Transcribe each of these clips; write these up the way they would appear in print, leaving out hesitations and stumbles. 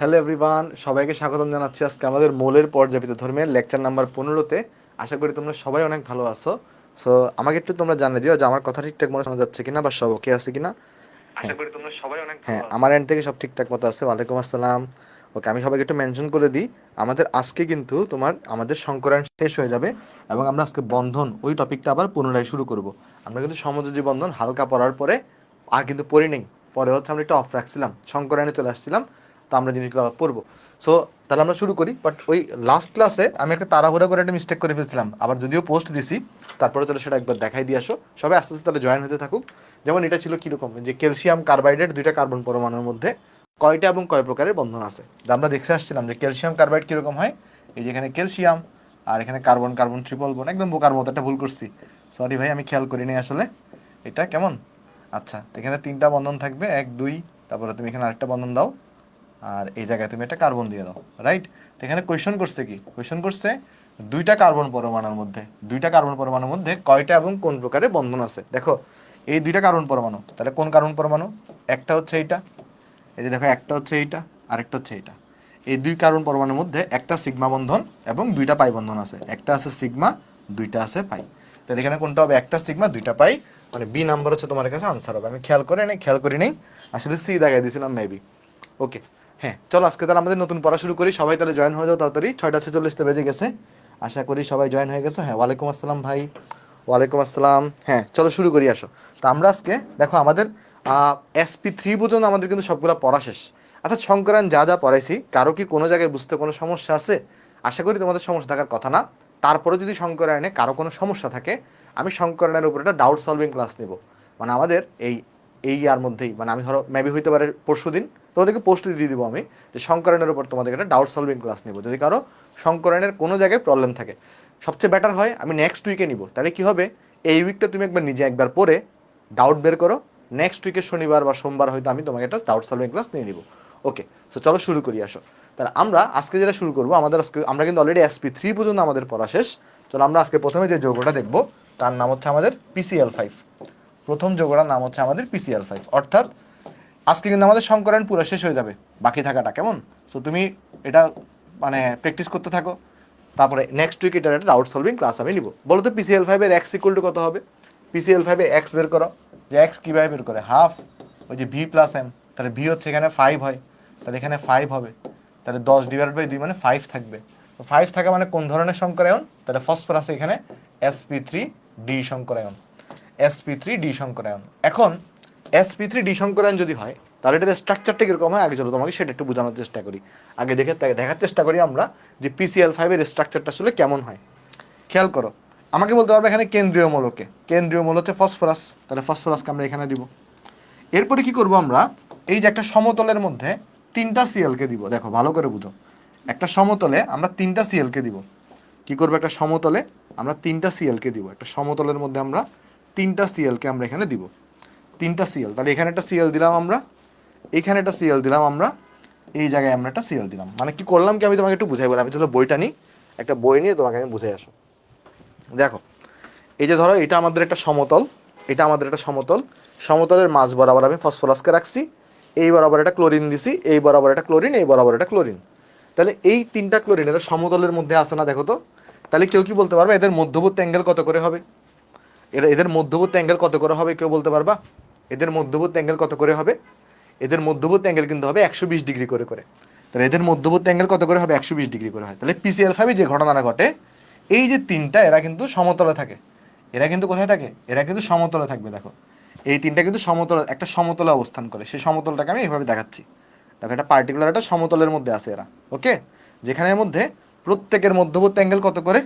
Hello everyone, সবাইকে স্বাগতম জানাচ্ছি আজকে আমাদের মৌলের পর্যাপিত ধর্মের লেকচার নাম্বার 15-তে। আশা করি তোমরা সবাই অনেক ভালো আছো। সো আমাকে একটু তোমরা জানিয়ে দিও যে আমার কথা ঠিকঠাক মতো শোনা যাচ্ছে কিনা বা সব ওকে আছে কিনা। আশা হ্যাঁ করি তোমরা সবাই অনেক ভালো হ্যাঁ, আছো। আমার এন্ড থেকে সব ঠিকঠাক মতো আছে। ওয়ালাইকুম আসসালাম। ওকে, আমি সবাইকে একটু মেনশন করে দিই, আমাদের আজকে কিন্তু আমাদের সংকরায়ন শেষ হয়ে যাবে এবং আমরা আজকে বন্ধন ওই টপিকটা আবার পুনরায় শুরু করব। আমরা কিন্তু সমযোজী বন্ধন হালকা পড়ার পরে আর কিন্তু পড়ি নেই। পরে হচ্ছে আমরা একটু অফ রাখছিলাম, সংকরায়নে চলে আসছিলাম, তো আমরা জিনিসগুলো আবার পড়বো। সো তাহলে আমরা শুরু করি। বাট ওই লাস্ট ক্লাসে আমি একটা তাড়াহুড়া করে একটা মিস্টেক করে ফেলছিলাম, আবার যদিও পোস্ট দিছি, তারপরে চলো সেটা একবার দেখাই দিয়ে আসো। সবাই আস্তে আস্তে তাহলে জয়েন হতে থাকুক। যেমন এটা ছিল কিরকম, যে ক্যালসিয়াম কার্বাইডের দুইটা কার্বন পরমাণুর মধ্যে কয়টা এবং কয় প্রকারের বন্ধন আছে। আমরা দেখতে আসছিলাম যে ক্যালসিয়াম কার্বাইড কিরকম হয়। এই যে এখানে ক্যালসিয়াম, আর এখানে কার্বন কার্বন ট্রিপল বন। একদম বোকার মতো একটা ভুল করছি, সরি ভাই, আমি খেয়াল করিনি আসলে। এটা কেমন, আচ্ছা, তো এখানে তিনটা বন্ধন থাকবে, এক দুই, তারপরে তুমি এখানে আরেকটা বন্ধন দাও, আর এই জায়গায় তুমি একটা কার্বন দিয়ে দাও, রাইট। তো এখানে কোয়েশ্চন করছে কি, কোয়েশ্চন করছে দুইটা কার্বন পরমাণুর মধ্যে কয়টা এবং কোন প্রকারের বন্ধন আছে। দেখো এই দুইটা কার্বন পরমাণু, তাহলে কোন কার্বন পরমাণু, একটা হচ্ছে এইটা, এই যে দেখো একটা হচ্ছে এইটা, আরেকটা হচ্ছে এইটা। এই দুই কার্বন পরমাণুর মধ্যে একটা সিগমা বন্ধন এবং দুইটা পাই বন্ধন আছে। একটা আছে সিগমা, দুইটা আছে পাই। তাহলে এখানে কোনটা হবে, একটা সিগমা দুইটা পাই, মানে বি নাম্বার হচ্ছে তোমার কাছে আনসার হবে। আমি খেয়াল করি নেই আসলে, সি দেখাই দিয়েছিলাম মেবি। ওকে, হ্যাঁ চলো আজকে তাহলে আমাদের নতুন পড়া শুরু করি। সবাই তাহলে জয়েন হয়ে যাও তাড়াতাড়ি, 6:46 বেজে গেছে। আশা করি সবাই জয়েন হয়ে গেছো। হ্যাঁ, ওয়ালাইকুম আসসালাম ভাই। ওয়ালাইকুম আসসালাম। হ্যাঁ চলো শুরু করি, আসো। তো আমরা আজকে দেখো আমাদের SP3 পর্যন্ত আমাদের কিন্তু সবগুলো পড়া শেষ। অর্থাৎ সংকরায়ন যা যা পড়াইছি, কারো কি কোনো জায়গায় বুঝতে কোনো সমস্যা আছে? আশা করি তোমাদের সমস্যা থাকার কথা না। তারপরে যদি সংকরায়নে কারো কোনো সমস্যা থাকে, আমি সংকরায়নের উপর একটা ডাউট সলভিং ক্লাস নেব। মানে আমাদের এই ইয়ার মধ্যেই, মানে আমি ধরো মেবি হইতে পারে পরশু দিন তোমাদেরকে পোস্ট দিয়ে দিব আমি, যে সংকরণের উপর তোমাদের একটা ডাউট সলভিং ক্লাস নিব যদি কারো সংকরণের কোনো জায়গায় প্রবলেম থাকে। সবচেয়ে বেটার হয় আমি নেক্সট উইকে নিব, তাহলে কি হবে, এই উইকটা তুমি একবার নিজে একবার পড়ে ডাউট বের করো, নেক্সট উইকের শনিবার বা সোমবার হয়তো আমি তোমাকে একটা ডাউট সলভিং ক্লাস নিয়ে নিব। ওকে, সো চলো শুরু করি, আসো। তাহলে আমরা আজকে যেটা শুরু করবো, আমাদের আজকে আমরা কিন্তু অলরেডি SP3 পর্যন্ত আমাদের পড়া শেষ। চলো আমরা আজকে প্রথমে যে যৌগটা দেখবো তার নাম হচ্ছে আমাদের PCl5। প্রথম যৌগটার নাম হচ্ছে আমাদের PCl5, অর্থাৎ আজকে কিন্তু আমাদের সংকরণ পুরো শেষ হয়ে যাবে, বাকি থাকাটা কেমন। সো তুমি এটা মানে প্র্যাকটিস করতে থাকো, তারপরে নেক্সট উইক এটার একটা ডাউট সলভিং ক্লাস আমি নিব। বলো তো PCl5 এর এক্স ইকুয়াল টু কত হবে? PCl5 এ এক্স বের করো। যে এক্স কীভাবে বের করে, হাফ ওই যে ভি প্লাস এম, তাহলে ভি হচ্ছে এখানে 5 হয়, তাহলে এখানে 5 হবে, তাহলে 10/2 মানে 5 থাকবে। তো 5 থাকা মানে কোন ধরনের সংকরায়ন, তাহলে ফসফরাস এখানে sp3d সংকরায়ন, sp3d সংকরায়ন। এখন sp3d সংকরায়ন যদি হয়, তাহলে এটার স্ট্রাকচারটা কীরকম হয়, আগে চলো তোমাকে সেটা একটু বোঝানোর চেষ্টা করি। আগে দেখার চেষ্টা করি আমরা যে PCl5 এর স্ট্রাকচারটা আসলে কেমন হয়। খেয়াল করো, আমাকে বলতে পারবে এখানে কেন্দ্রীয় মৌলকে, কেন্দ্রীয় মৌল হচ্ছে ফসফরাস, তাহলে ফসফরাসকে আমরা এখানে দিব। এরপরে কি করব আমরা, এই যে একটা সমতলের মধ্যে তিনটা সিএলকে দিব। দেখো ভালো করে বুঝো, একটা সমতলে আমরা তিনটা সিএলকে দিব। কি করবো, একটা সমতলে আমরা তিনটা সিএলকে দিব, একটা সমতলের মধ্যে আমরা তিনটা সিএলকে আমরা এখানে দিব। তিনটা সিএল, তাহলে এখানে একটা সিএল দিলাম আমরা, এখানে একটা সিএল দিলাম আমরা, এই জায়গায় আমরা একটা সিএল দিলাম। মানে কি করলাম কি, আমি তোমাকে একটু বুঝাই বলি। আমি তাহলে বইটা নিই, একটা বই নিয়ে তোমাকে আমি বুঝাই আসো। দেখো এই যে ধরো এটা আমাদের একটা সমতল, এটা আমাদের একটা সমতল, সমতলের মাঝ বরাবর আমি ফসফরাসকে রাখছি, এই বরাবর একটা ক্লোরিন দিছি, এই বরাবর একটা ক্লোরিন, এই বরাবর একটা ক্লোরিন। তাহলে এই তিনটা ক্লোরিন এরা সমতলের মধ্যে আসে না, দেখো তো। তাহলে কেউ কি বলতে পারবে এদের মধ্যবর্তী অ্যাঙ্গেল কত করে হবে? এদের মধ্যবর্তী অ্যাঙ্গেল কত করে হবে, কেউ বলতে পারবা? এদের মধ্যবর্তী অ্যাঙ্গেল কত করে হবে? এদের মধ্যবর্তী অ্যাঙ্গেল কিন্তু হবে 120 ডিগ্রি করে করে। তাহলে এদের মধ্যবর্তী অ্যাঙ্গেল কত করে হবে, 120 ডিগ্রি করে হয়। তাহলে PCl5 যে ঘটনাটা ঘটে, এই যে তিনটা এরা কিন্তু সমতলে থাকে। এরা কিন্তু কোথায় থাকে, এরা কিন্তু সমতলে থাকবে। দেখো এই তিনটা কিন্তু সমতলে, একটা সমতলে অবস্থান করে, সেই সমতলটাকে আমি এইভাবে দেখাচ্ছি। দেখো এটা পার্টিকুলার একটা সমতলের মধ্যে আছে এরা, ওকে। যেখানের মধ্যে প্রত্যেকের মধ্যবর্তী অ্যাঙ্গেল কত করে,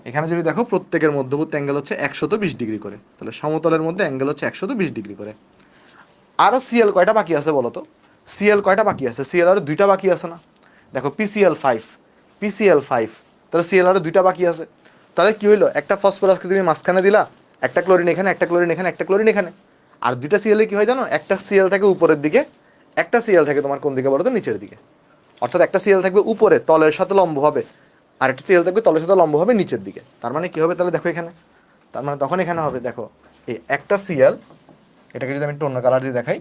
এখানে যদি দেখো প্রত্যেকের মধ্যবর্তী অ্যাঙ্গেল হচ্ছে 120 ডিগ্রি করে, তাহলে সমতলের মধ্যে অ্যাঙ্গেল হচ্ছে 120 ডিগ্রি করে। আরও সিএল কয়টা বাকি আছে বলো তো? সিএল কয়টা বাকি আছে? সিএল আরও দুইটা বাকি আছে না? দেখো PCl5, PCl5, তাহলে সিএল আরও দুইটা বাকি আছে। তাহলে কি হইলো, একটা ফসফরাসকে তুমি মাঝখানে দিলা, একটা ক্লোরিন এখানে, একটা ক্লোরিন এখানে, একটা ক্লোরিন এখানে। আর দুইটা সিএলে কি হয় জানো, একটা সিএল থাকে উপরের দিকে, একটা সিএল থাকে তোমার কোন দিকে বলো তো, নিচের দিকে। অর্থাৎ একটা সিএল থাকবে উপরে তলের সাথে লম্ব হবে, আর একটা সিএল থাকবে তলের সাথে লম্ব হবে নিচের দিকে। তার মানে কি হবে তাহলে, দেখো এখানে, তার মানে তখন এখানে হবে, দেখো এই একটা সিএল, এটাকে যদি আমি একটু অন্য কালার দিয়ে দেখাই,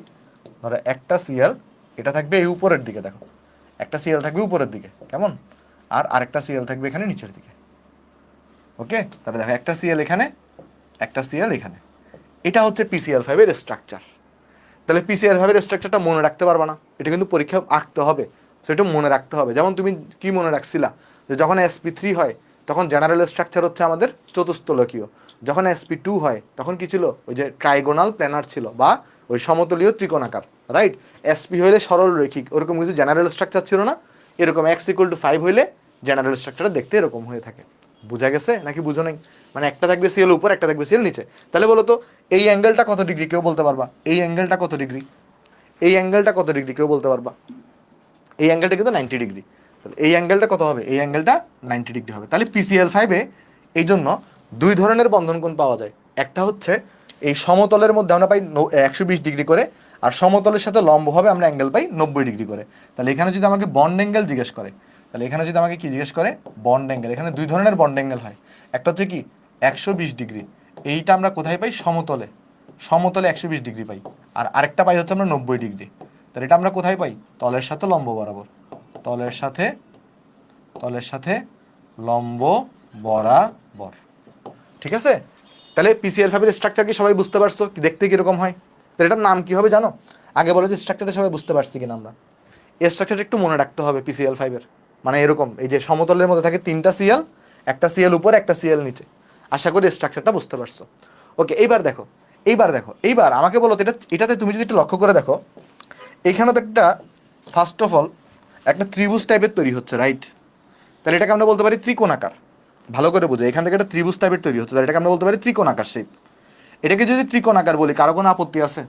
ধরো একটা সিএল, এটা থাকবে এই উপরের দিকে, দেখো একটা সিএল থাকবে উপরের দিকে, কেমন, আর আরেকটা সিএল থাকবে এখানে নিচের দিকে। ওকে, তাহলে দেখো একটা সিএল এখানে, একটা সিএল এখানে। এটা হচ্ছে PCl5 এর স্ট্রাকচার। তাহলে PCl5 এর স্ট্রাকচারটা মনে রাখতে পারবা না, এটা কিন্তু পরীক্ষায় আঁকতে হবে, সেটা মনে রাখতে হবে। যেমন তুমি কি মনে রাখছিলা যে যখন sp3 হয় তখন জেনারেল স্ট্রাকচার হচ্ছে আমাদের চতুস্তলকীয়, যখন sp2 হয় তখন কি ছিল, ওই যে ট্রাইগোনাল প্ল্যানার ছিল বা ওই সমতলীয় ত্রিকোণাকার, রাইট। sp হইলে সরল রৈখিক, ওরকম কিছু জেনারেল স্ট্রাকচার ছিল না। এরকম x=5 হইলে জেনারেল স্ট্রাকচারটা দেখতে এরকম হয়ে থাকে। বুঝা গেছে নাকি বুঝো নাই? মানে একটা থাকবে সিএল উপর, একটা থাকবে সিএল নিচে। তাহলে বলো তো এই অ্যাঙ্গেলটা কত ডিগ্রি, কেউ বলতে পারবা? এই অ্যাঙ্গেলটা কত ডিগ্রি, এই অ্যাঙ্গেলটা কত ডিগ্রি, কেউ বলতে পারবা? এই অ্যাঙ্গেলটা কিন্তু 90 ডিগ্রি। তাহলে এই অ্যাঙ্গেলটা কত হবে? এই অ্যাঙ্গেলটা 90 ডিগ্রি হবে। তাহলে PCl5-এ এই জন্য দুই ধরনের বন্ধন কোণ পাওয়া যায়। একটা হচ্ছে এই সমতলের মধ্যে আমরা পাই 120 ডিগ্রি করে, আর সমতলের সাথে লম্বভাবে আমরা অ্যাঙ্গেল পাই 90 ডিগ্রি করে। তাহলে এখানে যদি আমাকে বন্ড অ্যাঙ্গেল জিজ্ঞেস করে, তাহলে এখানে যদি আমাকে কি জিজ্ঞেস করে, বন্ড অ্যাঙ্গেল, এখানে দুই ধরনের বন্ড অ্যাঙ্গেল হয়। একটা হচ্ছে কি 120 ডিগ্রি, এইটা আমরা কোথায় পাই? সমতলে, সমতলে 120 ডিগ্রি পাই। আর আরেকটা পাই হচ্ছে আমরা 90 ডিগ্রি। তাহলে এটা আমরা কোথায় পাই? তলের সাথে লম্ব বরাবর, তলের সাথে, তলের সাথে লম্ব বরাবর। ঠিক আছে? তাহলে PCl5 এর স্ট্রাকচার কি সবাই বুঝতে পারছো? কি দেখতে কিরকম হয়? তাহলে এটার নাম কি হবে জানো? আগে বলো যে স্ট্রাকচারটা সবাই বুঝতে পারছি কিনা আমরা। এই স্ট্রাকচারটা একটু মনে রাখতে হবে PCl5 এর। মানে এরকম, এই যে সমতলের মধ্যে থাকে তিনটা সিএল, একটা সিএল উপরে, একটা সিএল নিচে। আশা করি স্ট্রাকচারটা বুঝতে পারছো। ওকে, এইবার দেখো, এইবার দেখো, এইবার আমাকে বলো তো এটাতে তুমি যদি একটু লক্ষ্য করে দেখো, এইখানে তো একটা, ফার্স্ট অফ অল একটা ত্রিভুজ টাইপের তৈরি হচ্ছে, রাইট। তাহলে এটাকে আমরা বলতে পারি ত্রিকোণাকার। ভালো করে বুঝো, এখান থেকে একটা ত্রিভুজ টাইপের তৈরি হচ্ছে, তাহলে এটাকে আমরা বলতে পারি ত্রিকোণাকার শেপ। এটাকে যদি ত্রিকোণাকার বলি, কারো কোনো আপত্তি আছে?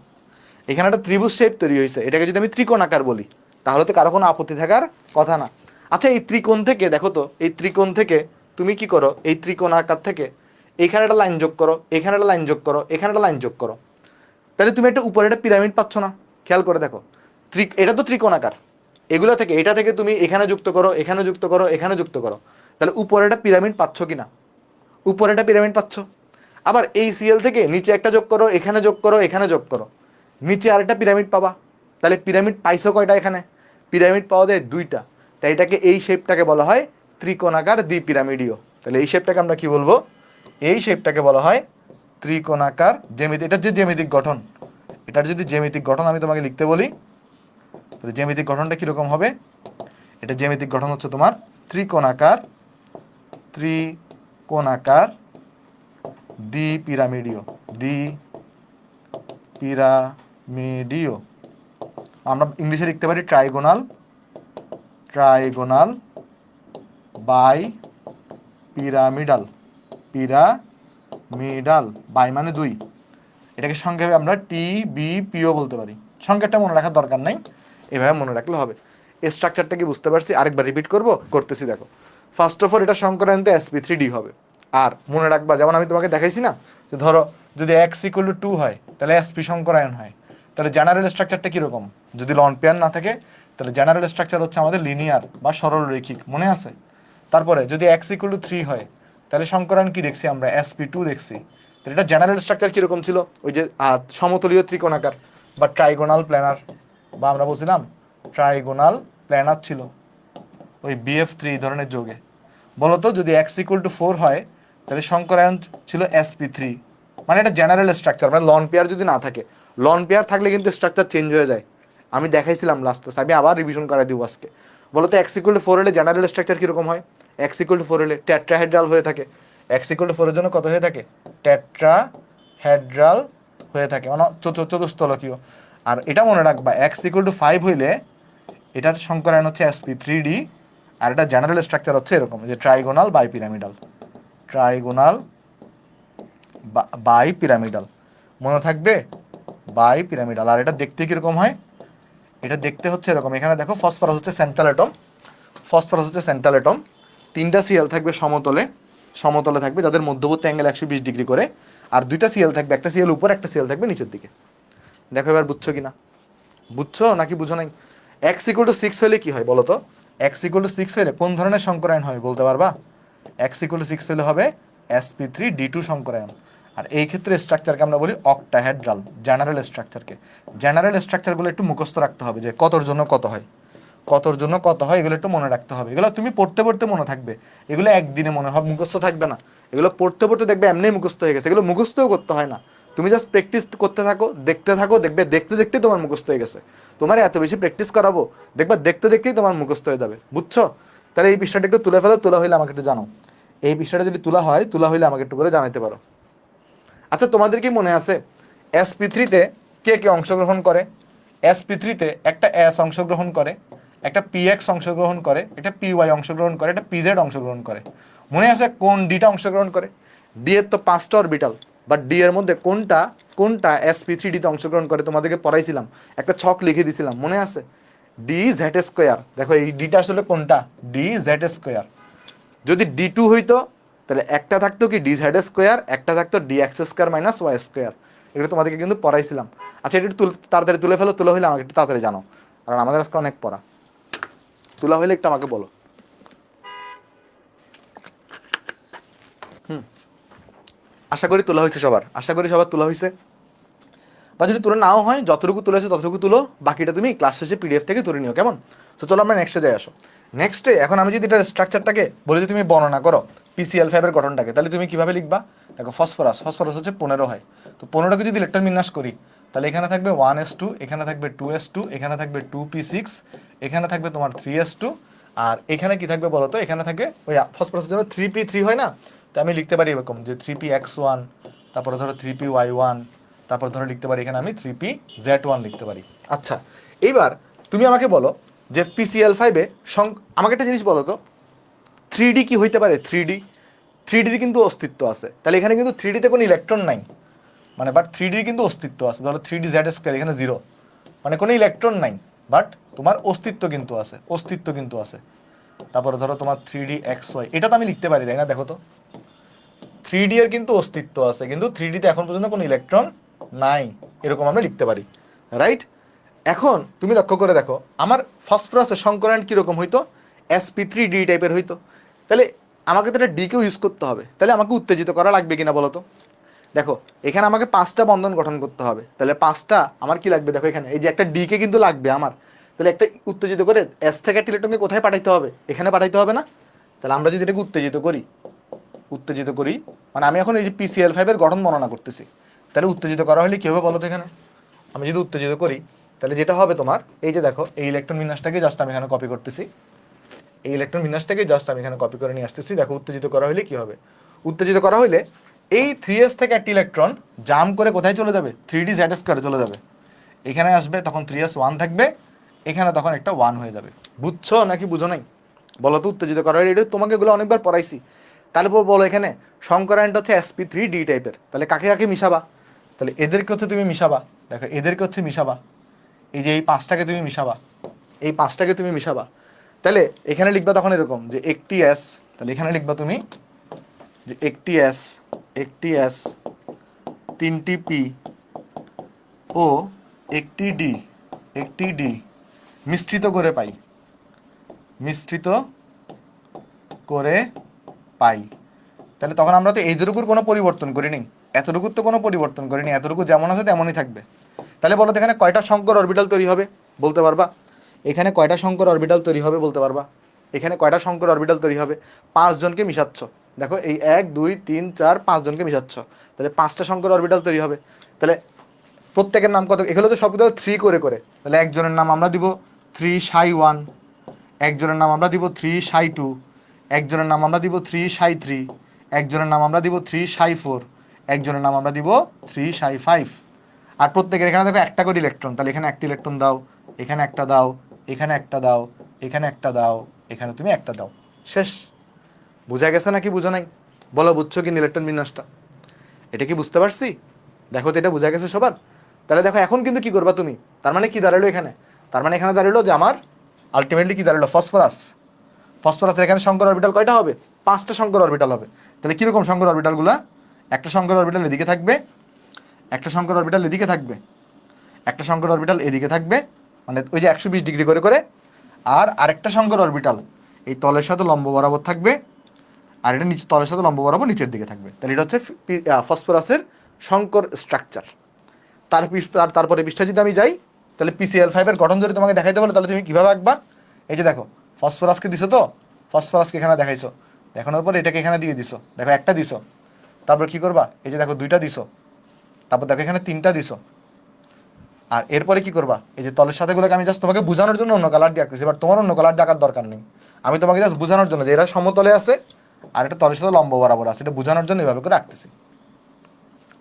এখানে একটা ত্রিভুজ শেপ তৈরি হয়েছে, এটাকে যদি আমি ত্রিকোণাকার বলি তাহলে তো কারো কোনো আপত্তি থাকার কথা না। আচ্ছা, এই ত্রিকোণ থেকে দেখো তো, এই ত্রিকোণ থেকে তুমি কি করো, এই ত্রিকোণাকার থেকে এখানে একটা লাইন যোগ করো, এখানে একটা লাইন যোগ করো, এখানে একটা লাইন যোগ করো, তাহলে তুমি একটা উপরে একটা পিরামিড পাচ্ছ না? খেয়াল করে দেখো, এটা তো ত্রিকোণাকার, এগুলো থেকে, এটা থেকে তুমি এখানে যুক্ত করো, এখানে যুক্ত করো, এখানে যুক্ত করো, তাহলে উপরে একটা পিরামিড পাচ্ছ কিনা? উপরে একটা পিরামিড পাচ্ছ। আবার এই সিএল থেকে নিচে একটা যোগ করো, এখানে যোগ করো, এখানে যোগ করো, নিচে আরেকটা পিরামিড পাবা। তাহলে পিরামিড পাইছো কয়টা? এখানে পিরামিড পাওয়া যায় দুইটা। তাই এটাকে, এই শেপটাকে বলা হয় ত্রিকোণাকার দ্বিপিরামিডীয়। তাহলে এই শেপটাকে আমরা কি বলবো? এই শেপটাকে বলা হয় ত্রিকোণাকার জ্যামিতি। এটার যে জ্যামিতিক গঠন, এটার যদি জ্যামিতিক গঠন আমি তোমাকে লিখতে বলি, তাহলে জ্যামিতিক গঠনটা কিরকম হবে? এটা জ্যামিতিক গঠন হচ্ছে তোমার ত্রিকোণাকার, ত্রিকোণাকার দ্বিপিরামিডীয়, দ্বিপিরামিডীয়। আমরা ইংলিশে লিখতে পারি trigonal, trigonal by pyramidal, pyramidal, bi মানে দুই, এটাকে সংক্ষেপে আমরা TBPও বলতে পারি। সংখ্যাটা মনে রাখার দরকার নাই, এভাবে মনে রাখলে হবে। এই স্ট্রাকচারটা কি বুঝতে পারছি? আরেকবার রিপিট করতেছি দেখো। ফার্স্ট অফ অল এটা সংক্রান্ত sp3d হবে। আর মনে রাখবা, যেমন আমি তোমাকে দেখাইছি না, যে ধরো যদি x=2 হয় তাহলে sp সংকরায়ন হয়। তাহলে জেনারেল স্ট্রাকচারটা কীরকম? যদি লন পেয়ার না থাকে তাহলে জেনারেল স্ট্রাকচার হচ্ছে আমাদের লিনিয়ার বা সরল রৈখিক, মনে আছে? তারপরে যদি x=3 হয় তাহলে সংকরায়ন কি দেখছি আমরা? sp2 দেখছি। তাহলে এটা জেনারেল স্ট্রাকচার কীরকম ছিল? ওই যে সমতলীয় ত্রিকোণাকার বা ট্রাইগোনাল প্ল্যানার, বা আমরা বলছিলাম ট্রাইগোনাল প্ল্যানার ছিল ওই BF3 ধরনের যোগে। বলতো যদি x=4 হয় তাহলে সংকরায়ন ছিল sp3। মানে এটা জেনারেল স্ট্রাকচার, মানে লন পেয়ার যদি না থাকে। লন পেয়ার থাকলে কিন্তু স্ট্রাকচার চেঞ্জ হয়ে যায়। আমি দেখাইছিলাম লাস্ট, আমি আবার রিভিশন করাই দিব আজকে। বলতো x=4 হলে জেনারেল স্ট্রাকচার কীরকম হয়? x=4 হলে টেট্রাহেড্রাল হয়ে থাকে। x=4 এর জন্য কত হয়ে থাকে? টেট্রাহেড্রাল হয়ে থাকে, মানে চতুস্তলকীয়। আর এটা মনে রাখবা, x=5 হইলে এটার সংকরায়ন হচ্ছে sp3d, আর এটা জেনারেল স্ট্রাকচার হচ্ছে এরকম যে trigonal by pyramidal, trigonal by pyramidal, মনে থাকবে? By pyramidal. আর এটা দেখতে কিরকম হয়? এটা দেখতে হচ্ছে এরকম। এখানে দেখো ফসফরাস হচ্ছে সেন্ট্রাল অ্যাটম, ফসফরাস হচ্ছে সেন্ট্রাল অ্যাটম। তিনটা সিএল থাকবে সমতলে, সমতলে থাকবে যাদের মধ্যবর্তী অ্যাঙ্গেল 120 ডিগ্রি করে। আর দুইটা সিএল থাকবে, একটা সিএল উপর, একটা সিএল থাকবে নিচের দিকে। দেখো এবার বুঝছো কিনা? বুঝছো নাকি বুঝো নাই? x=6 হলে কি হয় বলো তো? x=6 হলে কোন ধরনের সংকরায়ন হয় বলতে পারবা? x=6 হলে হবে sp3d2 সংকরায়ন। আর এই ক্ষেত্রে স্ট্রাকচারকে আমরা বলি অক্টাহেড্রাল, জেনারেল স্ট্রাকচারকে। জেনারেল স্ট্রাকচারগুলো একটু মুখস্থ রাখতে হবে যে কতর জন্য কত হয়। কতর জন্য কত হয় এগুলো একটু মনে রাখতে হবে। এগুলো তুমি পড়তে পড়তে মনে থাকবে, এগুলো একদিনে মনে হয় মুখস্থ থাকবে না। এগুলো পড়তে পড়তে দেখবে এমনি মুখস্থ হয়ে গেছে, এগুলো মুখস্থও করতে হয় না। তুমি জাস্ট প্র্যাকটিস করতে থাকো, দেখতে থাকো, দেখবে দেখতে দেখতে তোমার মুখস্থ হয়ে গেছে। তোমার এত বেশি প্র্যাকটিস করাবো, দেখবা দেখতে দেখতেই তোমার মুখস্থ হয়ে যাবে, বুঝছো? তাহলে এই বিষয়টা একটু তুলে ফেলো, তোলা হইলে আমাকে একটু জানো। এই বিষয়টা যদি তোলা হইলে আমাকে একটু করে জানাতে পারো। আচ্ছা, তোমাদের কি মনে আছে SP3-তে কে কে অংশগ্রহণ করে? SP3-তে একটা এস অংশগ্রহণ করে, একটা PX অংশগ্রহণ করে, একটা PY অংশগ্রহণ করে, একটা PZ অংশগ্রহণ করে। মনে আছে কোন ডিটা অংশগ্রহণ করে? ডি এর তো 5টা অরবিটাল, বাট ডি এর মধ্যে কোনটা কোনটা SP3-ডিতে অংশগ্রহণ করে তোমাদেরকে পড়াইছিলাম, একটা ছক লিখে দিছিলাম, মনে আছে? DZ²। দেখো এই ডিটা আসলে কোনটা, DZ²। যদি D2 হইতো তাহলে একটা থাকতো কি DZ², একটা থাকতো DX² - Y²। এগুলো তোমাদেরকে কিন্তু পড়াইছিলাম। আচ্ছা, এটা একটু তাড়াতাড়ি তুলে ফেলো, তুলে হইলে আমাকে একটু তাড়াতাড়ি জানো, কারণ আমাদের আজকে অনেক পড়া। তুলা হইলে একটু আমাকে বলো। আশা করি তোলা হয়েছে সবার, আশা করি সবার তোলা হয়েছে। বা যদি তুলে নাও হয়, যতটুকু তুলেছে ততটুকু তুলো, বাকিটা তুমি ক্লাস শেষে PDF থেকে তুলে নিও, কেমন? তো চলো আমরা নেক্সটে যাই, আসো। নেক্সটে এখন আমি যদি এটার স্ট্রাকচারটাকে বলি যে তুমি বর্ণনা করো PCl5 এর গঠনটাকে, তাহলে তুমি কিভাবে লিখবা? দেখো, ফসফরাস হচ্ছে 15 হয়, তো 15টাকে যদি ইলেকট্রন বিন্যাস করি, তাহলে এখানে থাকবে 1s2, এখানে থাকবে 2s2, এখানে থাকবে 2p6, এখানে থাকবে তোমার 3s2, আর এখানে কি থাকবে বলো তো? এখানে থাকবে ওই ফসফরাসের জন্য 3p3 হয় না? তো আমি লিখতে পারি এরকম যে 3px1, তারপরে ধরো 3py1, তারপর ধরো লিখতে পারি এখানে আমি 3pz1 লিখতে পারি। আচ্ছা, এইবার তুমি আমাকে বলো যে PCl5-এ আমাকে একটা জিনিস বলো তো, 3D কি হইতে পারে? 3Dর কিন্তু অস্তিত্ব আছে, তাহলে এখানে কিন্তু 3Dতে কোনো ইলেকট্রন নাই, মানে বাট 3Dর কিন্তু অস্তিত্ব আছে। ধরো 3DZ², এখানে 0, মানে কোনো ইলেকট্রন নাই, বাট তোমার অস্তিত্ব কিন্তু আছে, অস্তিত্ব কিন্তু আছে। তারপরে ধরো তোমার 3DXY, এটা তো আমি লিখতে পারি, তাই না? দেখো তো, 3D এর কিন্তু অস্তিত্ব আছে, কিন্তু 3Dতে এখন পর্যন্ত কোনো ইলেকট্রন নাই, এরকম আমরা লিখতে পারি, রাইট? এখন তুমি লক্ষ্য করে দেখো, আমার ফসফরাসের সংকরণ কীরকম হইতো? SP3D টাইপের হইতো। তাহলে আমাকে তো এটা ডিকেও ইউজ করতে হবে, তাহলে আমাকে উত্তেজিত করা লাগবে কিনা বলো তো? দেখো, এখানে আমাকে 5টা বন্ধন গঠন করতে হবে, তাহলে 5টা আমার কি লাগবে? দেখো, এখানে এই যে একটা ডিকে কিন্তু লাগবে আমার, তাহলে একটা উত্তেজিত করে এস থেকে একটা ইলেকট্রনকে কোথায় পাঠাইতে হবে? এখানে পাঠাইতে হবে না? তাহলে আমরা যদি এটাকে উত্তেজিত করি, মানে আমি এখন এই যে PCl5-এর গঠন বর্ণনা করতেছি, তাহলে উত্তেজিত করা হলে কি হবে বলো তো? এখানে আমি যদি উত্তেজিত করি, তাহলে যেটা হবে তোমার, এই যে দেখো, এই ইলেকট্রন বিন্যাসটাকে জাস্ট আমি এখানে কপি করতেছি, এই ইলেকট্রন বিন্যাসটাকে জাস্ট আমি এখানে কপি করে নিয়ে আসতেছি। দেখো, উত্তেজিত করা হলে কি হবে? উত্তেজিত করা হলে এই 3s থেকে একটা ইলেকট্রন জাম করে কোথায় চলে যাবে? 3DZ² চলে যাবে, এখানে আসবে, তখন 3s1 থাকবে, এখানে তখন একটা 1 হয়ে যাবে। বুঝছো নাকি বুঝো নাই বলো তো? উত্তেজিত করা হলে, এটা তোমাকে এগুলো অনেকবার পড়াইছি। তাহলে বলো, এখানে সংকরায়নটা হচ্ছে SP3D টাইপের, তাহলে কাকে কাকে মিশাবা? তাহলে এদেরকে হচ্ছে তুমি মিশাবা, দেখো এদেরকে হচ্ছে মিশাবা, এই যে এই 5টাকে তুমি মিশাবা, এই 5টাকে তুমি মিশাবা। তাহলে এখানে লিখবা তখন এরকম যে একটি S, তাহলে এখানে লিখবা তুমি যে একটি S 3টি P ও একটি D মিশ্রিত করে পাই, মিশ্রিত করে পাই। তাহলে তখন আমরা তো এইটুকুর কোনো পরিবর্তন করিনি, এতটুকুর তো কোনো পরিবর্তন করিনি, এতটুকু যেমন আছে তেমনই থাকবে। তাহলে বলো তো, এখানে কয়টা সংকর অরবিটাল তৈরি হবে বলতে পারবা? এখানে কয়টা সংকর অরবিটাল তৈরি হবে বলতে পারবা? এখানে কয়টা সংকর অরবিটাল তৈরি হবে? 5 জনকে মিশাচ্ছ, দেখো এই 1 2 3 4 5 জনকে মিশাচ্ছ, তাহলে 5টা সংকর অরবিটাল তৈরি হবে। তাহলে প্রত্যেকের নাম কত? এগুলো তো সব 3 করে করে, তাহলে একজনের নাম আমরা দিব 3ψ1, একজনের নাম আমরা দিব 3ψ2, একজনের নাম আমরা দিব 3ψ3, একজনের নাম আমরা দিব 3ψ4, একজনের নাম আমরা দিব 3ψ5। আর প্রত্যেকের এখানে দেখো একটা করে ইলেকট্রন, তাহলে এখানে একটা ইলেকট্রন দাও, এখানে একটা দাও, এখানে একটা দাও, এখানে একটা দাও, এখানে তুমি একটা দাও, শেষ। বুঝা গেছে নাকি বুঝো নাই? বলো, বুঝছো কি ইলেকট্রন বিন্যাসটা? এটা কি বুঝতে পারছি? দেখো তো, এটা বোঝা গেছে সবার? তাহলে দেখো, এখন কিন্তু কি করবা তুমি? তার মানে কি দাঁড়ালো এখানে? তার মানে এখানে দাঁড়ালো যে আমার আলটিমেটলি কি দাঁড়ালো? ফসফরাসের এখানে সংকর অরবিটাল কয়টা হবে? 5টা সংকর অরবিটাল হবে। তাহলে কিরকম সংকর অরবিটালগুলা? একটা সংকর অরবিটাল এদিকে থাকবে, একটা সংকর অরবিটাল এদিকে থাকবে, একটা সংকর অরবিটাল এদিকে থাকবে, মানে ওই যে 120 ডিগ্রি করে করে, আর আরেকটা সংকর অরবিটাল এই তলের সাথে লম্ব বরাবর থাকবে, আর এটা নিচে তলের সাথে লম্ব বরাবর নিচের দিকে থাকবে। তাহলে এটা হচ্ছে ফসফরাসের সংকর স্ট্রাকচার। তারপরে পৃষ্ঠা যদি আমি যাই, তাহলে PCl5 এর গঠন যদি তোমাকে দেখাইতে বলে, তাহলে তুমি কীভাবে আঁকবা? এই যে দেখো ফসফরাসকে দিছো তো, ফসফরাসকে এখানে দেখাইছো, দেখানোর পর এটাকে এখানে দিয়ে দিছো, দেখো একটা দিছো, তারপর কি করবা, এই যে দেখো দুইটা দিছো, তারপর দেখো এখানে তিনটা দিছো, আর এরপরে কি করবা, এই যে তলের সাথেগুলোকে আমি জাস্ট তোমাকে বোঝানোর জন্য অন্য কালার দিয়ে আঁকতেছি, বাট তোমার অন্য কালার দিয়ে আঁকার দরকার নেই, আমি তোমাকে জাস্ট বোঝানোর জন্য যে এরা সমতলে আছে আর এটা তলের সাথে লম্ব বরাবর আছে, এটা বোঝানোর জন্য এভাবে করে আঁকতেছি।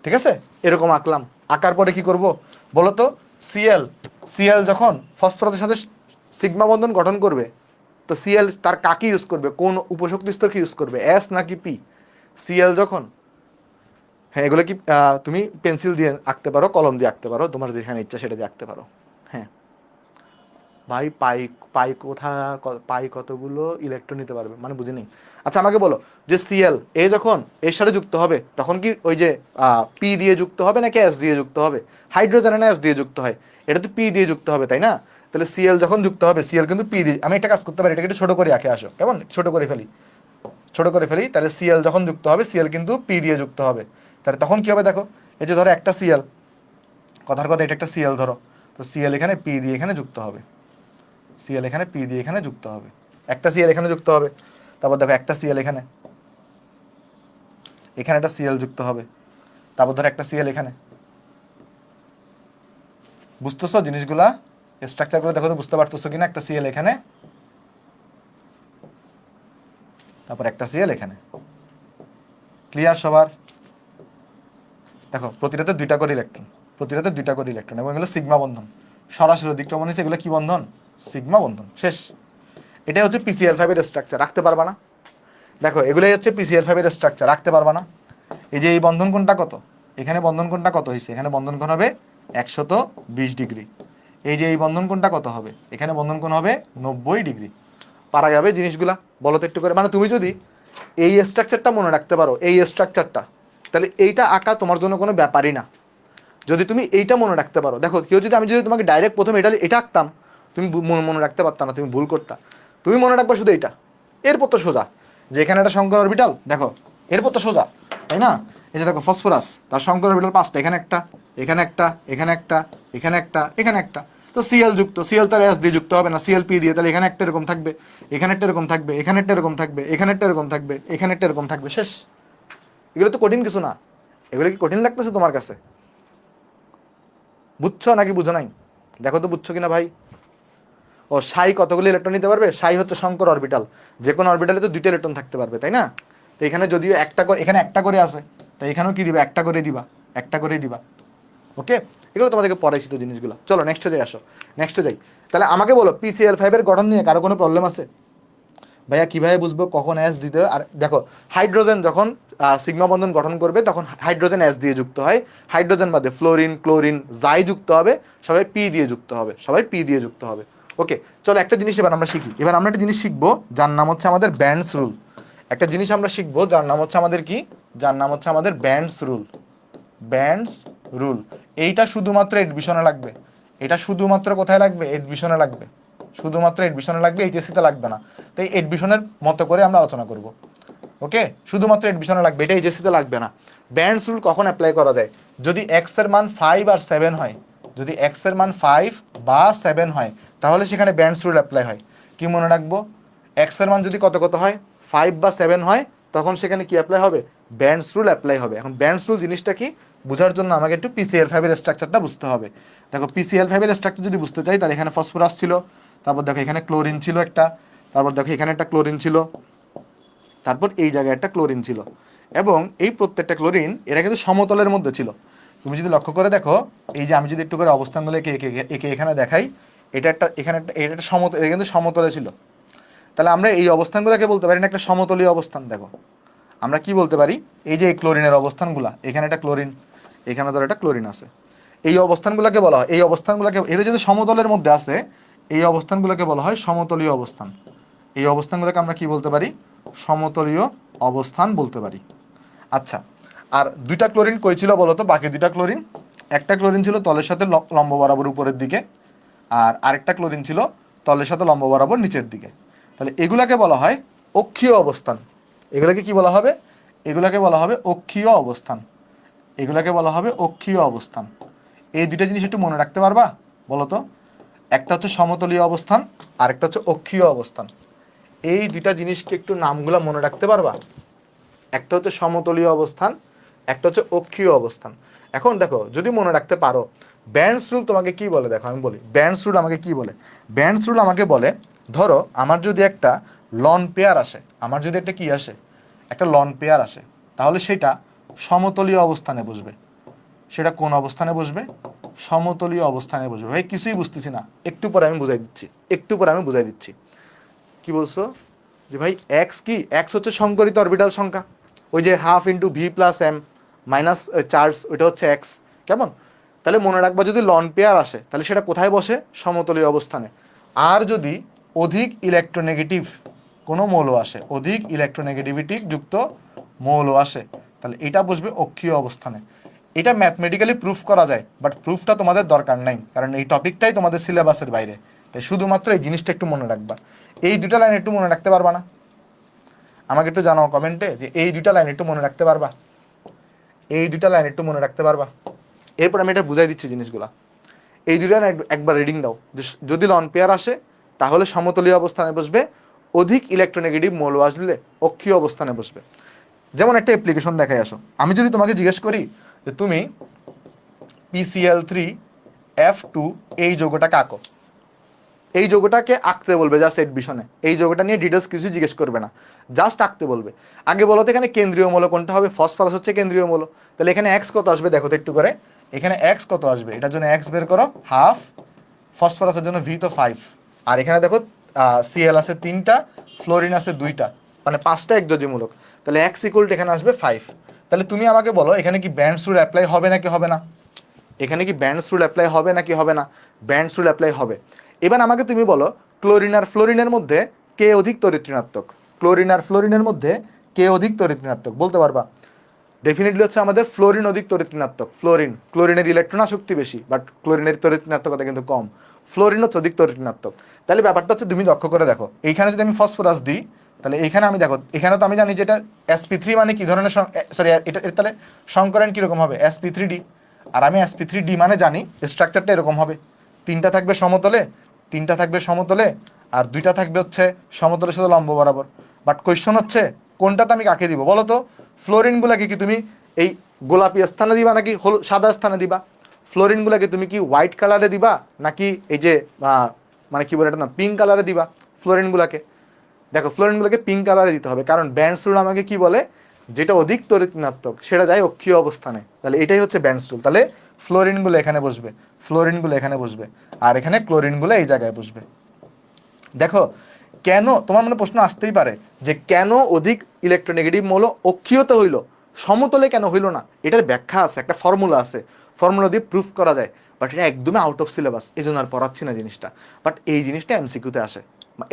ঠিক আছে, এরকম আঁকলাম, আঁকার পরে কি করব বলো তো, সিএল, সিএল যখন ফসফরাসের সাথে সিগমা বন্ধন গঠন করবে, তো সিএল তার কাকে ইউজ করবে, কোন উপশক্তি স্তরকে ইউজ করবে, এস নাকি পি? সিএল যখন, হ্যাঁ এগুলো কি তুমি পেন্সিল দিয়ে আঁকতে পারো, কলম দিয়ে আঁকতে পারো, তোমার যেখানে ইচ্ছা সেটা দিয়ে আঁকতে পারো। হ্যাঁ ভাই, পাই পাই পাই কতগুলো ইলেকট্রন নিতে পারবে মানে বুঝিনি। আচ্ছা আমাকে বলো, যে সিএল এ যখন এর সাথে যুক্ত হবে তখন কি ওই যে পি দিয়ে যুক্ত হবে নাকি এস দিয়ে যুক্ত হবে? হাইড্রোজেন না এস দিয়ে যুক্ত হয়, এটা তো পি দিয়ে যুক্ত হবে তাই না? তাহলে সিএল যখন যুক্ত হবে, সিএল কিন্তু পি দিয়ে, আমি একটা কাজ করতে পারি, এটাকে একটু ছোট করে আঁকে আসো, কেমন ছোট করে ফেলি, ছোট করে ফেলি, তাহলে সিএল যখন যুক্ত হবে, সিএল কিন্তু পি দিয়ে যুক্ত হবে, তাহলে তখন কি হবে দেখো, এই যে ধরো একটা সিএল, কথার কথা এটা একটা সিএল ধরো, তো সিএল এখানে পি দিয়ে এখানে যুক্ত হবে, সিএল এখানে পি দিয়ে এখানে যুক্ত হবে, একটা সিএল এখানে যুক্ত হবে, তারপর দেখো একটা সিএল এখানে, এখানে একটা সিএল যুক্ত হবে, তারপর ধরো একটা সিএল এখানে, বুঝতেছো জিনিসগুলা, স্ট্রাকচারগুলো দেখো তো বুঝতে পারতেছো কিনা, একটা সিএল এখানে, তারপর একটা সিএল এখানে, ক্লিয়ার সবার? দেখো প্রতিটাতে দুইটা করে ইলেকট্রন, প্রতিটাতে দুইটা করে ইলেকট্রন, এবং এগুলো সিগমা বন্ধন, সরাসরি দিকটা মনে হচ্ছে এগুলো কি বন্ধন, সিগমা বন্ধন, শেষ। এটাই হচ্ছে পিসিএল5 এর স্ট্রাকচার, রাখতে পারবা না? দেখো এগুলোই হচ্ছে পিসিএল5 এর স্ট্রাকচার, রাখতে পারবা না? এই যে এই বন্ধন কোণটা কত, এখানে বন্ধন কোণটা কত হয়েছে, এখানে বন্ধন কোণ হবে 120 ডিগ্রি, এই যে এই বন্ধন কোণটা কত হবে, এখানে বন্ধন কোণ হবে 90 ডিগ্রি। পারা যাবে জিনিসগুলা, বলো তো একটু করে, মানে তুমি যদি এই স্ট্রাকচারটা মনে রাখতে পারো, এই স্ট্রাকচারটা, তাহলে এইটা আঁকা তোমার জন্য কোনো ব্যাপারই না। যদি তুমি এইটা মনে রাখতে পারো, দেখো কেউ যদি, আমি যদি তোমাকে ডাইরেক্ট প্রথমে এটা আঁকতাম, তুমি মনে রাখতে পারতা না, তুমি ভুল করতা। তুমি মনে রাখবা শুধু এইটা, এরপর তো সোজা, যে এখানে একটা শঙ্কর অরবিটাল দেখো, এরপর তো সোজা, তাই না? এই যে দেখো ফসফরাস, তার শঙ্কর অরবিটাল 5টা, এখানে একটা, এখানে একটা, এখানে একটা, এখানে একটা, এখানে একটা, তো সিএল যুক্ত, সিএল তার এস দিয়ে যুক্ত হবে না, সিএল পি দিয়ে, তাহলে এখানে একটা এরকম থাকবে, এখানে একটা এরকম থাকবে, এখানে একটা এরকম থাকবে, এখানে একটা এরকম থাকবে, এখানে একটা এরকম থাকবে, শেষ। এগুলো তো কঠিন কিছু না, এগুলো কি কঠিন লাগতেছে তোমার কাছে? বুঝছো নাকি বুঝো নাই? দেখো তো বুঝছো কিনা ভাই। ও সাই কতগুলো ইলেকট্রন নিতে পারবে, সাই হচ্ছে শঙ্কর অরবিটাল, যে কোনো অরবিটালে তো দুইটা ইলেকট্রন থাকতে পারবে তাই না? তো এখানে যদিও একটা করে, এখানে একটা করে আছে, তো এখানেও কি দিবা, একটা করে দিবা, একটা করেই দিবা। ওকে, এগুলো তোমাদেরকে পড়াইছি তো জিনিসগুলো। চলো নেক্সটে যাই, আসো নেক্সটে যাই। তাহলে আমাকে বলো পিসিএল5 এর গঠন নিয়ে কারো কোনো প্রবলেম আছে? ভাইয়া কিভাবে বুঝবো কখন এস দিতে হয়? আর দেখো হাইড্রোজেন যখন সিগমা বন্ধন গঠন করবে তখন হাইড্রোজেন এস দিয়ে যুক্ত হয়, হাইড্রোজেন বাদে ফ্লোরিন ক্লোরিন যাই যুক্ত হবে সবাই পি দিয়ে যুক্ত হবে, সবাই পি দিয়ে যুক্ত হবে। ওকে, চলো একটা জিনিস এবার আমরা শিখি, এবার আমরা একটা জিনিস শিখবো যার নাম হচ্ছে আমাদের ব্যান্ডস রুল। একটা জিনিস আমরা শিখবো যার নাম হচ্ছে আমাদের কি, যার নাম হচ্ছে আমাদের ব্যান্ডস রুল। ব্যান্ডস রুল, এইটা শুধুমাত্র এডমিশনে লাগবে, এটা শুধুমাত্র কোথায় লাগবে, এডমিশনে লাগবে, শুধুমাত্র এডমিশনে লাগবে, এইচএসসিতে লাগবে না। তাই এডমিশনের মতো করে আমরা আলোচনা করব। ওকে, শুধুমাত্র এডমিশনে লাগবে, এটা এইচএসসিতে লাগবে না। ব্যান্ডস রুল কখন অ্যাপ্লাই করা যায়, যদি এক্স এর মান 5 আর 7 হয়, যদি এক্স এর মান 5 বা 7 হয় তাহলে সেখানে ব্যান্ডস রুল অ্যাপ্লাই হয়। কি মনে রাখবো, এক্স এর মান যদি কত কত হয়, 5 বা 7 হয়, তখন সেখানে কি অ্যাপ্লাই হবে, ব্যান্ডস রুল অ্যাপ্লাই হবে। এখন ব্যান্ডস রুল জিনিসটা কি বোঝার জন্য আমাকে একটু পিসিএল5 এর স্ট্রাকচারটা বুঝতে হবে। দেখো পিসিএল5 এর স্ট্রাকচার যদি বুঝতে চাই, তাহলে এখানে ফসফরাস ছিল, তারপর দেখো এখানে ক্লোরিন ছিল একটা, তারপর দেখো এখানে একটা ক্লোরিন ছিল, তারপর এই জায়গায় একটা ক্লোরিন ছিল, এবং এই প্রত্যেকটা ক্লোরিন এরা কিন্তু সমতলের মধ্যে ছিল। তুমি যদি লক্ষ্য করে দেখো, এই যে আমি যদি একটু করে অবস্থানগুলো একে একে একে এখানে দেখাই, এটা একটা, এখানে একটা, এটা একটা সমতল, এটা কিন্তু সমতলে ছিল। তাহলে আমরা এই অবস্থানগুলোকে বলতে পারি না একটা সমতলীয় অবস্থান। দেখো আমরা কি বলতে পারি, এই যে এই ক্লোরিনের অবস্থানগুলা, এখানে একটা ক্লোরিন, এখানে ধরো একটা ক্লোরিন আছে, এই অবস্থানগুলোকে বলা হয়, এই অবস্থানগুলোকে, এরা যদি সমতলের মধ্যে আছে, এই অবস্থানগুলোকে বলা হয় সমতলীয় অবস্থান। এই অবস্থানগুলোকে আমরা কি বলতে পারি, সমতলীয় অবস্থান বলতে পারি। আচ্ছা, আর দুইটা ক্লোরিন কই ছিল বলো তো, বাকি দুইটা ক্লোরিন, একটা ক্লোরিন ছিল তলের সাথে লম্ব বরাবর উপরের দিকে, আর আরেকটা ক্লোরিন ছিল তলের সাথে লম্ব বরাবর নিচের দিকে। তাহলে এগুলাকে বলা হয় অক্ষীয় অবস্থান। এগুলাকে কি বলা হবে, এগুলাকে বলা হবে অক্ষীয় অবস্থান, এগুলাকে বলা হবে অক্ষীয় অবস্থান। এই দুইটা জিনিস একটু মনে রাখতে পারবা বলো তো, একটা হচ্ছে সমতলীয় অবস্থান, আর একটা হচ্ছে অক্ষীয় অবস্থান। এই দুইটা জিনিসকে একটু নামগুলো মনে রাখতে পারবা? একটা হচ্ছে সমতলীয় অবস্থান, একটা হচ্ছে অক্ষীয় অবস্থান। এখন দেখো যদি মনে রাখতে পারো, ব্যান্ডস রুল তোমাকে কি বলে, দেখো আমি বলি ব্যান্ডস রুল আমাকে কি বলে। ব্যান্ডস রুল আমাকে বলে, ধরো আমার যদি একটা লন পেয়ার আসে, আমার যদি একটা কি আসে, একটা লন পেয়ার আসে, তাহলে সেটা সমতলীয় অবস্থানে বসবে। সেটা কোন অবস্থানে বসবে? সমতলীয় অবস্থানে বসবে। ভাই কিছুই বুঝতেছি না, একটু পরে আমি বুঝাই দিচ্ছি, একটু পরে আমি বুঝাই দিচ্ছি। কি বলছো যে ভাই এক্স কি? এক্স হচ্ছে সংকরিত অরবিটাল সংখ্যা, ওই যে half into V plus M minus charge, ওইটা হচ্ছে এক্স। কেমন? তাহলে মনে রাখবা যদি লন পেয়ার আসে তাহলে সেটা কোথায় বসে? সমতলীয় অবস্থানে। আর যদি অধিক ইলেকট্রোনেগেটিভ কোনো মৌল আসে, অধিক ইলেকট্রোনেগেটিভিটি যুক্ত মৌল আসে, তাহলে এটা বসবে অক্ষীয় অবস্থানে। এটা ম্যাথমেটিক্যালি প্রুফ করা যায়, বাট প্রুফটা তোমাদের দরকার নাই, কারণ এই টপিকটাই তোমাদের সিলেবাসের বাইরে। তাই শুধুমাত্র এই জিনিসটা একটু মনে রাখবা। এই দুটা লাইন একটু মনে রাখতে পারবা না? আমাকে একটু জানাও কমেন্টে যে এই দুটা লাইন একটু মনে রাখতে পারবা? এই দুটা লাইন একটু মনে রাখতে পারবা? এরপর আমি এটা বুঝাই দিচ্ছি জিনিসগুলা। এই দুটা লাইন একবার রিডিং দাও। যদি লন পেয়ার আসে তাহলে সমতলীয় অবস্থানে বসবে, অধিক ইলেকট্রোনেগেটিভ মৌল আসলে অক্ষীয় অবস্থানে বসবে। যেমন একটা অ্যাপ্লিকেশন দেখাই আসো, আমি যদি তোমাকে জিজ্ঞেস করি যে তুমি PCl3F2 এই যৌগটাকে আঁকো, এই যৌগটাকে আঁকতে বলবে জাস্ট এডমিশনে, এই যৌগটা নিয়ে ডিটেলস কিছু জিজ্ঞেস করবে না, জাস্ট আঁকতে বলবে। আগে বলো তো এখানে কেন্দ্রীয় মৌল কোনটা হবে? ফসফরাস হচ্ছে কেন্দ্রীয় মৌল। তাহলে এখানে এক্স কত আসবে দেখো তো একটু করে, এখানে এক্স কত আসবে, এটার জন্য এক্স বের করো, হাফ, ফসফরাসের জন্য ভি তো 5, আর এখানে দেখো সিএল আছে 3টা, ফ্লোরিন আছে 2টা, মানে 5টা একযোজীমূলক। তাহলে এক্স ইকুয়াল এখানে আসবে 5। তাহলে তুমি আমাকে বলো এখানে কি ব্যান্ডস রুল অ্যাপ্লাই হবে নাকি হবে না? এখানে কি ব্যান্ডস রুল অ্যাপ্লাই হবে নাকি হবে না? ব্যান্ডস রুল অ্যাপ্লাই হবে। এবার আমাকে তুমি বলো ক্লোরিন আর ফ্লোরিনের মধ্যে কে অধিক তড়িৎ ঋণাত্মক? ক্লোরিন আর ফ্লোরিনের মধ্যে কে অধিক তড়িৎ ঋণাত্মক বলতে পারবা? ডেফিনেটলি হচ্ছে আমাদের ফ্লোরিন অধিক তড়িৎ ঋণাত্মক। ক্লোরিনের ইলেকট্রন শক্তি বেশি, বাট ক্লোরিনের তড়িৎ ঋণাত্মকতা কিন্তু কম। ফ্লোরিন হচ্ছে অধিক তড়িৎ ঋণাত্মক। তাহলে ব্যাপারটা হচ্ছে তুমি লক্ষ্য করে দেখো, এইখানে যদি আমি ফসফরাস দিই, তাহলে এইখানে আমি দেখো, এখানে তো আমি জানি যে এটা sp3 মানে কি ধরনের, সরি এটা তাহলে সংকরণ কিরকম হবে? sp3d। আর আমি sp3d মানে জানি স্ট্রাকচারটা এরকম হবে, 3টা থাকবে সমতলে, 3টা থাকবে সমতলে, আর 2টা থাকবে হচ্ছে সমতলের সাথে লম্ব বরাবর। বাট কোয়েশ্চন হচ্ছে কোনটাতে আমি কাকে দিব বলো তো? ফ্লোরিনগুলোকে কি তুমি এই গোলাপি স্থানে দিবা নাকি সাদা স্থানে দিবা? ফ্লোরিনগুলোকে তুমি কি হোয়াইট কালারে দিবা নাকি এই যে মানে কি বলে এটা না, পিঙ্ক কালারে দিবা ফ্লোরিনগুলোকে? দেখো ফ্লোরিনগুলোকে পিঙ্ক কালারে দিতে হবে, কারণ ব্যান্ডস রুল আমাকে কি বলে, যেটা অধিক তড়িৎ ঋণাত্মক সেটা যায় অক্ষীয় অবস্থানে। তাহলে এটাই হচ্ছে ব্যান্ডস রুল। তাহলে ফ্লোরিনগুলো এখানে বসবে, ফ্লোরিনগুলো এখানে বসবে, আর এখানে ক্লোরিনগুলো এই জায়গায় বসবে। দেখো কেন তোমার মনে প্রশ্ন আসতেই পারে যে কেন অধিক ইলেকট্রোনেগেটিভ মৌল অক্ষীয়তে হইল, সমতলে কেন হইল না? এটার ব্যাখ্যা আছে, একটা ফর্মুলা আছে, ফর্মুলা দিয়ে প্রুফ করা যায়, বাট এটা একদমই আউট অফ সিলেবাস, এই জন্য আর পড়াচ্ছি না জিনিসটা। বাট এই জিনিসটা এমসিকিউতে আসে,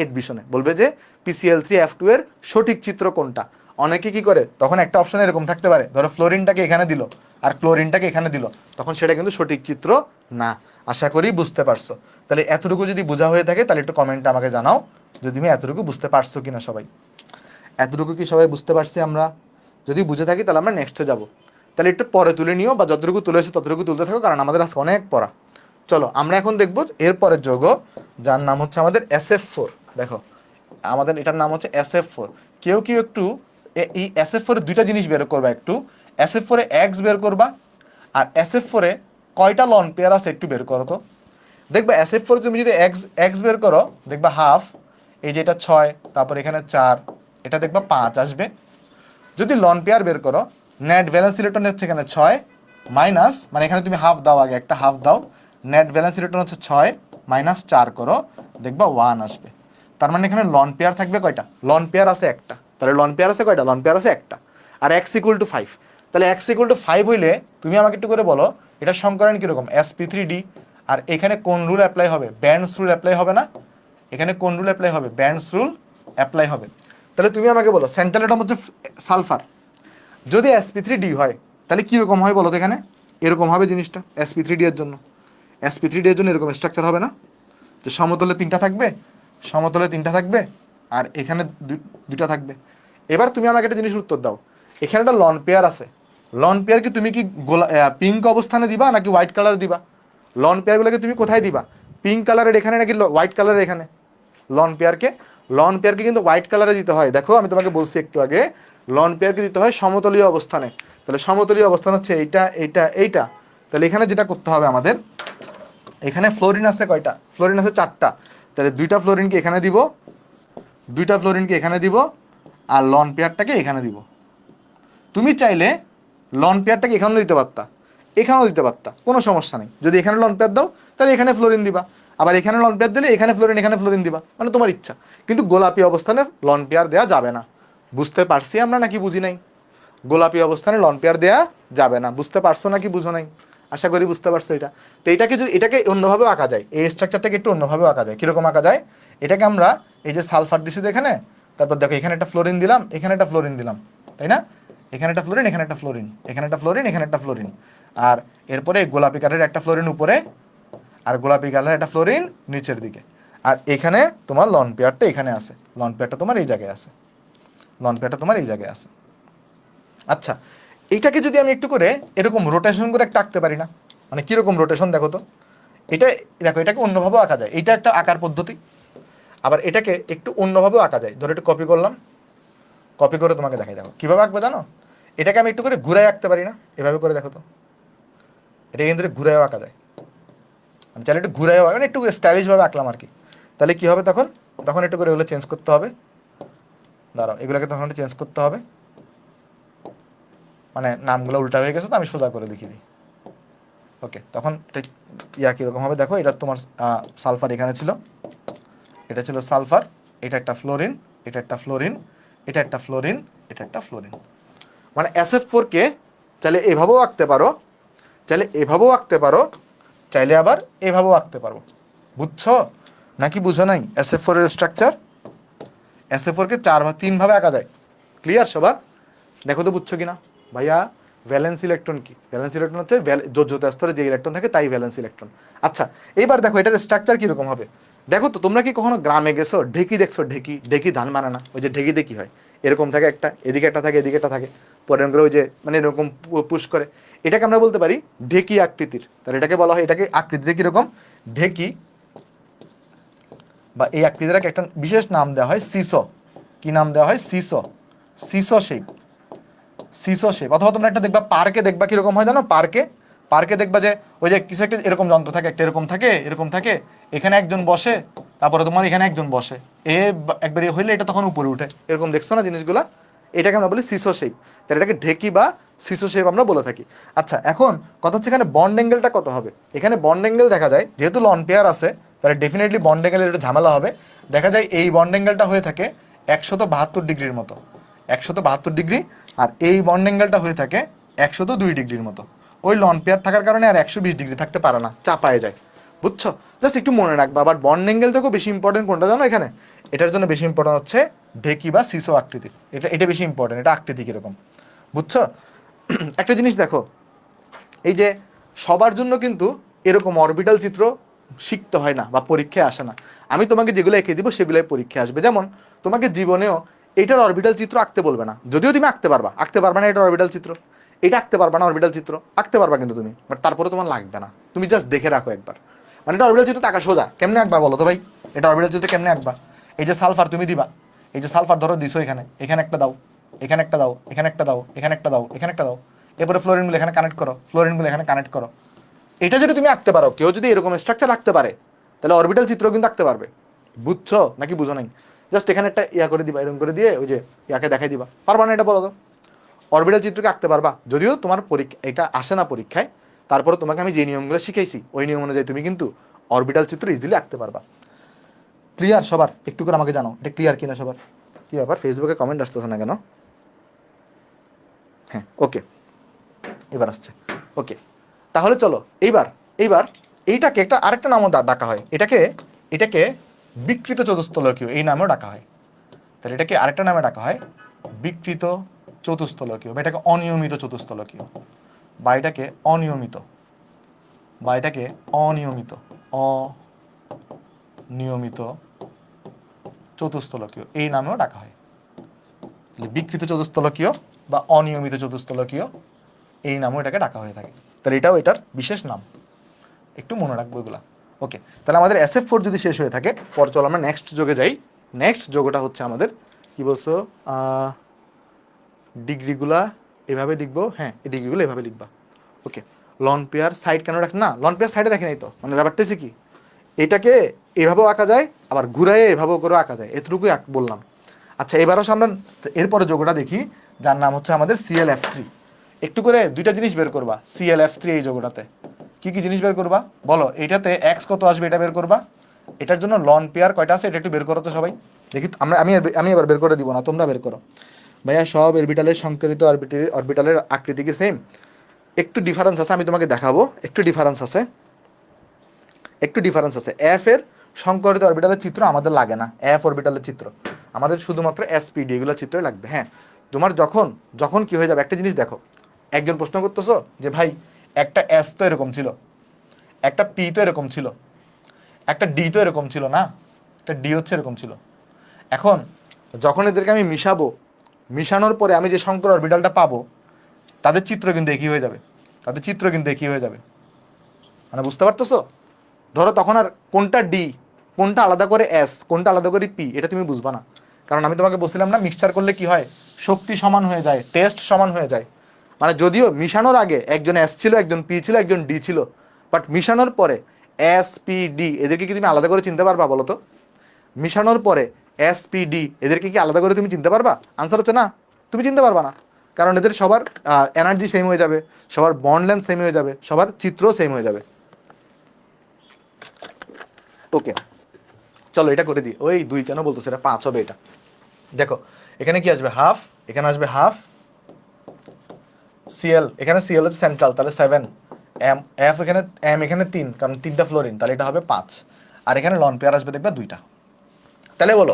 এডমিশনে বলবে যে PCl3F2 এর সঠিক চিত্র কোনটা। অনেকে কি করে তখন একটা অপশন এরকম থাকতে পারে, ধরো ফ্লোরিনটাকে এখানে দিল আর ক্লোরিনটাকে এখানে দিল, তখন সেটা কিন্তু সঠিক চিত্র না। আশা করি বুঝতে পারছো। তাহলে এতটুকু যদি বোঝা হয়ে থাকে তাহলে একটু কমেন্টে আমাকে জানাও যদি তুমি এতটুকু বুঝতে পারছো কিনা। সবাই এতটুকু কি সবাই বুঝতে পারছি আমরা? যদি বুঝে থাকি তাহলে আমরা নেক্সটে যাব। তাহলে একটু পরে তুলে নিও, বা যতটুকু তুলেছো ততটুকু তুলতে থাকো, কারণ আমাদের আজকে অনেক পড়া। চলো আমরা এখন দেখবো এরপরের যৌগ, যার নাম হচ্ছে আমাদের SF4। দেখো আমাদের এটার নাম হচ্ছে SF4। কেউ কেউ একটু এই SF4 এর দুইটা জিনিস বের করবা, একটু SF4 এ এক্স বের করবা, আর SF4 এ কয়টা লন পেয়ার আছে একটু বের করো তো। দেখবা SF4 তুমি যদি এক্স এক্স বের করো, দেখবা হাফ, এই যে এটা 6, তারপর এখানে 4, এটা দেখবা 5 আসবে। যদি লন পেয়ার বের করো, নেট ভ্যালেন্স ইলেকট্রন হচ্ছে এখানে 6 মাইনাস, মানে এখানে তুমি হাফ দাও, আগে একটা হাফ দাও, নেট ভ্যালেন্স ইলেকট্রন হচ্ছে 6 মাইনাস 4 করো, দেখবা 1 আসবে। তার মানে এখানে লন পেয়ার থাকবে কয়টা? লন পেয়ার আছে একটা। তাহলে লন পেয়ার আছে কয়টা? লন পেয়ার আছে একটা। আর x ইকুয়াল টু 5। তাহলে x ইকুয়াল টু 5 হইলে তুমি আমাকে একটু করে বলো এটা সংকরণ কিরকম? sp3d। আর এখানে কোন রুল অ্যাপ্লাই হবে? ব্যান্ডস রুল অ্যাপ্লাই হবে না? এখানে কোন রুল অ্যাপ্লাই হবে? ব্যান্ডস রুল অ্যাপ্লাই হবে। তাহলে তুমি আমাকে বলো সেন্ট্রাল অ্যাটম হচ্ছে সালফার, যদি sp3d হয় তাহলে কীরকম হয় বলো তো? এখানে এরকম হবে জিনিসটা sp3d এর জন্য, sp3d এর জন্য এরকম স্ট্রাকচার হবে না? যে সমতলে 3টা থাকবে, সমতলে 3টা থাকবে, আর এখানে 2টা থাকবে। এবার তুমি আমাকে একটা জিনিস উত্তর দাও, এখানে একটা লন পেয়ার আছে, লন পেয়ার কি তুমি কি পিঙ্ক অবস্থানে দিবা নাকি হোয়াইট কালার দিবা? লন পেয়ারগুলোকে তুমি কোথায় দিবা? পিঙ্ক কালারের এখানে নাকি হোয়াইট কালারের এখানে? লন পেয়ারকে কিন্তু হোয়াইট কালারে দিতে হয়। দেখো আমি তোমাকে বলছি একটু আগে, লন পেয়ারকে দিতে হয় সমতলীয় অবস্থানে। তাহলে সমতলীয় অবস্থান হচ্ছে এইটা এইটা এইটা। তাহলে এখানে যেটা করতে হবে আমাদের, এখানে ফ্লোরিন আছে কয়টা? ফ্লোরিন আছে 4টা। তাহলে 2টা ফ্লোরিনকে এখানে দিব, 2টা ফ্লোরিনকে এখানে দিব, আর লন পেয়ারটাকে এখানে দিব। তুমি চাইলে লন পেয়ারটাকে এখানেও দিতে পারতা, এখানেও দিতে পারতা, কোনো সমস্যা নেই। যদি এখানে লন পেয়ার দাও তাহলে এখানে ফ্লোরিন দিবা, আবার এখানে লন পেয়ার দিলে এখানে ফ্লোরিন দিবা, মানে তোমার ইচ্ছা। কিন্তু গোলাপি অবস্থানে লন পেয়ার দেওয়া যাবে না। বুঝতে পারছি আমরা নাকি বুঝি নাই? গোলাপি অবস্থানে লন পেয়ার দেওয়া যাবে না। বুঝতে পারছো নাকি বুঝো নাই? আশা করি বুঝতে পারছো এটা। তো এটাকে যদি এটাকে অন্যভাবেও আঁকা যায়, এই স্ট্রাকচারটাকে একটু অন্যভাবেও আঁকা যায়। কীরকম আঁকা যায়? এটাকে আমরা এই যে সালফার দিছি তো এখানে, তারপর দেখো এখানে একটা ফ্লোরিন দিলাম, এখানে একটা ফ্লোরিন দিলাম, তাই না? এখানে একটা ফ্লোরিন, এখানে একটা ফ্লোরিন, এখানে একটা ফ্লোরিন, এখানে একটা ফ্লোরিন, আর এরপরে গোলাপি কালারের একটা ফ্লোরিন উপরে, আর গোলাপি কালারের একটা ফ্লোরিন নিচের দিকে। আর এখানে তোমার লন পেয়ারটা এখানে আছে, লন পেয়ারটা তোমার এই জায়গায় আছে, লন পেয়ারটা তোমার এই জায়গায় আছে। আচ্ছা, এইটাকে যদি আমি একটু করে এরকম রোটেশন করে একটা আঁকতে পারি না? মানে কীরকম রোটেশন দেখো তো। এটা দেখো, এটাকে অন্যভাবেও আঁকা যায়, এটা একটা আঁকার পদ্ধতি। আবার এটাকে একটু অন্যভাবেও আঁকা যায়। ধরো একটু কপি করলাম, কপি করে তোমাকে দেখাই। দেখো কীভাবে আঁকবে জানো? এটাকে আমি একটু করে ঘুরাই আঁকতে পারি না? এভাবে করে দেখো তো, এটা কিন্তু ঘুরাইও আঁকা যায়। আমি চাইলে একটু ঘুরাইও, মানে একটু স্টাইলিশভাবে আঁকলাম আর কি। তাহলে কী হবে তখন? তখন একটু করে এগুলো চেঞ্জ করতে হবে। দাঁড়াও, এগুলোকে তখন একটু চেঞ্জ করতে হবে। মানে নামগুলো উল্টা হয়ে গেছে তো, আমি সোজা করে দেখিয়ে দিই। ওকে, তখন এটা ইয়া কীরকম হবে দেখো। এটা তোমার সালফার এখানে ছিল, এটা ছিল সালফার, এটা একটা ফ্লোরিন, এটা একটা ফ্লোরিন, এটা একটা ফ্লোরিন, এটা একটা ফ্লোরিন। মানে SF4কে চাইলে এভাবেও আঁকতে পারো, চাইলে এভাবেও আঁকতে পারো, চাইলে আবার এভাবেও আঁকতে পারো। বুঝছো নাকি বুঝো নাই? SF4 এর স্ট্রাকচার, SF4কে 3 ভাবে আঁকা যায়। ক্লিয়ার সবার? দেখো তো বুঝছো কিনা? ভাইয়া, ভ্যালেন্স ইলেকট্রন কি? ভ্যালেন্স ইলেকট্রন হচ্ছে যোজ্যতা স্তরে যে ইলেকট্রন থাকে তাই ভ্যালেন্স ইলেকট্রন। আচ্ছা, এইবার দেখো এটার স্ট্রাকচার কীরকম হবে। দেখো তো, তোমরা কি কখনো গ্রামে গেছো? ঢেকি দেখছো? ঢেকি, ঢেকি ধান মানে না? ওই যে ঢেকিতে কি হয়, এরকম থাকে একটা, এদিকে একটা থাকে, এদিকে একটা থাকে, পরে করে ওই যে মানে এরকম পুশ করে। এটাকে আমরা বলতে পারি ঢেকি আকৃতির। তাহলে এটাকে বলা হয়, এটাকে আকৃতিতে কীরকম? ঢেকি, বা এই আকৃতিটাকে একটা বিশেষ নাম দেওয়া হয় সিসো। কি নাম দেওয়া হয়? CISO, CISO shape, CISO shape. অথবা তোমরা একটা দেখবা পার্কে, দেখবা কিরকম হয় জানো? পার্কে, পার্কে দেখবা যে ওই যে কিছু একটা এরকম যন্ত্র থাকে, একটা এরকম থাকে, এরকম থাকে, এখানে একজন বসে, তারপরে তোমার এখানে একজন বসে, একবার হইলে এটা তখন উপরে উঠে, এরকম দেখছো না জিনিসগুলা? এটাকে আমরা বলি সিসো শেপ। তাহলে এটাকে ঢেকি বা সিসো শেপ আমরা বলে থাকি। আচ্ছা, এখন কথা হচ্ছে এখানে বন্ড অ্যাঙ্গেলটা কত হবে? এখানে বন্ড অ্যাঙ্গেল দেখা যায়, যেহেতু লন পেয়ার আছে তাহলে ডেফিনেটলি বন্ড অ্যাঙ্গেলের একটু ঝামেলা হবে। দেখা যায় এই বন্ড অ্যাঙ্গেলটা হয়ে থাকে 172 ডিগ্রির মতো, 172 ডিগ্রি। আর এই বন্ড অ্যাঙ্গেলটা হয়ে থাকে 102 ডিগ্রির মতো। ওই লন পেয়ার থাকার কারণে আর 120 ডিগ্রি থাকতে পারে না, চাপায়ে যায়। বুঝছো? জাস্ট একটু মনে রাখবা। আবার বন্ড অ্যাঙ্গেল থেকেও বেশি ইম্পর্টেন্ট কোনটা জানো এখানে? এটার জন্য বেশি ইম্পর্টেন্ট হচ্ছে ঢেকি বা সিসো আকৃতির। এটা বেশি ইম্পর্টেন্ট, এটা আকৃতি কীরকম। বুঝছো? একটা জিনিস দেখো, এই যে সবার জন্য কিন্তু এরকম অরবিটাল চিত্র শিখতে হয় না বা পরীক্ষায় আসে না। আমি তোমাকে যেগুলো এঁকে দিব সেগুলোই পরীক্ষায় আসবে। যেমন তোমাকে জীবনেও এইটার অরবিটাল চিত্র আঁকতে বলবে না, যদিও তুমি আঁকতে পারবা না এটা অরবিটাল চিত্র, এটা আঁকতে পারবা না অরবিটাল চিত্র, আঁকতে পারবা কিন্তু তুমি, বাট তারপরে তোমার লাগবে না, তুমি জাস্ট দেখে রাখো একবার। মানে এটা অরবিটাল চিত্র আঁকা সোজা, কেমনে আঁকবা বলো তো ভাই? এটা অরবিটাল চিত্র কেমনে আঁকবা? এই যে সালফার তুমি দিবা, এই যে সালফার ধরো দিছো, এখানে এখানে একটা দাও, এখানে একটা দাও, এখানে একটা দাও, এখানে একটা দাও, এখানে একটা দাও, এরপরে ফ্লোরিনগুলো এখানে কানেক্ট করো, ফ্লোরিনগুলো এখানে কানেক্ট করো। এটা যদি তুমি আঁকতে পারো, কেউ যদি এরকম স্ট্রাকচার আঁকতে পারে, তাহলে অরবিটাল চিত্র কিন্তু আঁকতে পারবে। বুঝছো নাকি বুঝো নাই? জাস্ট এখানে একটা ইয়া করে দিবা, এরকম করে দিয়ে ওই যে ইয়াকে দেখাই দিবা। পারবা না এটা বলো তো? অরবিটাল চিত্রকে আঁকতে পারবা, যদিও তোমার পরীক্ষা এটা আসে না পরীক্ষায়, তারপরে তোমাকে আমি যে নিয়মগুলো শিখাইছি ওই নিয়ম অনুযায়ী তুমি কিন্তু অরবিটাল চিত্র ইজিলি আঁকতে পারবা। ক্লিয়ার সবার? একটু করে আমাকে জানো এটা ক্লিয়ার কিনা সবার। কি ব্যাপার, ফেসবুকে কমেন্ট আসতেছে না কেন? হ্যাঁ, ওকে, এবার আসছে। ওকে, তাহলে চলো এইবার এইবার এইটাকে একটা আরেকটা নামও ডাকা হয়। এটাকে এটাকে বিকৃত চতুস্থলকীয় এই নামেও ডাকা হয়। তাহলে এটাকে আরেকটা নামে ডাকা হয় বিকৃত চতুস্থলকীয়, বা এটাকে অনিয়মিত চতুস্থলকীয়, বা এটাকে অনিয়মিত, বা এটাকে অনিয়মিত অনিয়মিত চতুস্থলকীয় এই নামেও ডাকা হয়। বিকৃত চতুস্থলকীয় বা অনিয়মিত চতুস্থলকীয় এই নামেও এটাকে ডাকা হয়ে থাকে। তাহলে এটাও এটার বিশেষ নাম, একটু মনে রাখবো এগুলা। ওকে, তাহলে আমাদের SF4 যদি শেষ হয়ে থাকে, পর চলো আমরা নেক্সট যোগে যাই। নেক্সট যোগটা হচ্ছে আমাদের কি বলছো, ডিগ্রিগুলা এভাবে লিখবো, হ্যাঁ এই ডিগ্রিগুলো এভাবে লিখবা। ওকে, লন পেয়ার সাইড কেন রাখছে না, লন পেয়ার সাইডে রাখে নাই তো, মানে ব্যাপারটা হচ্ছে কি, এটাকে এভাবেও আঁকা যায় আবার ঘুরাইয়ে এভাবেও করে আঁকা যায়, এতটুকুই বললাম। আচ্ছা এবার আসো আমরা এরপরে যোগটা দেখি, যার নাম হচ্ছে আমাদের ClF3। একটু করে দুইটা জিনিস বের করবা ClF3 এই যোগটাতে। কি কি জিনিস বের করবা বলো, এইটাতে x কত আসবে এটা বের করবা, এটার জন্য লন পেয়ার কয়টা আছে এটা একটু বের করো তো সবাই দেখি। আমি এবার বের করে দিব না, তোমরা বের করো। ভাইয়া সব অরবিটালের সংকরিত অরবিটালের আকৃতি কি সেম? একটু ডিফারেন্স আছে, আমি তোমাকে দেখাবো, একটু ডিফারেন্স আছে, একটু ডিফারেন্স আছে। এফ এর সংকরিত অরবিটালের চিত্র আমাদের লাগে না, এফ অরবিটালের চিত্র আমাদের শুধুমাত্র SPD এগুলোর চিত্রই লাগবে। হ্যাঁ, তোমার যখন যখন কি হয়ে যাবে, একটা জিনিস দেখো, একজন প্রশ্ন করতেছো যে ভাই একটা S তো এরকম ছিল, একটা P তো এরকম ছিল, একটা D তো এরকম ছিল না, একটা D হচ্ছে এরকম ছিল। এখন যখন এদেরকে আমি মিশাবো, মিশানোর পরে আমি যে সংকর অরবিটালটা পাবো, তাদের চিত্র কিন্তু একই হয়ে যাবে, তাদের চিত্র কিন্তু একই হয়ে যাবে, মানে বুঝতে পারতেছো? ধরো তখন আর কোনটা ডি, কোনটা আলাদা করে এস, কোনটা আলাদা করে পি, এটা তুমি বুঝবা না। কারণ আমি তোমাকে বলছিলাম না, মিক্সচার করলে কি হয়, শক্তি সমান হয়ে যায়, টেস্ট সমান হয়ে যায়। মানে যদিও মিশানোর আগে একজন এস ছিল, একজন পি ছিল, একজন ডি ছিল, বাট মিশানোর পরে SPD এদেরকে কি তুমি আলাদা করে চিনতে পারবা বলো তো? মিশানোর পরে SPD এদেরকে কি আলাদা করে তুমি চিনতে পারবা? আনসার হচ্ছে না, তুমি চিনতে পারবা না। কারণ এদের সবার এনার্জি সেম হয়ে যাবে, সবার বন্ড লেন্থ সেম হয়ে যাবে, সবার চিত্রও সেম হয়ে যাবে। ওকে, চলো এটা করে দিই। ওই 2 কেন বলতেছে, এটা 5 হবে। এটা দেখো, এখানে কি আসবে হাফ, এখানে আসবে হাফ CL, এখানে CL হচ্ছে সেন্ট্রাল, তাহলে 7 এম, এফ এখানে এম, এখানে 3, কারণ 3টা ফ্লোরিন, তাহলে এটা হবে 5। আর এখানে লন পেয়ার আসবে দেখবে 2টা। তাহলে বলো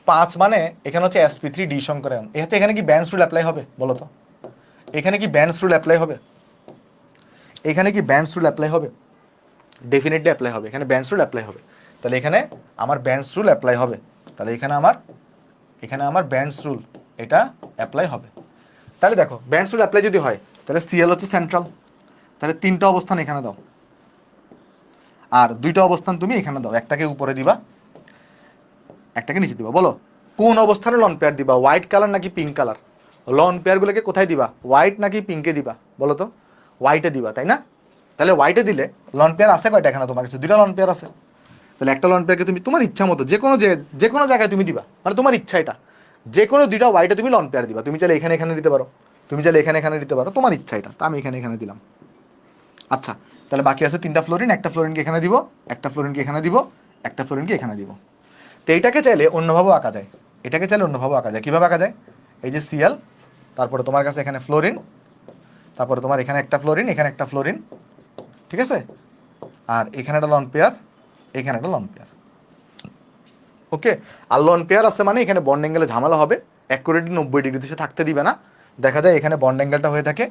5 মানে এখানে হচ্ছে sp3d সংকরায়ন, এতে এখানে কি ব্যান্ডস রুল অ্যাপ্লাই হবে বলো তো? এখানে কি ব্যান্ডস রুল অ্যাপ্লাই হবে? এখানে কি ব্যান্ডস রুল অ্যাপ্লাই হবে? ডেফিনেটলি অ্যাপ্লাই হবে, এখানে ব্যান্ডস রুল অ্যাপ্লাই হবে। তাহলে এখানে আমার ব্যান্ডস রুল অ্যাপ্লাই হবে, তাহলে এখানে আমার ব্যান্ডস রুল এটা অ্যাপ্লাই হবে। তাহলে দেখো ব্যান্ডস রুল অ্যাপ্লাই যদি হয়, তাহলে CL হচ্ছে সেন্ট্রাল, তাহলে 3টা অবস্থান এখানে দাও, আর 2টা অবস্থান তুমি এখানে দাও, একটাকে উপরে দিবা, একটাকে নিচে দিবা। বলো কোন অবস্থানে লন পেয়ার দিবা, হোয়াইট কালার নাকি পিঙ্ক কালার? লন পেয়ারগুলোকে কোথায় দিবা, হোয়াইট নাকি পিঙ্কে দিবা বলো তো? হোয়াইটে দিবা, তাই না? তাহলে হোয়াইটে দিলে লন পেয়ার আছে কয়টা এখানে তোমার কাছে? 2টা লন পেয়ার আছে। তাহলে একটা লন পেয়ারকে তুমি তোমার ইচ্ছা মতো যে কোনো জায়গায় তুমি দিবা, মানে তোমার ইচ্ছা, এটা যে কোনো 2টা হোয়াইটে তুমি লন পেয়ার দিবা। তুমি চাইলে এখানে এখানে দিতে পারো, তুমি চাইলে এখানে এখানে দিতে পারো, তোমার ইচ্ছা এটা। তা আমি এখানে এখানে দিলাম। আচ্ছা, তাহলে বাকি আছে 3টা ফ্লোরিন, একটা ফ্লোরিনকে এখানে দিব, একটা ফ্লোরিনকে এখানে দিব, একটা ফ্লোরিনকে এখানে দিব। তো এইটাকে চাইলে অন্যভাবেও আঁকা যায়, এটাকে চাইলে অন্যভাবেও আঁকা যায়। কীভাবে আঁকা যায়? এই যে CL, তারপরে তোমার কাছে এখানে ফ্লোরিন, তারপরে তোমার এখানে একটা ফ্লোরিন, এখানে একটা ফ্লোরিন, ঠিক আছে? আর এখানে একটা লন পেয়ার, এখানে একটা লন পেয়ার। ওকে, আর লন পেয়ার আছে মানে এখানে বন্ড অ্যাঙ্গেলে ঝামেলা হবে, অ্যাকুরেটলি 90 ডিগ্রি দেশে থাকতে দিবে না। দেখা যায় এখানে বন্ড অ্যাঙ্গেলটা হয়ে থাকে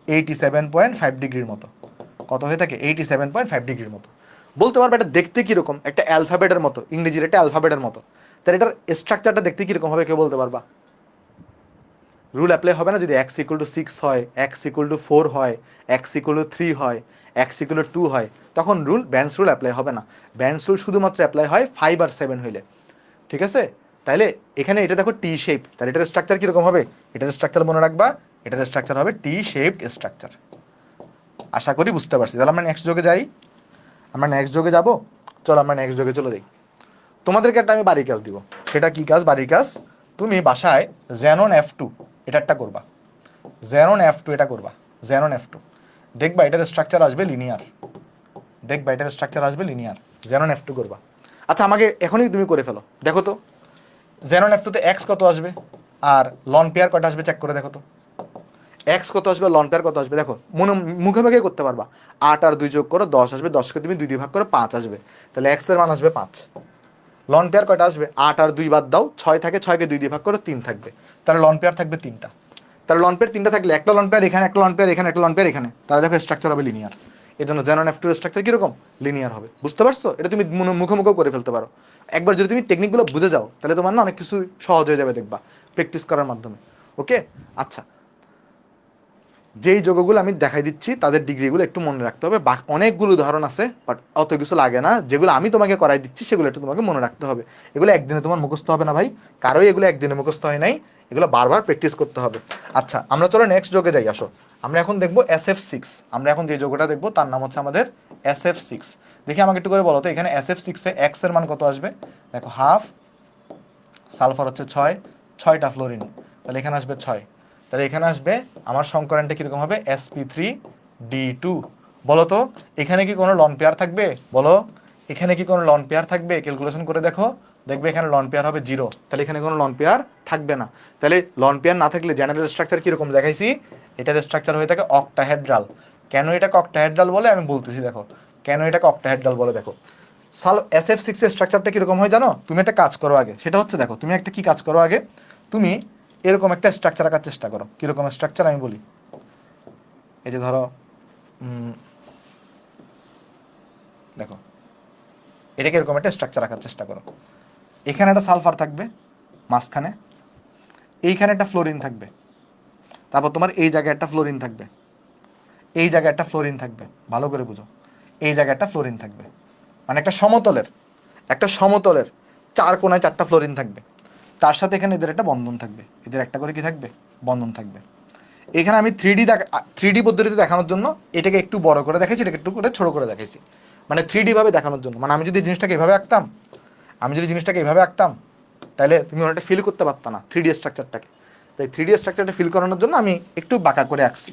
87.5 ডিগ্রির মতো। কত হয়ে থাকে? 87.5 ডিগ্রির মতো। বলতে পারবে এটা দেখতে কীরকম, একটা অ্যালফাবেটের মতো, ইংরেজির একটা অ্যালফাবেটের মতো। তাহলে এটার স্ট্রাকচারটা দেখতে কীরকম হবে কেউ বলতে পারবা? রুল অ্যাপ্লাই হবে না যদি x=6 হয়, x=4 হয়, x=3 হয়, x=2 হয়, তখন ব্যান্ডস রুল অ্যাপ্লাই হবে না। ব্যান্ডস রুল শুধুমাত্র অ্যাপ্লাই হয় 5 আর 7 হইলে, ঠিক আছে? তাইলে এখানে এটা দেখো টি শেপ, তাহলে এটার স্ট্রাকচার কীরকম হবে? এটার স্ট্রাকচার মনে রাখবা, এটার স্ট্রাকচার হবে টি শেপড স্ট্রাকচার। আশা করি বুঝতে পারছি। তাহলে আমরা নেক্সট যোগে যাই, আমরা নেক্সট যোগে যাব। চলো আমরা নেক্সট যোগে চলে যাই। তোমাদেরকে একটা আমি বাড়ির কাজ দিব। সেটা কি কাজ? বাড়ির কাজ, তুমি বাসায় জ্যানন F2 এটা একটা করবা, জ্যানন F2 এটা করবা, জ্যানন F2 দেখবা এটার স্ট্রাকচার আসবে লিনিয়ার, দেখবা এটার স্ট্রাকচার আসবে লিনিয়ার, জ্যানন F2 করবা। আচ্ছা আমাকে এখনই তুমি করে ফেলো, দেখো তো জ্যানন F2 তে এক্স কত আসবে আর লন পেয়ার কত আসবে, চেক করে দেখো তো। এক্স কত আসবে, লন পেয়ার কত আসবে, দেখো মুখে মুখে করতে পারবা। 8 আর 2 যোগ করো 10 আসবে, 10কে তুমি 2 দিয়ে ভাগ করো 5 আসবে, তাহলে এক্স এর মান আসবে 5। লন পেয়ার কয়টা আসবে? 8 আর 2 বাদ দাও, 6 থাকে, 6কে 2 দিয়ে ভাগ করো 3 থাকবে, তাহলে লন পেয়ার থাকবে 3টা। তাহলে লন পেয়ার 3টা থাকলে একটা লন পেয়ার এখানে, একটা লন পেয়ার এখানে, একটা লন পেয়ার এখানে, তাহলে দেখো স্ট্রাকচার হবে লিনিয়ার। এর জন্য জ্যানন F2 এর স্ট্রাকচার কিরকম? লিনিয়ার হবে। বুঝতে পারছো? এটা তুমি মুখে মুখে করে ফেলতে পারো। একবার যদি তুমি টেকনিকগুলো বুঝে যাও তাহলে তোমার না অনেক কিছু সহজ হয়ে যাবে দেখবা প্র্যাকটিস করার মাধ্যমে। ওকে, আচ্ছা যেই যৌগগুলো আমি দেখাই দিচ্ছি তাদের ডিগ্রিগুলো একটু মনে রাখতে হবে। অনেকগুলো উদাহরণ আছে, বাট অত কিছু লাগে না। যেগুলো আমি তোমাকে করাই দিচ্ছি সেগুলো একটু তোমাকে মনে রাখতে হবে। এগুলো একদিনে তোমার মুখস্থ হবে না ভাই, কারোই এগুলো একদিনে মুখস্থ হয় নাই, এগুলো বারবার প্র্যাকটিস করতে হবে। আচ্ছা, আমরা চলো নেক্সট যৌগে যাই, আসো। আমরা এখন দেখবো SF6। আমরা এখন যে যৌগটা দেখবো তার নাম হচ্ছে আমাদের SF6। দেখি আমাকে একটু করে বলো তো, এখানে SF6 এ এক্স এর মান কত আসবে? দেখো হাফ, সালফার হচ্ছে 6, 6টা ফ্লোরিন, তাহলে এখানে আসবে 6। তাহলে এখানে আসবে আমার সংকরণটা কীরকম হবে? sp3d2। বলো তো এখানে কি কোনো লন পেয়ার থাকবে? বলো এখানে কি কোনো লন পেয়ার থাকবে? ক্যালকুলেশন করে দেখো, দেখবে এখানে লন পেয়ার হবে 0। তাহলে এখানে কোনো লন পেয়ার থাকবে না। তাহলে লন পেয়ার না থাকলে জেনারেল স্ট্রাকচার কীরকম দেখাইছি? এটার স্ট্রাকচার হয়ে থাকে অক্টাহেড্রাল। কেন এটাকে অক্টাহেড্রাল বলে আমি বলতেছি, দেখো কেন এটাকে অক্টাহেড্রাল বলে। দেখো SF6 এর স্ট্রাকচারটা কীরকম হয় জানো? তুমি একটা কাজ করো আগে, সেটা হচ্ছে দেখো তুমি একটা কি কাজ করো আগে, তুমি এরকম একটা স্ট্রাকচার আঁকার চেষ্টা করো। কীরকম স্ট্রাকচার আমি বলি, এই যে ধরো দেখো এটাকে এরকম একটা স্ট্রাকচার আঁকার চেষ্টা করো। এখানে একটা সালফার থাকবে মাঝখানে, এইখানে একটা ফ্লোরিন থাকবে, তারপর তোমার এই জায়গায় একটা ফ্লোরিন থাকবে, এই জায়গায় একটা ফ্লোরিন থাকবে, ভালো করে বুঝো, এই জায়গায় একটা ফ্লোরিন থাকবে। মানে একটা সমতলের 4 কোণায় 4টা ফ্লোরিন থাকবে, তার সাথে এখানে এদের একটা বন্ধন থাকবে, এদের একটা করে কি থাকবে? বন্ধন থাকবে। এখানে আমি 3D পদ্ধতিতে দেখানোর জন্য এটাকে একটু বড় করে দেখাইছি, এটাকে একটু করে ছোট করে দেখাইছি, মানে 3D ভাবে দেখানোর জন্য। মানে আমি যদি জিনিসটাকে এভাবে আঁকতাম তাহলে তুমি ওটা ফিল করতে পারতা না 3D স্ট্রাকচারটাকে। তাই 3D স্ট্রাকচারটা ফিল করানোর জন্য আমি একটু বাঁকা করে আঁকছি।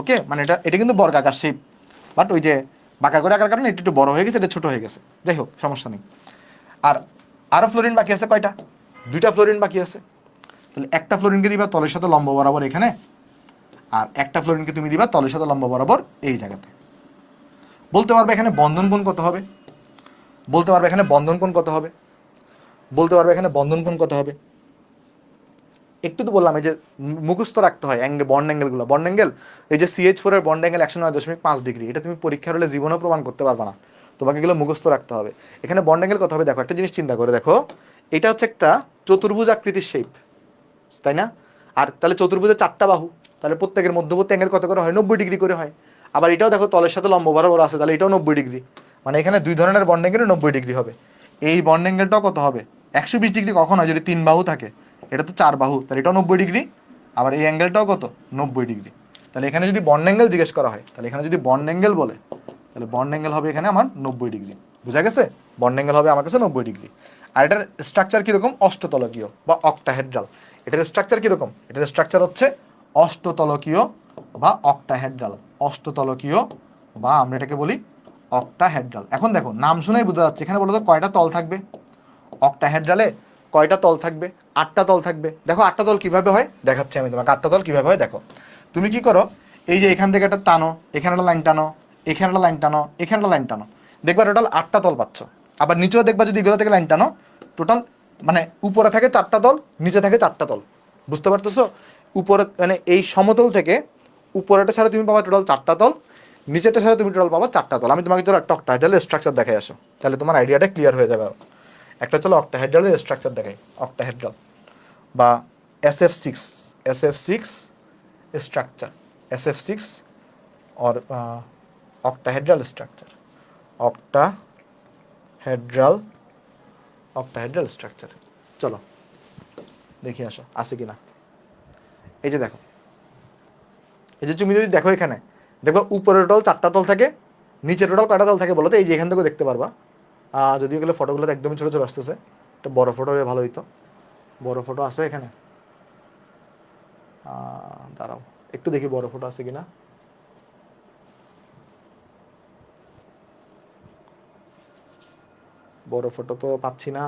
ওকে, মানে এটা কিন্তু বর্গাকার শেপ, বাট ওই যে বাঁকা করে আঁকার কারণে এটা একটু বড় হয়ে গেছে, এটা ছোট হয়ে গেছে, যাই হোক সমস্যা নেই। আর আরো ফ্লোরিন বাকি আছে কয়টা? 2টা ফ্লোরিন বাকি আছে। তাহলে একটা ফ্লোরিনকে দিবা তলের সাথে লম্ব বরাবর এখানে, আর একটা ফ্লোরিনকে তুমি দিবা তলের সাথে লম্ব বরাবর এই জায়গাতে। বলতে পারবে এখানে বন্ধন কোণ কত হবে? বলতে পারবে এখানে বন্ধন কোণ কত হবে? বলতে পারবে এখানে বন্ধন কোণ কত হবে? একটু তো বললাম এই যে মুখস্থ রাখতে হয় বন্ড অ্যাঙ্গেলগুলো। বন্ড অ্যাঙ্গেল, এই যে CH4 এর বন্ড অ্যাঙ্গেল 109.5 ডিগ্রি, এটা তুমি পরীক্ষার হলে জীবনেও প্রমাণ করতে পারবে না, তোমাকে এগুলো মুখস্থ রাখতে হবে। এখানে বন্ড অ্যাঙ্গেল কত হবে? দেখো একটা জিনিস চিন্তা করে দেখো, এটা হচ্ছে একটা চতুর্ভুজ আকৃতির শেপ, তাই না? আর তাহলে চতুর্ভুজের 4টা বাহু, তাহলে প্রত্যেকের মধ্যবর্তী অ্যাঙ্গেল কত করে হয়? 90 ডিগ্রি করে হয়। আবার এটাও দেখো তলের সাথে লম্ব বরাবর আছে, তাহলে এটাও 90 ডিগ্রি। মানে এখানে দুই ধরনের বন্ড অ্যাঙ্গেল 90 ডিগ্রি হবে। এই বন্ড অ্যাঙ্গেলটাও কত হবে? 120 ডিগ্রি কখন হয়? যদি 3 বাহু থাকে, এটা তো 4 বাহু, তাহলে এটাও 90 ডিগ্রি। আবার এই অ্যাঙ্গেলটাও কত? 90 ডিগ্রি। তাহলে এখানে যদি বন্ড অ্যাঙ্গেল জিজ্ঞেস করা হয়, তাহলে এখানে যদি বন্ড অ্যাঙ্গেল বলে, তাহলে বন্ড অ্যাঙ্গেল হবে এখানে আমার 90 ডিগ্রি। বুঝা গেছে? বন্ড অ্যাঙ্গেল হবে আমার কাছে 90 ডিগ্রি। আর এটার স্ট্রাকচার কীরকম? অষ্টতলকীয় বা অক্টাহেড্রাল। এটার স্ট্রাকচার কীরকম? এটার স্ট্রাকচার হচ্ছে অষ্টতলকীয় বা অক্টাহেড্রাল। অষ্টতলকীয় বা আমরা এটাকে বলি অক্টাহেড্রাল। এখন দেখো নাম শুনেই বোঝা যাচ্ছে, এখানে বলো তো কয়টা তল থাকবে? অক্টাহেড্রালে কয়টা তল থাকবে? 8টা তল থাকবে। দেখো 8টা তল কিভাবে হয় দেখাচ্ছি আমি তোমাকে, 8টা তল কিভাবে হয় দেখো। তুমি কি করো, এই যে এখান থেকে একটা টানো, এখানে একটা লাইন টানো, এখানে একটা লাইন টানো, এখানে একটা লাইন টানো, দেখবা টোটাল 8টা তল পাচ্ছ। আবার নিচেও দেখবা যদি এগুলো থেকে লাইন টানো, টোটাল মানে উপরে থাকে 4টা তল, নিচে থাকে 4টা তল। বুঝতে পারতেছো? উপরে মানে এই সমতল থেকে উপরেটা ছাড়া তুমি পাবা টোটাল 4টা তল, নিচেটা ছাড়া তুমি টোটাল পাবা 4টা তল। আমি তোমাকে তোর একটা অক্টাহেড্রাল স্ট্রাকচার দেখাই আসো, তাহলে তোমার আইডিয়াটা ক্লিয়ার হয়ে যাবে। একটা চলো অক্টাহেড্রালের স্ট্রাকচার দেখাই, অক্টাহেড্রাল বা SF6, SF6 structure, SF6 or octahedral structure, octahedral octahedral structure। চলো দেখি আসো আছে কিনা। এই যে দেখো, এই যে তুমি যদি দেখো এখানে দেখো উপরের টোটাল 4টা তল থাকে, নিচের টোটাল কয়টা তল থাকে বলো তো? এই যে এখান থেকে দেখতে পারবা। যদি এগুলো ফটোগুলোতে একদমই ছোটো ছোটো আসতেছে, একটা বড় ফটো হলে ভালো হইতো। বড় ফটো আছে এখানে? দাঁড়াও একটু দেখি বড় ফটো আছে কিনা। বড় ফটো তো পাচ্ছি না।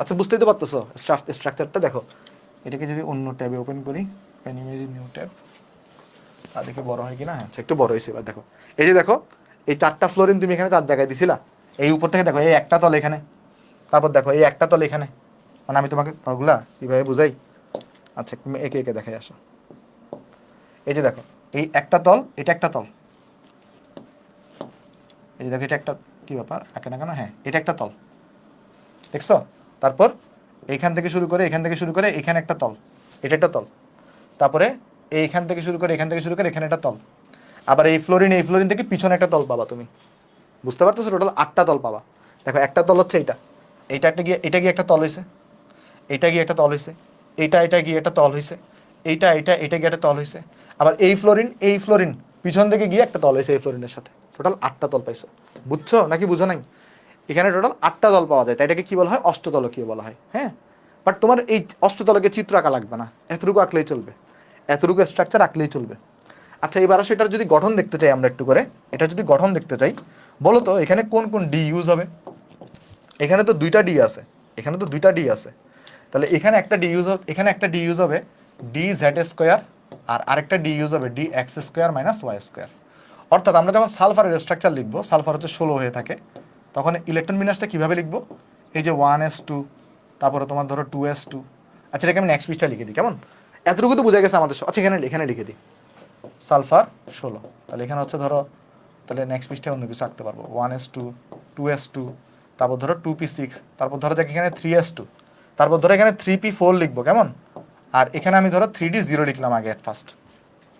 আচ্ছা বুঝতেই তো পারতেছো স্ট্রাকচারটা দেখো। এটাকে যদি অন্য ট্যাবে ওপেন করি, নিউ ট্যাব, তা দেখি বড় হয় কিনা। হ্যাঁ একটু বড় হয়েছে। এবার দেখো এই যে দেখো এই 4টা ফ্লোরিন তুমি এখানে 4 জায়গায় দিছিলা। এই উপর থেকে দেখো এই একটা তল এখানে, তারপর দেখো এই একটা তল এখানে। মানে আমি তোমাকে তলগুলা কীভাবে বুঝাই, আচ্ছা তুমি একে একে দেখাই আসো। এই যে দেখো এই একটা তল, এটা একটা তল, এই যে দেখো এটা একটা, কি ব্যাপার একে না কেন, হ্যাঁ এটা একটা তল, দেখছো? তারপর এইখান থেকে শুরু করে এখানে একটা তল, এটা একটা তল, তারপরে এইখান থেকে শুরু করে এখানে একটা তল, আবার এই ফ্লোরিন থেকে পিছনে একটা তল পাবা তুমি। বুঝতে পারতেছো? টোটাল 8টা তল পাবা। দেখো একটা তল হচ্ছে এটা গিয়ে একটা তল হয়েছে, এটা গিয়ে একটা তল হয়েছে, এটা গিয়ে একটা তল হয়েছে, এটা গিয়ে একটা তল হয়েছে, আবার এই ফ্লোরিন পিছন থেকে গিয়ে একটা তল হয়েছে এই ফ্লোরিনের সাথে। টোটাল 8টা তল পাইছো। বুঝছো নাকি বুঝো নাই? এখানে টোটাল 8টা তল পাওয়া যায়, তাই এটাকে কি বলা হয়? অষ্টতলকীয় বলা হয়। হ্যাঁ, বাট তোমার এই অষ্টতলকে চিত্র আঁকা লাগবে না, এতটুকু আঁকলেই চলবে, এতটুকু স্ট্রাকচার আঁকলেই চলবে। আচ্ছা, এবার আসো এটার যদি গঠন দেখতে চাই আমরা একটু করে, এটা যদি গঠন দেখতে চাই, বলো তো এখানে কোন কোন ডি ইউজ হবে? এখানে তো দুইটা ডি আছে, তাহলে এখানে একটা ডি ইউজ হবে, ডি জেড স্কোয়ার, আর আরেকটা ডি ইউজ হবে D X square minus Y square. অর্থাৎ আমরা যখন সালফারের স্ট্রাকচার লিখবো, সালফার হচ্ছে 16 হয়ে থাকে, তখন ইলেকট্রন বিন্যাসটা কীভাবে লিখবো? এই যে 1s2, তারপরে তোমার ধরো 2s2। আচ্ছা, এটাকে আমি নেক্সট পৃষ্ঠা লিখে দিই, কেমন? এতটুকু তো বোঝা গেছে আমাদের। আচ্ছা, এখানে লিখে দিই সালফার 16। তাহলে এখানে হচ্ছে ধরো, তাহলে নেক্সট পৃষ্ঠায় অন্য কিছু আঁকতে পারবো, 1s2, 2s2, তারপর ধরো 2p6, তারপর ধরো দেখ এখানে 3s2, তারপর ধরো এখানে 3p4 লিখবো, কেমন? আর এখানে আমি ধরো 3d0 লিখলাম আগে অ্যাট ফার্স্ট।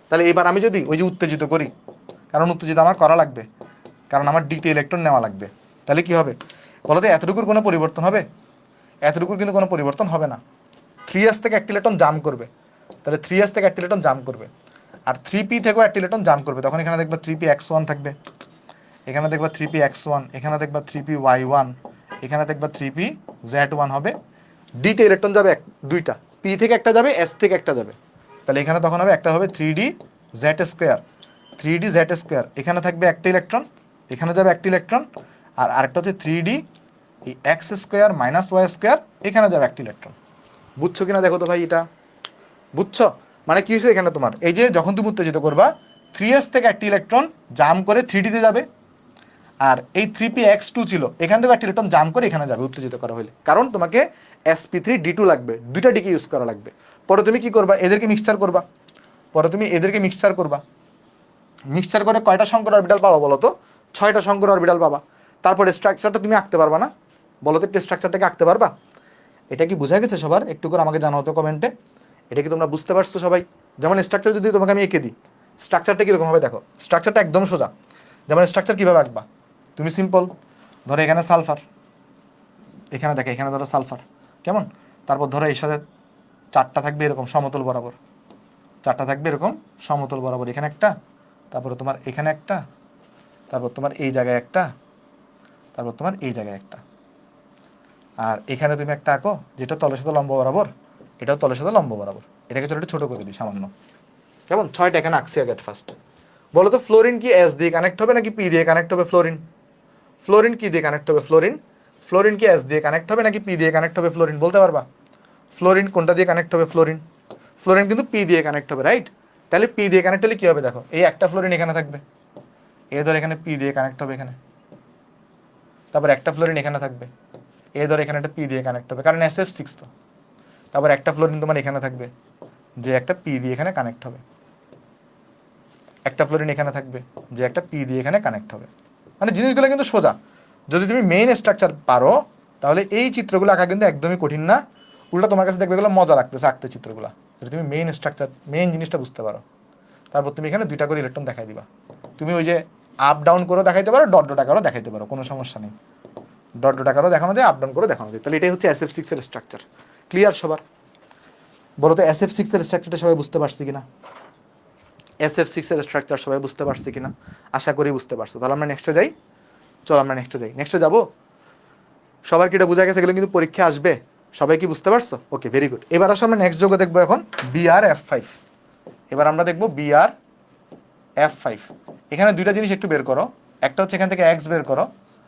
তাহলে এবার আমি যদি ওই যে উত্তেজিত করি, কারণ উত্তেজিত আমার করা লাগবে, কারণ আমার ডিতে ইলেকট্রন নেওয়া লাগবে, তাহলে কি হবে বলো তো? এতটুকুর কোনো পরিবর্তন হবে? এতটুকুর কিন্তু কোনো পরিবর্তন হবে না। 3s থেকে একটা ইলেকট্রন জাম্প করবে, তাহলে 3s থেকে একটা ইলেকট্রন জাম্প করবে, আর 3p থেকেও একটা ইলেকট্রন জাম্প করবে, তখন এখানে দেখবা 3px1 থাকবে, এখানে দেখবা 3px1, এখানে দেখবা 3py1, এখানে দেখবা 3pz1 হবে। ডিতে ইলেকট্রন যাবে দুইটা, পি থেকে একটা যাবে, এস থেকে একটা যাবে, তাহলে এখানে তখন হবে একটা হবে 3d z স্কোয়ার, এখানে থাকবে একটা ইলেকট্রন, এখানে যাবে একটা ইলেকট্রন, আর আরেকটা হচ্ছে 3d X square minus Y square, এখানে যাবে একটা ইলেকট্রন। বুঝছো কিনা দেখো তো ভাই এটা? বুঝছো? মানে কি হয়েছে এখানে তোমার, এই যে যখন তুমি উত্তেজিত করবা, 3s থেকে একটা ইলেকট্রন জাম্প করে 3d-তে যাবে, আর এই 3px2 ছিল, এখান থেকে একটা ইলেকট্রন জাম্প করে এখানে যাবে উত্তেজিত করা হলে, কারণ তোমাকে sp3d2 লাগবে, দুইটা ডিকে ইউজ করা লাগবে। পরে তুমি কি করবা? এদেরকে মিক্সচার করবা, মিক্সচার করে কয়টা শঙ্কর অরবিটাল পাবা বলো তো? 6টা শঙ্কর অরবিটাল পাবা। তারপরে স্ট্রাকচারটা তুমি আঁকতে পারবা না? বলো তো, স্ট্রাকচারটাকে আঁকতে পারবা? এটা কি বোঝা গেছে সবার? একটু করে আমাকে জানাও তো কমেন্টে, এটা কি তোমরা বুঝতে পারছো সবাই? যেমন স্ট্রাকচার যদি তোমাকে আমি এঁকে দিই, স্ট্রাকচারটা কীরকম হবে দেখো, স্ট্রাকচারটা একদম সোজা। যেমন স্ট্রাকচার কীভাবে আঁকবা তুমি? সিম্পল, ধরো এখানে সালফার, এখানে দেখো এখানে ধরো সালফার, কেমন? তারপর ধরো এর সাথে 4টা থাকবে এরকম সমতল বরাবর, এখানে একটা, তারপরে তোমার এখানে একটা, তারপর তোমার এই জায়গায় একটা, তারপর তোমার এই জায়গায় একটা, আর এখানে তুমি একটা আঁকো যেটা তলের সাথে লম্ব বরাবর, এটাও তলের সাথে লম্ব বরাবর। এটাকে চলো একটু ছোটো করে দিই সামান্য, কেমন? 6টা এখানে আঁকছি আগে ফার্স্ট। বলো তো, ফ্লোরিন কি এস দিয়ে কানেক্ট হবে নাকি পি দিয়ে কানেক্ট হবে? ফ্লোরিন কি দিয়ে কানেক্ট হবে? ফ্লোরিন কি এস দিয়ে কানেক্ট হবে নাকি পি দিয়ে কানেক্ট হবে? ফ্লোরিন বলতে পারবা? ফ্লোরিন কোনটা দিয়ে কানেক্ট হবে? ফ্লোরিন কিন্তু পি দিয়ে কানেক্ট হবে, রাইট? তাহলে পি দিয়ে কানেক্ট হলে কি হবে দেখো, এই একটা ফ্লোরিন এখানে থাকবে, এ ধর এখানে পি দিয়ে কানেক্ট হবে এখানে, তারপর একটা ফ্লোরিন এখানে থাকবে, এ ধর এখানে একটা পি দিয়ে কানেক্ট হবে, কারণ SF6 তো। তারপর একটা ফ্লোরিন তোমার এখানে থাকবে, যে একটা পি দিয়ে এখানে কানেক্ট হবে, একটা ফ্লোরিন এখানে থাকবে, যে একটা পি দিয়ে এখানে কানেক্ট হবে। মানে জিনিসগুলো কিন্তু সোজা, যদি তুমি মেইন স্ট্রাকচার পারো তাহলে এই চিত্রগুলো আঁকা কিন্তু একদমই কঠিন না। উল্টা তোমার কাছে দেখবে এগুলো মজা লাগতেছে আঁকতে চিত্রগুলো, যদি তুমি মেইন স্ট্রাকচার, মেইন জিনিসটা বুঝতে পারো। তারপর তুমি এখানে 2টা করে ইলেকট্রন দেখাই দিবা। তুমি ওই যে আপ ডাউন করে দেখাইতে পারো, ডট ডট আকারও দেখাইতে পারো, কোনো সমস্যা নেই। ডট ডট আকারও দেখানো যায়, আপ ডাউন করে দেখানো যায়। তাহলে এটাই হচ্ছে SF6 এর স্ট্রাকচার। ক্লিয়ার সবার? বলো তো SF6 এর স্ট্রাকচারটা সবাই বুঝতে পারছি কিনা? SF6 এর স্ট্রাকচার সবাই বুঝতে পারছি কিনা? আশা করি বুঝতে পারছো। তাহলে আমরা নেক্সটে যাই। চলো আমরা নেক্সটে যাবো। সবার কি এটা বোঝা গেছে? এগুলো কিন্তু পরীক্ষা আসবে। সবাই কি বুঝতে পারছো? ওকে, ভেরি গুড। এবার আসলে আমরা নেক্সট যোগ দেখবো এখন BrF5। এবার আমরা দেখবো BrF5। এখানে 2টা জিনিস একটু বের করো। একটা হচ্ছে এখান থেকে x বের করো,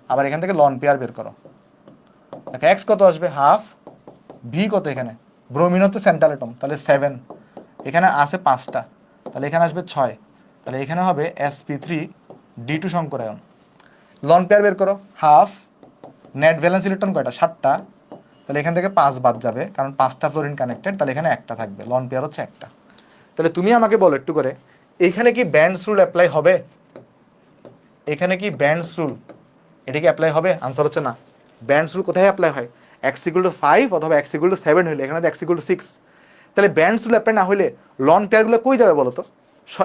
আবার এখান থেকে লন পেয়ার বের করো। দেখো x কত আসবে? হাফ। ভি কত এখানে? ব্রোমিন হচ্ছে সেন্ট্রাল অ্যাটম, তাহলে 7। এখানে আছে 5টা, তাহলে এখানে আসবে 6। তাহলে এখানে হবে sp3d2 সংকরায়ন। লন পেয়ার বের করো, হাফ। নেট ভ্যালেন্স ইলেকট্রন কয়টা? 7টা। তাহলে এখান থেকে 5 বাদ যাবে, কারণ 5টা ফ্লোরিন কানেক্টেড, তাহলে এখানে একটা থাকবে। লন পেয়ার হচ্ছে একটা। তাহলে তুমি আমাকে বলো একটু করে, এখানে কি ব্যান্ডস রুল অ্যাপ্লাই হবে? এখানে কি ব্যান্ডস রুল, এটা কি অ্যাপ্লাই হবে? আনসার হচ্ছে না। ব্যান্ডস রুল কোথায় অ্যাপ্লাই হয়? এক্স ইকুয়াল টু 5 অথবা এক্স ইকুয়াল টু 7 হলে, এখানে এক্স ইকুয়াল টু 6, তাহলে ব্যান্ডস রুল অ্যাপ্লাই না হলে লন পেয়ারগুলো কই যাবে বলো তো?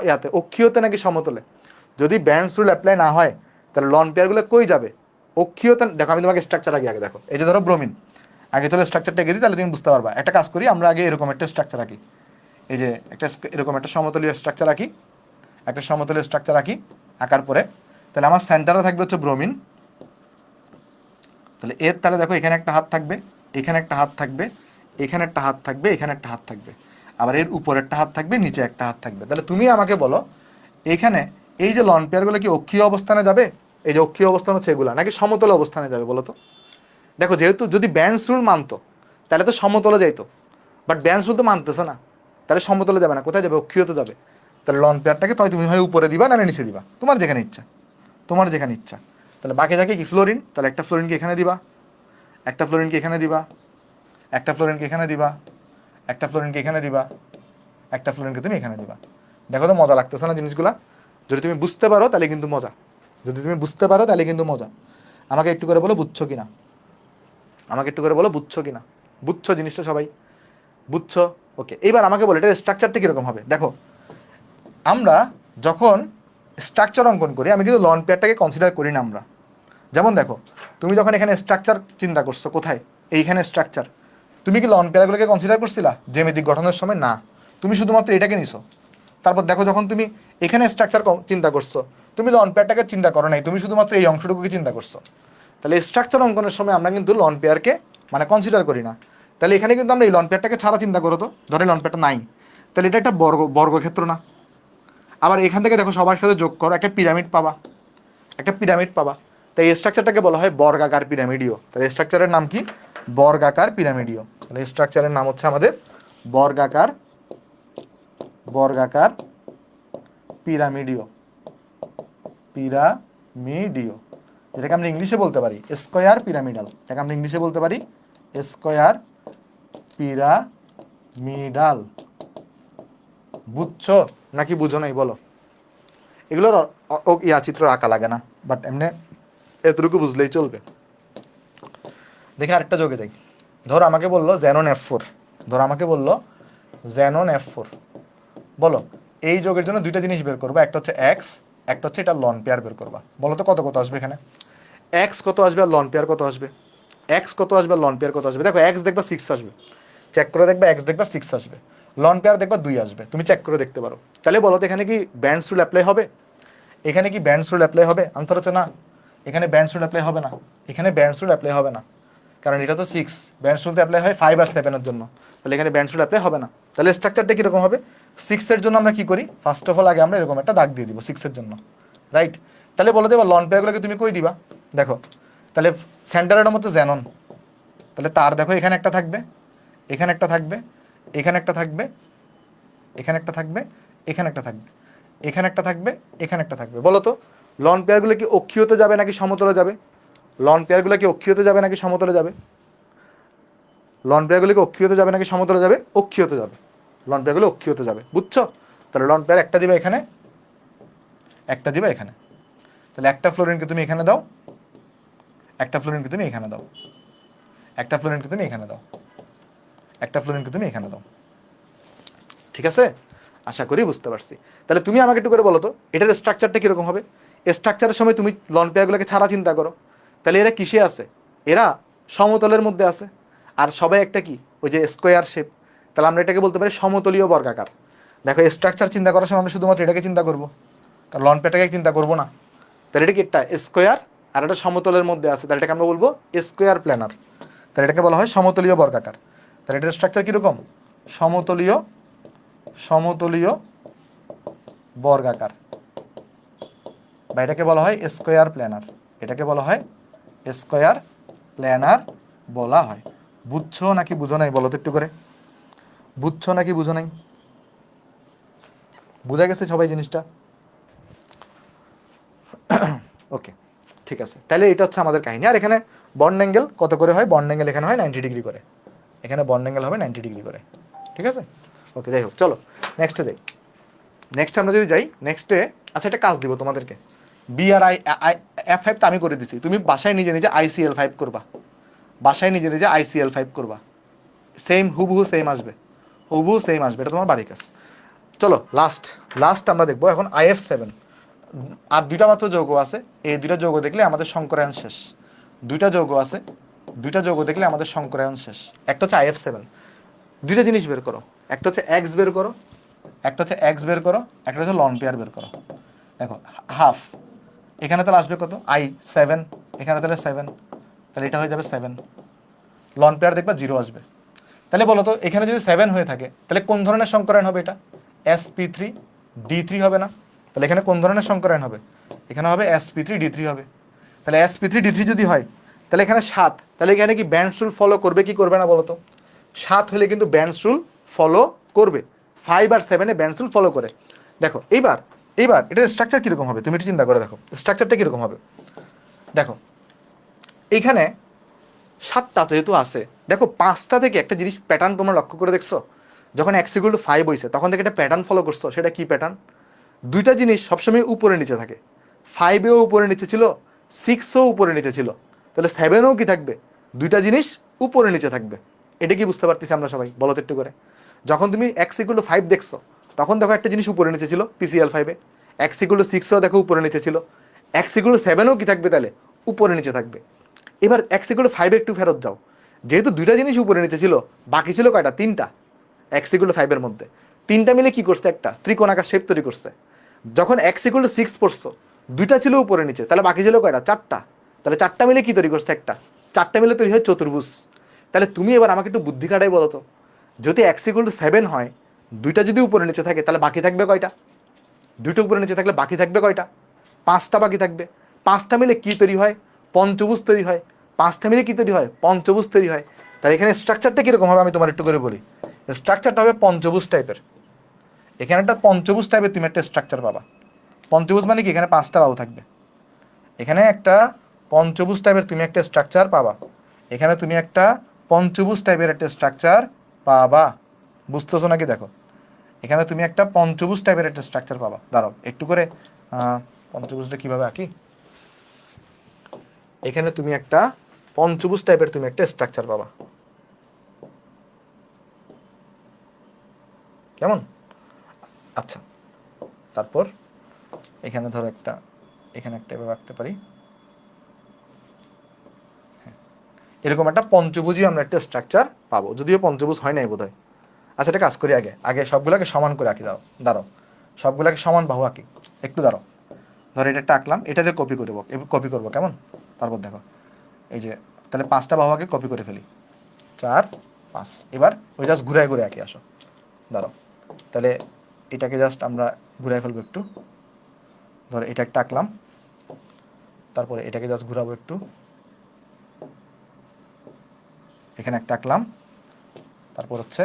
ইয়াতে অক্ষীয়তে নাকি সমতলে? যদি ব্যান্ডস রুল অ্যাপ্লাই না হয় তাহলে লন পেয়ারগুলো কই যাবে? অক্ষীয়তে। দেখো আমি তোমাকে স্ট্রাকচার আগে দেখো, এই যে ধরো ব্রোমিন, আগে চলো স্ট্রাকচারটা এঁকে দিই, তাহলে তুমি বুঝতে পারবা। একটা কাজ করি, আমরা আগে এরকম একটা স্ট্রাকচার আঁকি, এই যে একটা এরকম একটা সমতলীয় স্ট্রাকচার আঁকি, একটা সমতলীয় স্ট্রাকচার আঁকি। আঁকার পরে তাহলে আমার সেন্টারে থাকবে হচ্ছে ব্রোমিন, তাহলে এর তাহলে দেখো এখানে একটা হাত থাকবে, এখানে একটা হাত থাকবে, এখানে একটা হাত থাকবে, এখানে একটা হাত থাকবে, আবার এর উপরে একটা হাত থাকবে, নিচে একটা হাত থাকবে। তাহলে তুমি আমাকে বলো এখানে এই যে লন পেয়ারগুলো কি অক্ষীয় অবস্থানে যাবে? এই যে অক্ষীয় অবস্থান হচ্ছে এগুলা, নাকি সমতল অবস্থানে যাবে বলো তো? দেখো যেহেতু যদি ব্যান্ডস রুল মানতো তাহলে তো সমতলে যাইতো, বাট ব্যান্ডস রুল তো মানতেছে না, তাহলে সমতলে যাবে না, কোথায় যাবে? অক্ষীয়তে যাবে। তাহলে লন পেয়ারটাকে তাই তুমি হয় উপরে দিবা না নিচে দিবা, তোমার যেখানে ইচ্ছা, তোমার যেখানে ইচ্ছা। তাহলে বাকি থাকে কি? ফ্লোরিন। তাহলে একটা ফ্লোরিনকে এখানে দিবা, একটা ফ্লোরিনকে এখানে দিবা, একটা ফ্লোরিনকে এখানে দিবা, একটা ফ্লোরিনকে এখানে দিবা, একটা ফ্লোরিনকে তুমি এখানে দিবা। দেখো তো মজা লাগতেছে না জিনিসগুলা? যদি তুমি বুঝতে পারো তাহলে কিন্তু মজা, যদি তুমি বুঝতে পারো তাহলে কিন্তু মজা। আমাকে একটু করে বলো বুঝছো কিনা, আমাকে একটু করে বলো বুঝছো কিনা, বুঝছো জিনিসটা সবাই? বুঝছো? ওকে, এইবার আমাকে বলো এটার স্ট্রাকচারটা কীরকম হবে। দেখো আমরা যখন স্ট্রাকচার অঙ্কন করি, আমি কিন্তু লন পেয়ারটাকে কনসিডার করি না আমরা। যেমন দেখো তুমি যখন এখানে স্ট্রাকচার চিন্তা করছো, কোথায়? এইখানে স্ট্রাকচার, তুমি কি লন পেয়ারগুলোকে কনসিডার করছিলা জ্যামিতিক গঠনের সময়? না, তুমি শুধুমাত্র এটাকে নিছো। তারপর দেখো যখন তুমি এখানে স্ট্রাকচার চিন্তা করছো, তুমি লন পেয়ারটাকে চিন্তা করো নাই, তুমি শুধুমাত্র এই অংশটুকুকে চিন্তা করছো। তাহলে স্ট্রাকচার অঙ্কনের সময় আমরা কিন্তু লন পেয়ারকে মানে কনসিডার করি না। তাহলে এখানে কিন্তু আমরা এই লন পেয়ারটাকে ছাড়া চিন্তা করো তো, ধরে লন পেয়ারটা নাই, তাহলে এটা একটা বর্গক্ষেত্র না? আবার এখান থেকে দেখো সবার সাথে যোগ করো, একটা পিরামিড পাবা, একটা পিরামিড পাবা। তাই এই স্ট্রাকচারটাকে বলা হয় বর্গাকার পিরামিডীয়। তাহলে স্ট্রাকচারের নাম কি? বর্গাকার পিরামিডীয়। তাহলে স্ট্রাকচারের নাম হচ্ছে আমাদের বর্গাকার, বর্গাকার পিরামিডীয়, পিরামিডীয়, যেটাকে আমরা ইংলিশে বলতে পারি স্কয়ার পিরামিডাল। এটাকে আমরা ইংলিশে বলতে পারি স্কয়ার পিরামিডাল। বুঝছো নাকি বুঝো নাই বলো? এগুলোর চিত্র আঁকা লাগে না, বাট এমনি এতটুকু বুঝলেই চলবে। দেখে আরেকটা যোগে যাই। ধরো আমাকে বললো জ্যানন F4, ধরো আমাকে বললো জ্যানন F4, বলো এই যোগের জন্য দুইটা জিনিস বের করবা, একটা হচ্ছে এক্স, একটা হচ্ছে এটা লন পেয়ার বের করবা। বলো তো কত কত আসবে এখানে? এক্স কত আসবে আর লন পেয়ার কত আসবে? এক্স কত আসবে আর লন পেয়ার কত আসবে? দেখো এক্স দেখবা 6 আসবে, চেক করে দেখবা, এক্স দেখবা 6 আসবে, লন পেয়ার দেখবা 2 আসবে, তুমি চেক করে দেখতে পারো। তাহলে বলো তো এখানে কি ব্যান্ডস রুল অ্যাপ্লাই হবে? এখানে কি ব্যান্ডস রুল অ্যাপ্লাই হবে? আনসার হচ্ছে না, এখানে ব্যান্ডস রুল অ্যাপ্লাই হবে না, এখানে ব্যান্ডস রুল অ্যাপ্লাই হবে না, কারণ এটা তো 6, ব্যান্ডস রুল অ্যাপ্লাই হয় 5 আর 7 এর জন্য, তাহলে এখানে ব্যান্ডস রুল অ্যাপ্লাই হবে না। তাহলে স্ট্রাকচারটা কীরকম হবে? 6 এর জন্য আমরা কি করি, ফার্স্ট অফ অল আগে আমরা এরকম একটা দাগ দিয়ে দিব 6 এর জন্য, রাইট? তাহলে বলো দেবা লন পেয়ারগুলোকে তুমি কই দিবা? দেখো তাহলে সেন্টারের মতো জ্যানন, তাহলে তার দেখো এখানে একটা থাকবে, এখানে একটা থাকবে, এখানে একটা থাকবে, এখানে একটা থাকবে, এখানে একটা থাকবে, এখানে একটা থাকবে, এখানে একটা থাকবে। বলো তো লন পেয়ারগুলো কি অক্ষীয়তে যাবে নাকি সমতলে যাবে? লন পেয়ারগুলো কি অক্ষীয়তে যাবে নাকি সমতলে যাবে? লন পেয়ারগুলো কি অক্ষীয়তে যাবে নাকি সমতলে যাবে? অক্ষীয়তে যাবে, লন পেয়ারগুলো অক্ষীয়তে যাবে। বুঝছো? তাহলে লন পেয়ার একটা দিবে এখানে, একটা দিবে এখানে। তাহলে একটা ফ্লোরিনকে তুমি এখানে দাও, একটা ফ্লোরিনকে তুমি এখানে দাও, একটা ফ্লোরিনকে তুমি এখানে দাও, একটা ফ্লোরিনকে তুমি এখানে দাও। ঠিক আছে? আশা করি বুঝতে পারছি। তাহলে তুমি আমাকে একটু করে বলো তো এটার স্ট্রাকচারটা কীরকম হবে? স্ট্রাকচারের সময় তুমি লন পেয়ারগুলোকে ছাড়া চিন্তা করো, তাহলে এরা কিসে আছে? এরা সমতলের মধ্যে আছে, আর সবাই একটা কি ওই যে স্কোয়ার শেপ, তাহলে আমরা এটাকে বলতে পারি সমতলীয় বর্গাকার। দেখো স্ট্রাকচার চিন্তা করার সময় আমরা শুধুমাত্র এটাকে চিন্তা করবো, কারণ লন পেয়ারটাকে চিন্তা করবো না। তাহলে এটা কি একটা স্কোয়ার আর এটা সমতলের মধ্যে আছে, তাহলে এটাকে আমরা বলবো স্কোয়ার প্ল্যানার। তাহলে এটাকে বলা হয় সমতলীয় বর্গাকার। তাহলে এটার স্ট্রাকচার কীরকম? সমতলীয়, সমতলীয় বর্গাকার, বা এটাকে বলা হয় স্কোয়ার প্ল্যানার, এটাকে বলা হয় স্কোয়ার প্ল্যানার বলা হয়। বুঝছো নাকি বুঝো নাই বলো তো একটু করে? বুঝছো নাকি বুঝো নাই? বুঝা গেছে সবাই জিনিসটা? ওকে, ঠিক আছে। তাহলে এটা হচ্ছে আমাদের কাহিনী। আর এখানে বন্ড অ্যাঙ্গেল কত করে হয়? বন্ড অ্যাঙ্গেল এখানে হয় 90 ডিগ্রি করে, এখানে বন্ড অ্যাঙ্গেল হবে 90 ডিগ্রি করে। ঠিক আছে? ওকে, যাই হোক, চলো নেক্সটে যাই। নেক্সট আমরা যদি যাই, নেক্সটে আচ্ছা একটা কাজ দিব তোমাদেরকে। BRI F5 তো আমি করে দিছি, তুমি বাসায় নিজে নিজে ICL5 করবা। বাসায় নিজের যে ICL5 করবা, সেম হুবহু সেম আসবে, হুবহু সেম আসবে, এটা তোমার বাড়ির কাজ। চলো লাস্ট আমরা দেখবো এখন IF7। আর দুইটা মাত্র যৌগ আছে, এই দুইটা যৌগ দেখলে আমাদের সংকরায়ন শেষ। দুইটা যৌগ আছে, দুইটা যৌগ দেখলে আমাদের সংকরায়ন শেষ। একটা হচ্ছে IF7। দুইটা জিনিস বের করো, একটা হচ্ছে এক্স বের করো, একটা হচ্ছে এক্স বের করো, একটা হচ্ছে লন পেয়ার বের করো। দেখো হাফ, এখানে তাহলে আসবে কত I7, এখানে তাহলে 7, তাহলে এটা হয়ে যাবে 7। লন পেয়ার দেখবা 0 আসবে। তাহলে বলো তো এখানে যদি 7 হয়ে থাকে তাহলে কোন ধরনের সংকরায়ন হবে? এটা sp3d3 হবে না? তাহলে এখানে কোন ধরনের সংকরায়ন হবে? এখানে হবে sp3d3 হবে। তাহলে sp3d3 যদি হয় তাহলে এখানে 7, তাহলে এখানে কি ব্যান্ডস রুল ফলো করবে কি করবে না বলো তো? 7 হলে কিন্তু ব্যান্ডস রুল ফলো করবে, 5 আর 7 এ ব্যান্ডস রুল ফলো করে। দেখো এইবার এটার স্ট্রাকচার কীরকম হবে তুমি একটু চিন্তা করে দেখো, স্ট্রাকচারটা কীরকম হবে। দেখো এইখানে 7টা যেহেতু আছে, দেখো 5টা থেকে একটা জিনিস প্যাটার্ন তোমরা লক্ষ্য করে দেখছো, যখন x=5 হয়েছে তখন থেকে একটা প্যাটার্ন ফলো করছো। সেটা কি প্যাটার্ন? দুইটা জিনিস সবসময় উপরে নিচে থাকে, 5এও উপরে নিচে ছিল, 6ও উপরে নিচে ছিল, তাহলে 7এও কি থাকবে? দুইটা জিনিস উপরে নিচে থাকবে। এটা কি বুঝতে পারতেছি আমরা সবাই? বলো তো একটু করে। যখন তুমি x=5 দেখছো তখন দেখো একটা জিনিস উপরে নিচে ছিল PCL5-এ, x=6ও দেখো উপরে নিচে ছিল, x=7ও কি থাকবে? তাহলে উপরে নিচে থাকবে। এবার x=5 একটু ফেরত যাও, যেহেতু দুইটা জিনিস উপরে নিচে ছিল, বাকি ছিল কয়টা? 3টা। x=5-এর মধ্যে 3টা মিলে কি করছে? একটা ত্রিকোণাকার শেপ তৈরি করছে। যখন x=6 পড়ছো, দুইটা ছিল উপরে নিচে, তাহলে বাকি ছিল কয়টা? 4টা। তাহলে 4টা মিলে কি তৈরি করছে? একটা। 4টা মিলে তৈরি হয় চতুর্ভুজ। তাহলে তুমি এবার আমাকে একটু বুদ্ধি খাটাই বলো তো, যদি x=7 হয়, দুইটা যদি উপরে নিচে থাকে তাহলে বাকি থাকবে কয়টা? দুইটা উপরে নিচে থাকলে বাকি থাকবে কয়টা? 5টা বাকি থাকবে। 5টা মিলে কি তৈরি হয়? পঞ্চভুজ তৈরি হয়। 5টা মিলে কি তৈরি হয়? পঞ্চভুজ তৈরি হয়। তাহলে এখানে স্ট্রাকচারটা কীরকম হবে আমি তোমার একটু করে বলি। স্ট্রাকচারটা হবে পঞ্চভুজ টাইপের। এখানে একটা পঞ্চভুজ টাইপের তুমি একটা স্ট্রাকচার পাবা। পঞ্চভুজ মানে কি? এখানে 5টা বাহু থাকবে। এখানে একটা পঞ্চভুজ টাইপের তুমি একটা স্ট্রাকচার পাবা। এখানে তুমি একটা পঞ্চভুজ টাইপের একটা স্ট্রাকচার পাবা। বুঝতেছো নাকি? দেখো এখানে তুমি একটা পঞ্চভুজ টাইপের একটা স্ট্রাকচার পাবা। দাঁড়াও একটু করে পঞ্চভুজটা কিভাবে আঁকি। এখানে তুমি একটা পঞ্চভুজ টাইপের তুমি একটা স্ট্রাকচার পাবা। কেমন? আচ্ছা, তারপর এখানে ধরো একটা, এখানে একটা এভাবে আঁকতে পারি। এরকম একটা পঞ্চভুজই আমরা একটা স্ট্রাকচার পাবো, যদিও পঞ্চভুজ হয় নাই বোধহয়। আচ্ছা এটা কাজ করি, আগে সবগুলোকে সমান করে আঁকি। দাঁড়াও সবগুলোকে সমান বাহু আঁকি। একটু দাঁড়াও, ধরো এটা একটা আঁকলাম, এটাকে কপি করবো কেমন। তারপর দেখো এই যে, তাহলে 5টা বাহু আগে কপি করে ফেলি, 4 5। এবার ওই জাস্ট ঘুরায় ঘুরে আঁকি। আসো দাঁড়াও, তাহলে এটাকে জাস্ট আমরা ঘুরাই ফেলবো একটু। ধরো এটা একটা আঁকলাম, তারপরে এটাকে জাস্ট ঘুরাবো একটু, এখানে একটা আঁকলাম, তারপর হচ্ছে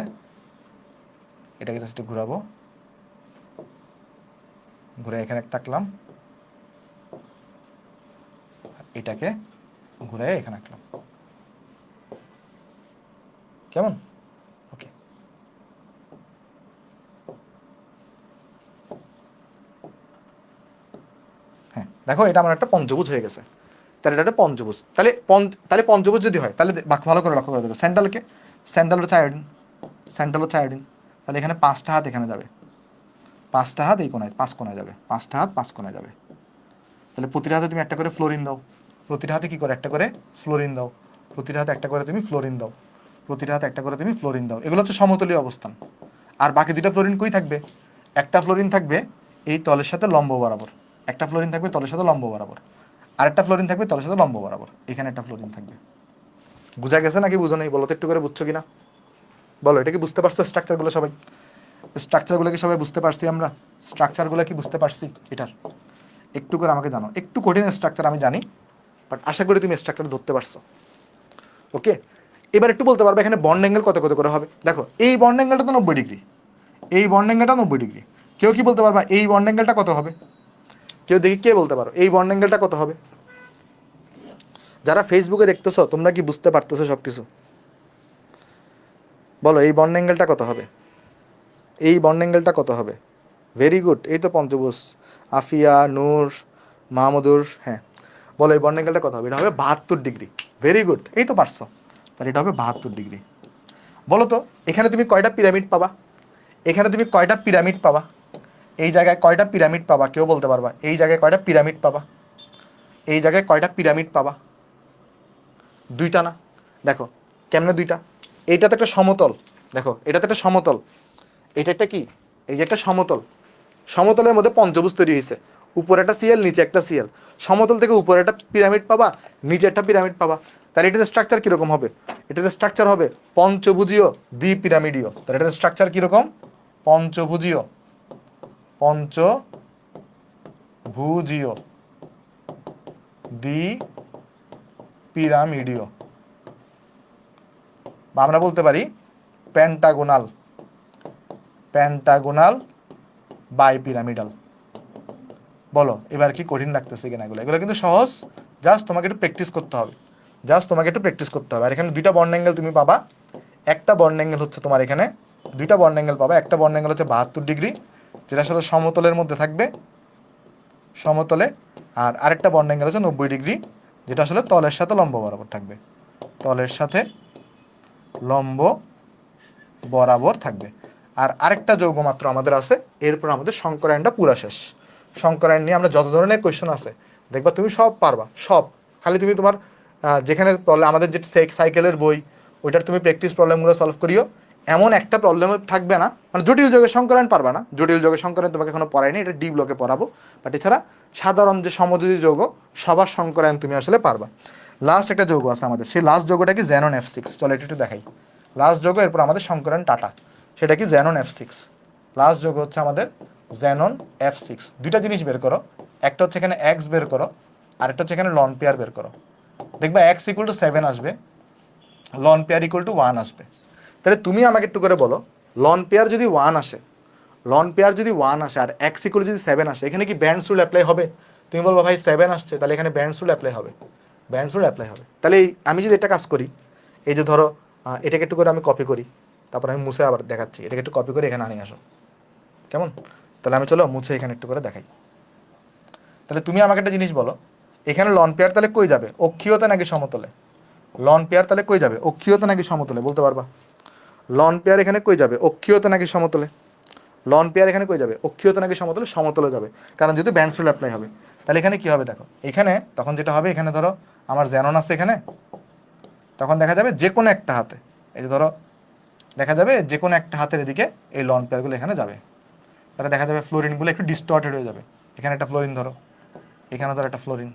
এটাকে জাস্ট একটু ঘুরাবো, ঘুরে এখানে একটা আঁকলাম, এটাকে ঘুরে এখানে আঁকলাম। কেমন? ওকে, হ্যাঁ দেখো এটা আমার একটা পঞ্চভুজ হয়ে গেছে। তাহলে এটা একটা পঞ্চভুজ। তাহলে পঞ্চভুজ যদি হয় তাহলে ভালো করে লক্ষ্য করে দেখো, স্যান্ডাল হচ্ছে আয়োডিন, তাহলে এখানে 5টা হাত এখানে যাবে, 5টা হাত এই কোনায়, 5 কোনায় যাবে, 5টা হাত 5 কোনায় যাবে। তাহলে প্রতিটা হাতে তুমি একটা করে ফ্লোরিন দাও, প্রতিটা হাতে কি করে? একটা করে ফ্লোরিন দাও, প্রতিটা হাতে একটা করে তুমি ফ্লোরিন দাও, প্রতিটা হাতে একটা করে তুমি ফ্লোরিন দাও। এগুলো হচ্ছে সমতলীয় অবস্থান। আর বাকি দুটা ফ্লোরিন কই থাকবে? একটা ফ্লোরিন থাকবে এই তলের সাথে লম্ব বরাবর, একটা ফ্লোরিন থাকবে তলের সাথে লম্ব বরাবর, আরেকটা ফ্লোরিন থাকবে তলের সাথে লম্ব বরাবর। এখানে একটা ফ্লোরিন থাকবে। বুঝা গেছে নাকি বুঝো নাই? বলো তো একটু করে, বুঝছো কিনা বলো। এটা কি বুঝতে পারছো স্ট্রাকচারগুলো সবাই? স্ট্রাকচারগুলো কি সবাই বুঝতে পারছি আমরা? স্ট্রাকচারগুলো কি বুঝতে পারছি এটার? একটু করে আমাকে জানো। একটু কঠিন স্ট্রাকচার আমি জানি, বাট আশা করি তুমি স্ট্রাকচার ধরতে পারছো। ওকে, এবার একটু বলতে পারবে এখানে বন্ড অ্যাঙ্গেল কত কত করে হবে? দেখো এই বন্ড অ্যাঙ্গেলটা তো 90 ডিগ্রি, এই বন্ড অ্যাঙ্গেলটা 90 ডিগ্রি। কেউ কি বলতে পারবা এই বন্ড অ্যাঙ্গেলটা কত হবে? কেউ দেখি কে বলতে পারো এই বন্ড অ্যাঙ্গেলটা কত হবে? যারা ফেসবুকে দেখতেছো তোমরা কি বুঝতে পারতেছো সব কিছু? বলো এই বন্ড অ্যাঙ্গেলটা কত হবে? এই বন্ড অ্যাঙ্গেলটা কত হবে? ভেরি গুড, এই তো পঞ্চভুজ। আফিয়া, নূর, মাহমুদুর, হ্যাঁ বলো এই বন্ড অ্যাঙ্গেলটা কত হবে? এটা হবে 72 ডিগ্রি। ভেরি গুড, এই তো পারছো। তাহলে এটা হবে 72 ডিগ্রি। বলো তো এখানে তুমি কয়টা পিরামিড পাবা? এখানে তুমি কয়টা পিরামিড পাবা? এই জায়গায় কয়টা পিরামিড পাবা কেউ বলতে পারবা? এই জায়গায় কয়টা পিরামিড পাবা? এই জায়গায় কয়টা পিরামিড পাবা? দুইটা না? দেখো কেমনে দুইটা? এইটা তো একটা সমতল, দেখো এটা তো একটা সমতল, এটা একটা কি, এই যে একটা সমতল, সমতলের মধ্যে পঞ্চভুজ তৈরি হয়েছে, উপরে একটা সিএল নিচে একটা সিএল, সমতল থেকে উপরে একটা পিরামিড পাবা নিচে একটা পিরামিড পাবা, তাহলে এটার স্ট্রাকচার কিরকম হবে? এটার স্ট্রাকচার হবে পঞ্চভুজীয় দ্বিপিরামিডীয়। তাহলে এটার স্ট্রাকচার কিরকম? পঞ্চভুজীয়, পঞ্চভুজীয় দ্বিপিরামিডীয়, বা আমরা বলতে পারি পেন্টাগোনাল, পেন্টাগোনাল বাইপিরামিডাল। বলো এবার কি কঠিন লাগতেছে কিনা? এগুলো এগুলো কিন্তু সহজ, জাস্ট তোমাকে একটু প্র্যাকটিস করতে হবে, জাস্ট তোমাকে একটু প্র্যাকটিস করতে হবে। আর এখানে দুইটা বর্ণ অ্যাঙ্গেল তুমি পাবা, একটা বর্ণ অ্যাঙ্গেল হচ্ছে তোমার এখানে দুইটা বর্ণ অ্যাঙ্গেল পাবা, একটা বর্ণ অ্যাঙ্গেল হচ্ছে 72 ডিগ্রি যেটা আসলে সমতলের মধ্যে থাকবে, সমতলে, আর আরেকটা বর্ণ অ্যাঙ্গেল হচ্ছে 90 ডিগ্রি যেটা আসলে তলের সাথে লম্ব বরাবর থাকবে, তলের সাথে লম্ব বরাবর থাকবে। আর আরেকটা যৌগ মাত্র আমাদের আছে, এরপর আমাদের সংকরায়নটা পুরা শেষ। সংকরায়ন নিয়ে আমরা যত ধরনের কোয়েশ্চেন আছে দেখবা তুমি সব পারবা, সব। খালি তুমি তোমার যেখানে প্রবলেম, আমাদের যে সাইকেলের বই ওইটার তুমি প্র্যাকটিস প্রবলেমগুলো সলভ করিও, এমন একটা প্রবলেম থাকবে না, মানে জটিল যোগের সংকরায়ন পারবা না, জটিল যোগের সংকরায়ন তোমাকে এখনো পড়ায়নি, এটা ডি ব্লকে পড়াবো, বাট এছাড়া সাধারণ যে সমযোজী যৌগ সবার সংকরায়ন তুমি আসলে পারবা। লাস্ট একটা যৌগ আছে আমাদের, সেই লাস্ট যৌগটা কি? Xanon F6। চলো এটা একটু দেখাই। লাস্ট যৌগ, এরপর আমাদের সংকরায়ন টাটা, সেটা কি? Xanon F6। লাস্ট যৌগ হচ্ছে আমাদের জ্যানন F6। দুইটা জিনিস বের করো, একটা হচ্ছে এখানে এক্স বের করো, আরেকটা হচ্ছে এখানে লন পেয়ার বের করো। দেখবা এক্স ইকুয়াল টু 7 আসবে, লন পেয়ার ইকুয়াল টু 1 আসবে। তাহলে তুমি আমাকে একটু করে বলো, লন পেয়ার যদি 1 আসে, লন পেয়ার যদি 1 আসে আর এক্স ইকুয়াল যদি 7 আসে, এখানে কি ব্যান্ডস রুল অ্যাপ্লাই হবে? তুমি বলবো ভাই 7 আসছে, তাহলে এখানে ব্যান্ডস রুল অ্যাপ্লাই হবে, ব্যান্ডস রুল অ্যাপ্লাই হবে। তাহলে আমি যদি এটা কাজ করি, এই যে ধরো এটাকে একটু করে আমি কপি করি, তারপর আমি মুছে আবার দেখাচ্ছি, এটাকে একটু কপি করে এখানে আনিয়ে আসো, কেমন? তাহলে আমি চলো মুছে এখানে একটু করে দেখাই। তাহলে তুমি আমাকে একটা জিনিস বলো, এখানে লন পেয়ার তাহলে কই যাবে? অক্ষীয়তে নাকি সমতলে? লন পেয়ার তাহলে কই যাবে? অক্ষীয়তে নাকি সমতলে? বলতে পারবা? লন পেয়ার এখানে কই যাবে? অক্ষীয়তে নাকি সমতলে? লন পেয়ার এখানে কই যাবে? অক্ষীয়তে নাকি সমতলে? সমতলে যাবে, কারণ যেহেতু ব্যান্ডস রুল অ্যাপ্লাই হবে। তাহলে এখানে কি হবে দেখো, এখানে তখন যেটা হবে, এখানে ধরো আমার জ্যানন আছে এখানে, তখন দেখা যাবে যে কোনো একটা হাতে, এই যে ধরো দেখা যাবে যে কোনো একটা হাতের এদিকে এই লন পেয়ারগুলো এখানে যাবে, তাহলে দেখা যাবে ফ্লোরিনগুলো একটু ডিস্টর্টেড হয়ে যাবে। এখানে একটা ফ্লোরিন ধরো, এখানে ধরো একটা ফ্লোরিন,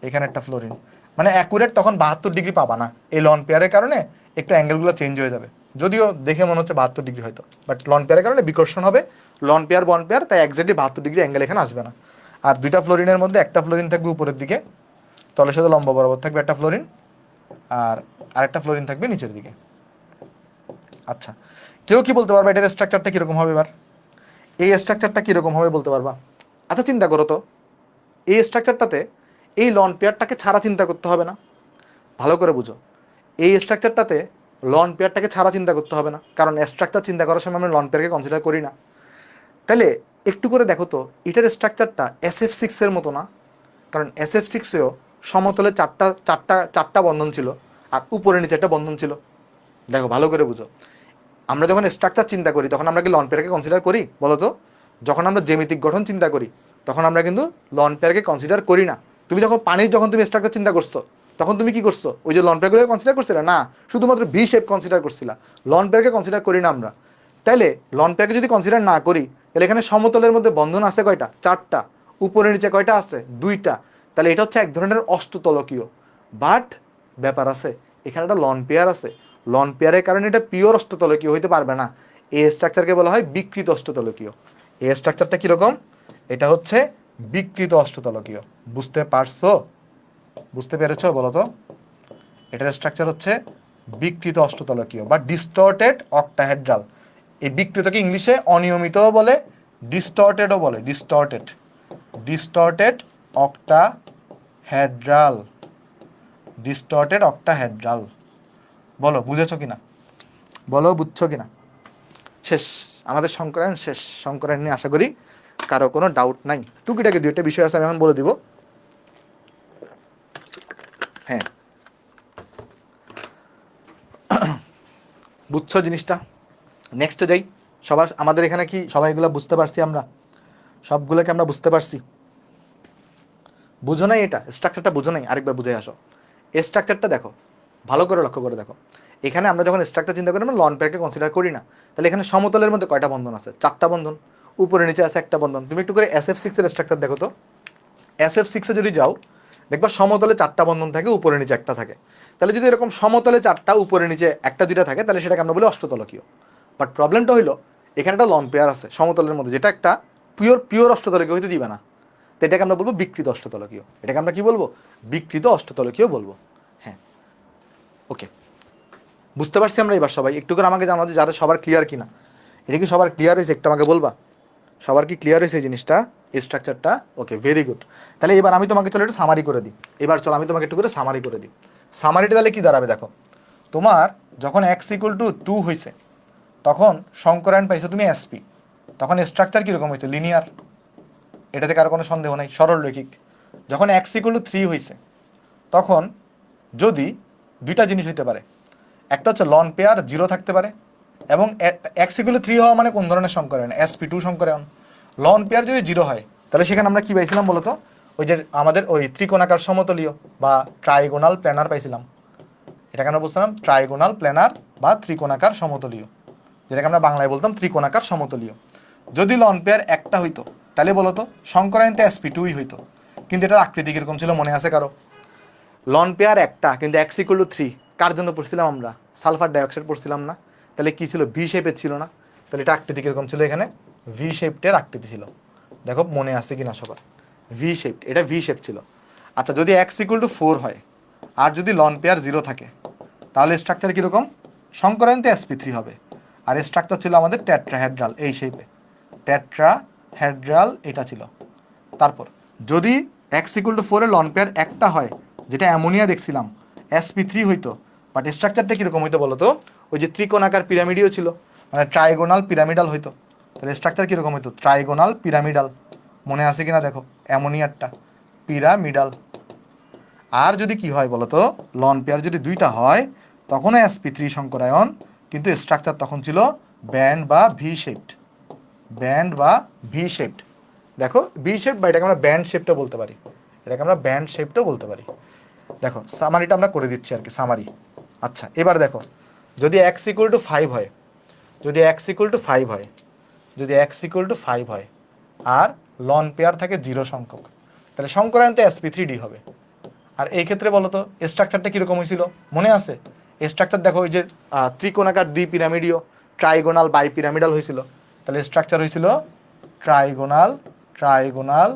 এখানে একটা ফ্লোরিন, মানে অ্যাকুরেট তখন 72 ডিগ্রি পাবা না, এই লন পেয়ারের কারণে একটু অ্যাঙ্গেলগুলো চেঞ্জ হয়ে যাবে, যদিও দেখে মনে হচ্ছে 72 ডিগ্রি হয়তো, বাট লন পেয়ারের কারণে বিকর্ষণ হবে, লন পেয়ার বন পেয়ার, তাই একজ্যাক্টলি 72 ডিগ্রি অ্যাঙ্গেল এখানে আসবে না। আর দুইটা ফ্লোরিনের মধ্যে একটা ফ্লোরিন থাকবে উপরের দিকে, তলের সাথে লম্বা বরাবর থাকবে একটা ফ্লোরিন, আর আরেকটা ফ্লোরিন থাকবে নিচের দিকে। আচ্ছা, কেউ কি বলতে পারবা এটার স্ট্রাকচারটা কীরকম হবে? এবার এই স্ট্রাকচারটা কীরকম হবে বলতে পারবা? আচ্ছা চিন্তা করো তো, এই স্ট্রাকচারটাতে এই লন পেয়ারটাকে ছাড়া চিন্তা করতে হবে না, ভালো করে বুঝো, এই স্ট্রাকচারটাতে লন পেয়ারটাকে ছাড়া চিন্তা করতে হবে না, কারণ স্ট্রাকচার চিন্তা করার সময় আমরা লন পেয়ারকে কনসিডার করি না। তাহলে একটু করে দেখো তো, এটার স্ট্রাকচারটা SF6-এর মতো না? কারণ SF6-এও সমতলে চারটা চারটা চারটা বন্ধন ছিল, আর উপরে নিচে একটা বন্ধন ছিল। দেখো ভালো করে বুঝো, আমরা যখন স্ট্রাকচার চিন্তা করি তখন আমরা কি লন পেয়ারকে কনসিডার করি বলো তো? যখন আমরা জ্যামিতিক গঠন চিন্তা করি তখন আমরা কিন্তু লন পেয়ারকে কনসিডার করি না। তুমি যখন পানির যখন তুমি স্ট্রাকচার চিন্তা করছো তখন তুমি কি করছো? ওই যে লন পেয়ারগুলোকে কনসিডার করছিলে না, শুধুমাত্র ভি শেপ কনসিডার করছিলা, লন পেয়ারকে কনসিডার করি না আমরা। তাইলে লন পেয়ারকে যদি কনসিডার না করি, তাহলে এখানে সমতলের মধ্যে বন্ধন আছে কয়টা? চারটা। উপরে নিচে কয়টা আছে? দুইটা। তাহলে এটা হচ্ছে এক ধরনের অষ্টতলকীয়, বাট ব্যাপার আছে, এখানে একটা লন পেয়ার আছে, লন পেয়ারের কারণে এটা পিওর অষ্টতলকীয় হইতে পারবে না, এই স্ট্রাকচারকে বলা হয় বিকৃত অষ্টতলকীয়। এই স্ট্রাকচারটা কীরকম? এটা হচ্ছে বিকৃত অষ্টতলকীয়। বুঝতে পারছো? বুঝতে পেরেছো বলো তো? এটার স্ট্রাকচার হচ্ছে বিকৃত অষ্টতলকীয় বা ডিস্টর্টেড অক্টাহেড্রাল। এই বিকৃতকে ইংলিশে অনিয়মিতও বলে, ডিস্টর্টেডও বলে, distorted, distorted octahedral, distorted octahedral. বলো বুঝেছো কিনা? বলো বুঝছো কিনা? শেষ, আমাদের সংকরায়ন শেষ। সংকরায়ন নিয়ে আশা করি কারো কোনো ডাউট নাই। টুকিটাকি দুইটা বিষয় আছে, আমি এখন বলে দিব। হ্যাঁ, বুঝছো জিনিসটা? নেক্সটে যাই। সবার আমাদের এখানে কি সবাই এগুলো বুঝতে পারছি? আমরা সবগুলোকে আমরা বুঝতে পারছি? বুঝো নাই? এটা স্ট্রাকচারটা বুঝো নাই? আরেকবার বুঝে আসো। এই স্ট্রাকচারটা দেখো, ভালো করে লক্ষ্য করে দেখো। এখানে আমরা যখন স্ট্রাকচার চিন্তা করি আমরা লন পেয়ারকে কনসিডার করি না। তাহলে এখানে সমতলের মধ্যে কয়টা বন্ধন আছে? 4টা বন্ধন। উপরে নিচে আছে একটা বন্ধন। তুমি একটু করে SF6 এর স্ট্রাকচার দেখো তো। SF6 এ যদি যাও দেখবা সমতলে 4টা বন্ধন থাকে, উপরে নিচে একটা থাকে। তাহলে যদি এরকম সমতলে 4টা উপরে নিচে একটা দুইটা থাকে তাহলে সেটাকে আমরা বলি অষ্টতলকীয়। বাট প্রবলেমটা হইলো এখানে একটা লন পেয়ার আছে সমতলের মধ্যে, যেটা একটা পিওর অষ্টতলকীয় হইতে দিবে না। তো এটাকে আমরা বলবো বিকৃত অষ্টতলকীয়। এটাকে আমরা কি বলবো? বিকৃত অষ্টতলকীয় বলবো। হ্যাঁ, ওকে, বুঝতে পারছি আমরা এবার সবাই? একটু করে আমাকে জানাও যে যাদের সবার ক্লিয়ার কিনা। এটা কি সবার ক্লিয়ার হয়েছে? একটু আমাকে বলবা সবার কি ক্লিয়ার হয়েছে এই জিনিসটা, এই স্ট্রাকচারটা? ওকে, ভেরি গুড। তাহলে এবার আমি তোমাকে চলো একটু সামারি করে দিই। এবার চলো আমি তোমাকে একটু করে সামারি করে দিই। সামারিটা তাহলে কি দাঁড়াবে দেখো। তোমার যখন x=2 হয়েছে তখন সংকরায়ন পাইছো তুমি SP। তখন স্ট্রাকচার কীরকম হয়েছে? লিনিয়ার। এটা থেকে আর কোনো সন্দেহ নাই, সরল রৈখিক। যখন x=3 হয়েছে তখন যদি দুইটা জিনিস হইতে পারে, একটা হচ্ছে লন পেয়ার 0 থাকতে পারে, এবং x=3 হওয়া মানে কোন ধরনের সংকরায়ন? SP2 সংকরায়ন। লন পেয়ার যদি 0 হয় তাহলে সেখানে আমরা কি পাইছিলাম বলতো? ওই যে আমাদের ওই ত্রিকোণাকার সমতলীয় বা ট্রাইগোনাল প্ল্যানার পাইছিলাম। এটাকে আমরা বলছিলাম ট্রাইগোনাল প্ল্যানার বা ত্রিকোণাকার সমতলীয়, যেটাকে আমরা বাংলায় বলতাম ত্রিকোণাকার সমতলীয়। যদি লন পেয়ার একটা হইতো তাহলে বলতো সংকরায়নতে SP2ই হইতো। কিন্তু এটার আকৃতি কিরকম ছিল মনে আছে কারো? লন পেয়ার একটা, কিন্তু x=3 কার জন্য পড়ছিলাম আমরা? সালফার ডাইঅক্সাইড পড়ছিলাম না? তাহলে কি ছিল? ভি শেপের ছিল না? তাহলে এটা আকৃতি কিরকম ছিল? এখানে ভি শেপের আকৃতি ছিল। দেখো মনে আছে কিনা সবার? ভি শেপ, এটা ভি শেপ ছিল। আচ্ছা, যদি x=4 হয় আর যদি লন পেয়ার 0 থাকে তাহলে স্ট্রাকচার কীরকম? সংকরায়নতে SP3 হবে। আর স্ট্রাকচার ছিল আমাদের টেট্রাহেড্রাল, এই শেপে টেট্রাহেড্রাল এটা ছিল। তারপর যদি x=4 এর লন পেয়ার একটা হয়, যেটা অ্যামোনিয়া দেখছিলাম, SP3 হইতো। বাট স্ট্রাকচারটা কীরকম হইতো বলো তো? ওই যে ত্রিকোণাকার পিরামিডীয় ছিল, মানে ট্রাইগোনাল পিরামিডাল হইতো। তাহলে স্ট্রাকচার কীরকম হইতো? Trigonal pyramidal. মনে আছে কিনা দেখো, অ্যামোনিয়ারটা পিরামিডাল। আর যদি কি হয় বলো তো? লন পেয়ার যদি দুইটা হয় তখনও SP3 সংকরায়ন, কিন্তু স্ট্রাকচার তখন ছিল ব্যান্ড বা ভি শেপড। ব্যান্ড বা ভি শেপড। দেখো ভি শেপ বা এটাকে আমরা ব্যান্ড শেপটা বলতে পারি, এটাকে আমরা ব্যান্ড শেপটাও বলতে পারি। দেখো সামারিটা আমরা করে দিচ্ছি আর কি, সামারি। আচ্ছা এবার দেখো, যদি x=5 হয়, যদি x=5 হয়, যদি x=5 হয় আর লন পেয়ার থাকে 0 সংখ্যক, তাহলে সংকরায়নতে SP3D হবে। আর এই ক্ষেত্রে বলো তো স্ট্রাকচারটা কীরকম হয়েছিল মনে আছে? স্ট্রাকচার দেখো, ওই যে ত্রিকোণাকার দ্বি পিরামিডীয় ট্রাইগোনাল বাই পিরামিডাল হয়েছিল। তাহলে স্ট্রাকচার হয়েছিল trigonal trigonal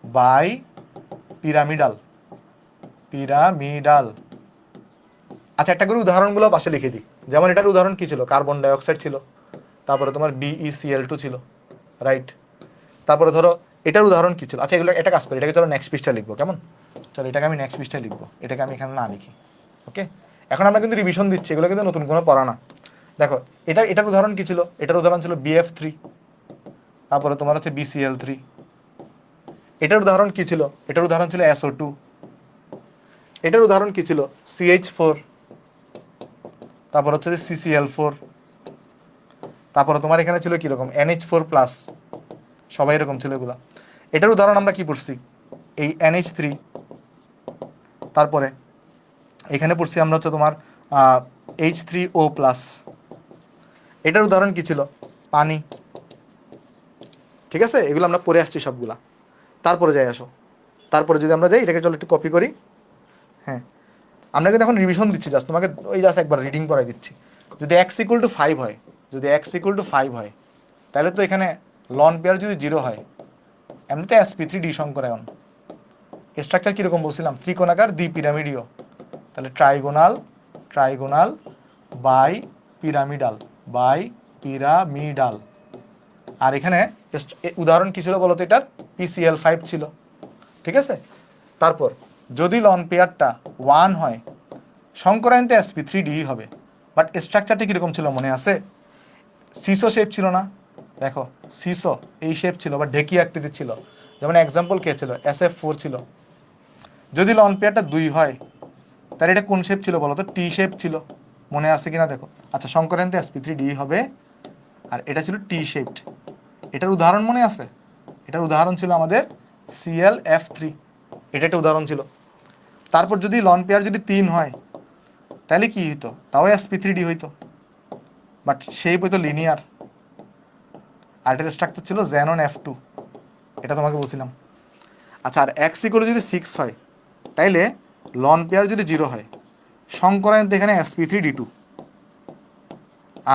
by pyramidal pyramidal. আচ্ছা একটা করে উদাহরণগুলো পাশে লিখে দিই। যেমন এটার উদাহরণ কী ছিল? কার্বন ডাইঅক্সাইড ছিল, তারপরে তোমার BeCl2 ছিল, রাইট? তারপরে ধরো এটার উদাহরণ কী ছিল? আচ্ছা এগুলো এটা কাজ করি, এটাকে চলো নেক্সট পৃষ্ঠায় লিখবো, কেমন? চলো এটাকে আমি নেক্সট পৃষ্ঠায় লিখবো, এটাকে আমি এখানে না লিখি। ওকে, এখন আমরা কিন্তু রিভিশন দিচ্ছি, এগুলো কিন্তু নতুন কোনো পড়া না। দেখো এটার উদাহরণ কী ছিল? এটার উদাহরণ ছিল BF3, তারপরে তোমার হচ্ছে BCl3। এটার উদাহরণ কী ছিল? এটার উদাহরণ ছিল SO2। এটার উদাহরণ কী ছিল? CH4। তারপর হচ্ছে যে CCl4। তারপরে তোমার এখানে ছিল কীরকম? NH4+। সবাই এরকম ছিল এগুলো। এটার উদাহরণ আমরা কি পড়ছি? এই NH3। তারপরে এখানে পড়ছি আমরা হচ্ছে তোমার H3O+। এটার উদাহরণ কি ছিল? পানি। ঠিক আছে, এগুলো আমরা পড়ে আসছি সবগুলা। তারপরে যাই আসো, তারপরে যদি আমরা যাই এটাকে চলো একটু কপি করি। হ্যাঁ, আমরা কিন্তু এখন রিভিশন দিচ্ছি, জাস্ট তোমাকে ওই জাস্ট একবার রিডিং করাই দিচ্ছি। যদি x=5 হয়, যদি x=5 হয় তাহলে তো এখানে লন পেয়ার যদি 0 হয়, এমনিতে SP3D সংকরায়ন। স্ট্রাকচার কীরকম বলছিলাম? ত্রিকোণাকার দ্বি পিরামিডীয়, তাহলে trigonal trigonal by pyramidal bipyramidal. আর এখানে উদাহরণ কী ছিল বলো তো? এটার PCl5 ছিল। ঠিক আছে, তারপর যদি লন পেয়ারটা 1 হয় সংকরায়নতে SP3D হবে। বাট স্ট্রাকচারটা কীরকম ছিল মনে আছে? সিসো শেপ ছিল না? দেখো সিসো এই শেপ ছিল, বা ঢেকি আকৃতির ছিল। যেমন এক্সাম্পল কে ছিল? SF4 ছিল। যদি লন পেয়ারটা 2 হয় তাহলে এটা কোন শেপ ছিল বলো তো? টি শেপ ছিল। মনে আছে কিনা দেখো। আচ্ছা, সংকরায়নতে sp3d হবে, আর এটা ছিল টি শেপড। এটার উদাহরণ মনে আছে? এটার উদাহরণ ছিল আমাদের ClF3, এটা একটা উদাহরণ ছিল। তারপর যদি লন পেয়ার যদি 3 হয় তাহলে কি হইতো? তাও sp3d হইতো, বাট শেপ হইতো লিনিয়ার, আর এটার স্ট্রাকচার ছিল xenon F2, এটা তোমাকে বলছিলাম। আচ্ছা, আর x ইকুয়াল যদি 6 হয় তাইলে লন পেয়ার যদি 0 হয়, সংকরায়নতে এখানে sp3d2,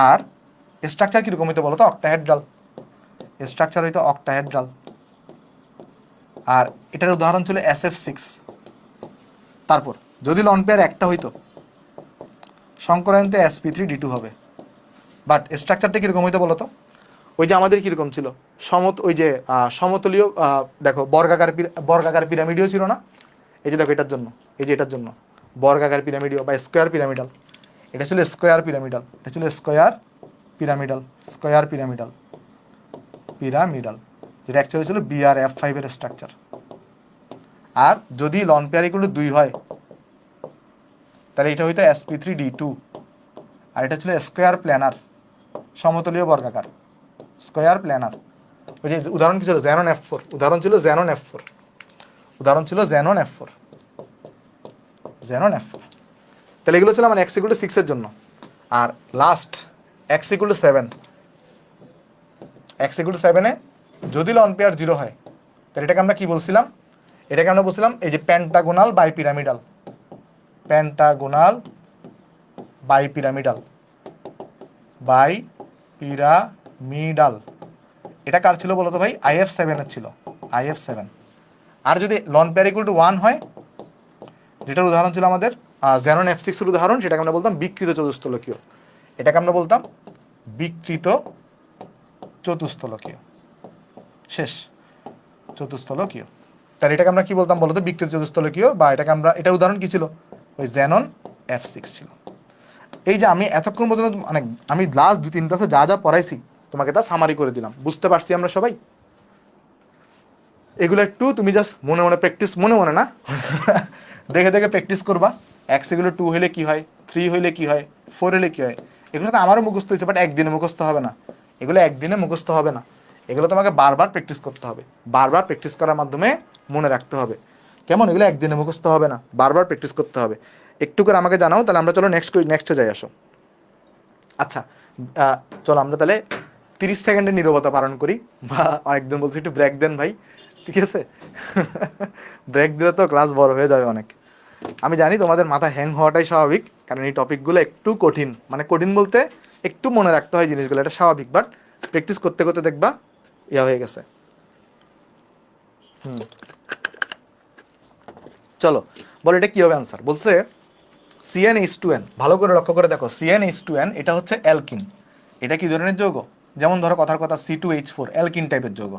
আর স্ট্রাকচার কীরকম হইতো বলো তো? অক্টাহেড্রাল, স্ট্রাকচার হইতো অক্টাহেড্রাল। আর এটার উদাহরণ ছিল SF6। তারপর যদি লন পেয়ার একটা হইতো, সংকরায়নতে sp3d2 হবে, বাট স্ট্রাকচারটা কীরকম হইতো বলো তো? ওই যে আমাদের কীরকম ছিল, ওই যে সমতলীয়, দেখো বর্গাকার পিরামিডীয় ছিল না? এই যে দেখো এটার জন্য, এই যে এটার জন্য বর্গাকার পিরামিডীয় বা স্কোয়ার পিরামিডাল, এটা ছিল স্কোয়ার পিরামিডাল, এটা ছিল square pyramidal, square pyramidal, pyramidal, যেটা অ্যাকচুয়ালি ছিল BrF5 এর স্ট্রাকচার। আর যদি লন পেয়ার ইকুয়াল টু 2 হয় তাহলে এটা হইতো sp3d2, আর এটা ছিল স্কোয়ার প্ল্যানার, সমতলীয় বর্গাকার, স্কোয়ার প্ল্যানার। ওই যে উদাহরণ কি ছিল? xenon F4, উদাহরণ ছিল xenon F4, উদাহরণ ছিল xenon F4, xenon F4। তাহলে এগুলো ছিল আমার x ইকুয়াল টু 6 এর জন্য। আর last x equal to 7, x equal to 7 এ যদি লন পেয়ার 0 হয় তাহলে এটাকে আমরা কি বলছিলাম? এটাকে আমরা বলছিলাম এই যে pentagonal bipyramidal, pentagonal bipyramidal, bipyramidal. এটা কার ছিল বলো তো ভাই? IF7 এর ছিল, IF7। আর যদি লন পেয়ার ইকুয়াল টু 1 হয়, যেটার উদাহরণ ছিল আমাদের xenon F6 এর উদাহরণ, সেটাকে আমরা বলতাম বিকৃত চতুস্থলকীয়, এটাকে আমরা বলতাম বিকৃত চতুস্থলকীয়। শেষ, চতুস্থলকীয়। তাহলে এটাকে আমরা কি বলতাম বলতো? বিকৃত চতুস্থলকীয়, বা এটাকে আমরা, এটার উদাহরণ কি ছিল? ওই xenon F6 ছিল। এই যে আমি এতক্ষণ পর্যন্ত মানে আমি লাস্ট 2-3 ক্লাসে যা যা পড়াইছি তোমাকে তা সামারি করে দিলাম, বুঝতে পারছি আমরা সবাই? এগুলো একটু তুমি জাস্ট মনে মনে প্র্যাকটিস, মনে মনে না দেখে দেখে প্র্যাকটিস করবা। x এগুলো 2 হলে কি হয়, 3 হলে কি হয়, 4 হলে কি হয়। এগুলো তো আমারও মুখস্থ হয়েছে, বাট একদিনে মুখস্থ হবে না, এগুলো একদিনে মুখস্থ হবে না, এগুলো তোমাকে বারবার প্র্যাকটিস করতে হবে, বারবার প্র্যাকটিস করার মাধ্যমে মনে রাখতে হবে। কেমন? এগুলো একদিনে মুখস্থ হবে না, বারবার প্র্যাকটিস করতে হবে। একটু করে আমাকে জানাও, তাহলে আমরা চলো নেক্সটে যাই, আসো। আচ্ছা, চলো আমরা তাহলে 30 সেকেন্ডের নীরবতা পালন করি, বা অনেকদিন বলছি একটু ব্রেক দেন ভাই, ঠিক আছে? ব্রেক দিলে তো ক্লাস বড় হয়ে যাবে অনেক। আমি জানি তোমাদের মাথা হ্যাং হওয়াটাই স্বাভাবিক, কারণ এই টপিকগুলো একটু কঠিন, মানে কঠিন বলতে একটু মনে রাখতে হয় জিনিসগুলো, এটা স্বাভাবিক, বাট প্র্যাকটিস করতে করতে দেখবা ইয়া হয়ে গেছে। চলো বলো এটা কি হবে অ্যান্সার। বলছে CnH2n, ভালো করে লক্ষ্য করে দেখো, CnH2n এটা হচ্ছে অ্যালকিন। এটা কি ধরনের যৌগ? যেমন ধরো কথার কথা C2H4, অ্যালকিন টাইপের যৌগ,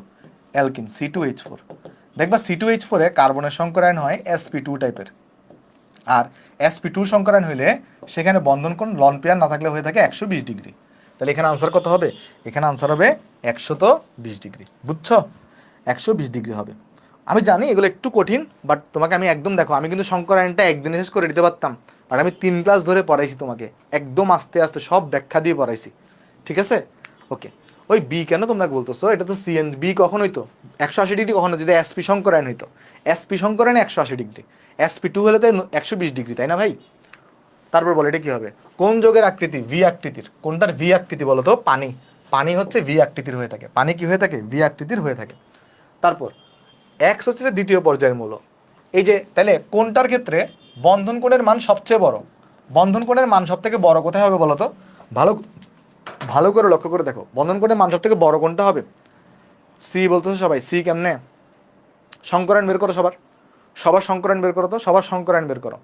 অ্যালকিন C2H4। দেখবা C2H4 এ কার্বনের সংকরায়ন হয় sp2 টাইপের, আর sp2 সংকরায়ন হইলে সেখানে বন্ধন কোণ লন পেয়ার না থাকলে হয়ে থাকে 120 ডিগ্রি। তাহলে এখানে আনসার কত হবে? এখানে আনসার হবে 120 ডিগ্রি, বুঝছো? 120 ডিগ্রি হবে। আমি জানি এগুলো একটু কঠিন, বাট তোমাকে আমি একদম, দেখো আমি কিন্তু সংকরায়নটা একদিনে শেষ করে দিতে পারতাম, আর আমি 3 ক্লাস ধরে পড়াইছি তোমাকে, একদম আস্তে আস্তে সব ব্যাখ্যা দিয়ে পড়াইছি, ঠিক আছে? ওকে। ওই বি কেন তোমরা বলতেছো? এটা তো CN, বি কখন হইতো 180 ডিগ্রি, কখনো যদি sp সংকরায়ন হইতো, sp সংকরায়ন 180 ডিগ্রি, sp2 হলে তো 120 ডিগ্রি, তাই না ভাই? তারপর বলো এটা কি হবে? কোন যোগের আকৃতি ভি আকৃতির? কোনটার ভি আকৃতি বলো তো? পানি, পানি হচ্ছে ভি আকৃতির হয়ে থাকে, পানি কি হয়ে থাকে? ভি আকৃতির হয়ে থাকে। তারপর x হচ্ছে দ্বিতীয় পর্যায়ের মূল। এই যে তাহলে কোনটার ক্ষেত্রে বন্ধন কোণের মান সবচেয়ে বড়? বন্ধন কোণের মান সব থেকে বড় কোথায় হবে বলো তো? ভালো ভালো করে লক্ষ্য করে দেখো, বন্ধন কোণের মান সব থেকে বড় কোনটা হবে? সি বলতেছো সবাই, সি কেমনে? সংকরায়ন বের করো সবার, সবার সংকরায়ন বের করো তো, সবার সংকরায়ন বের করো,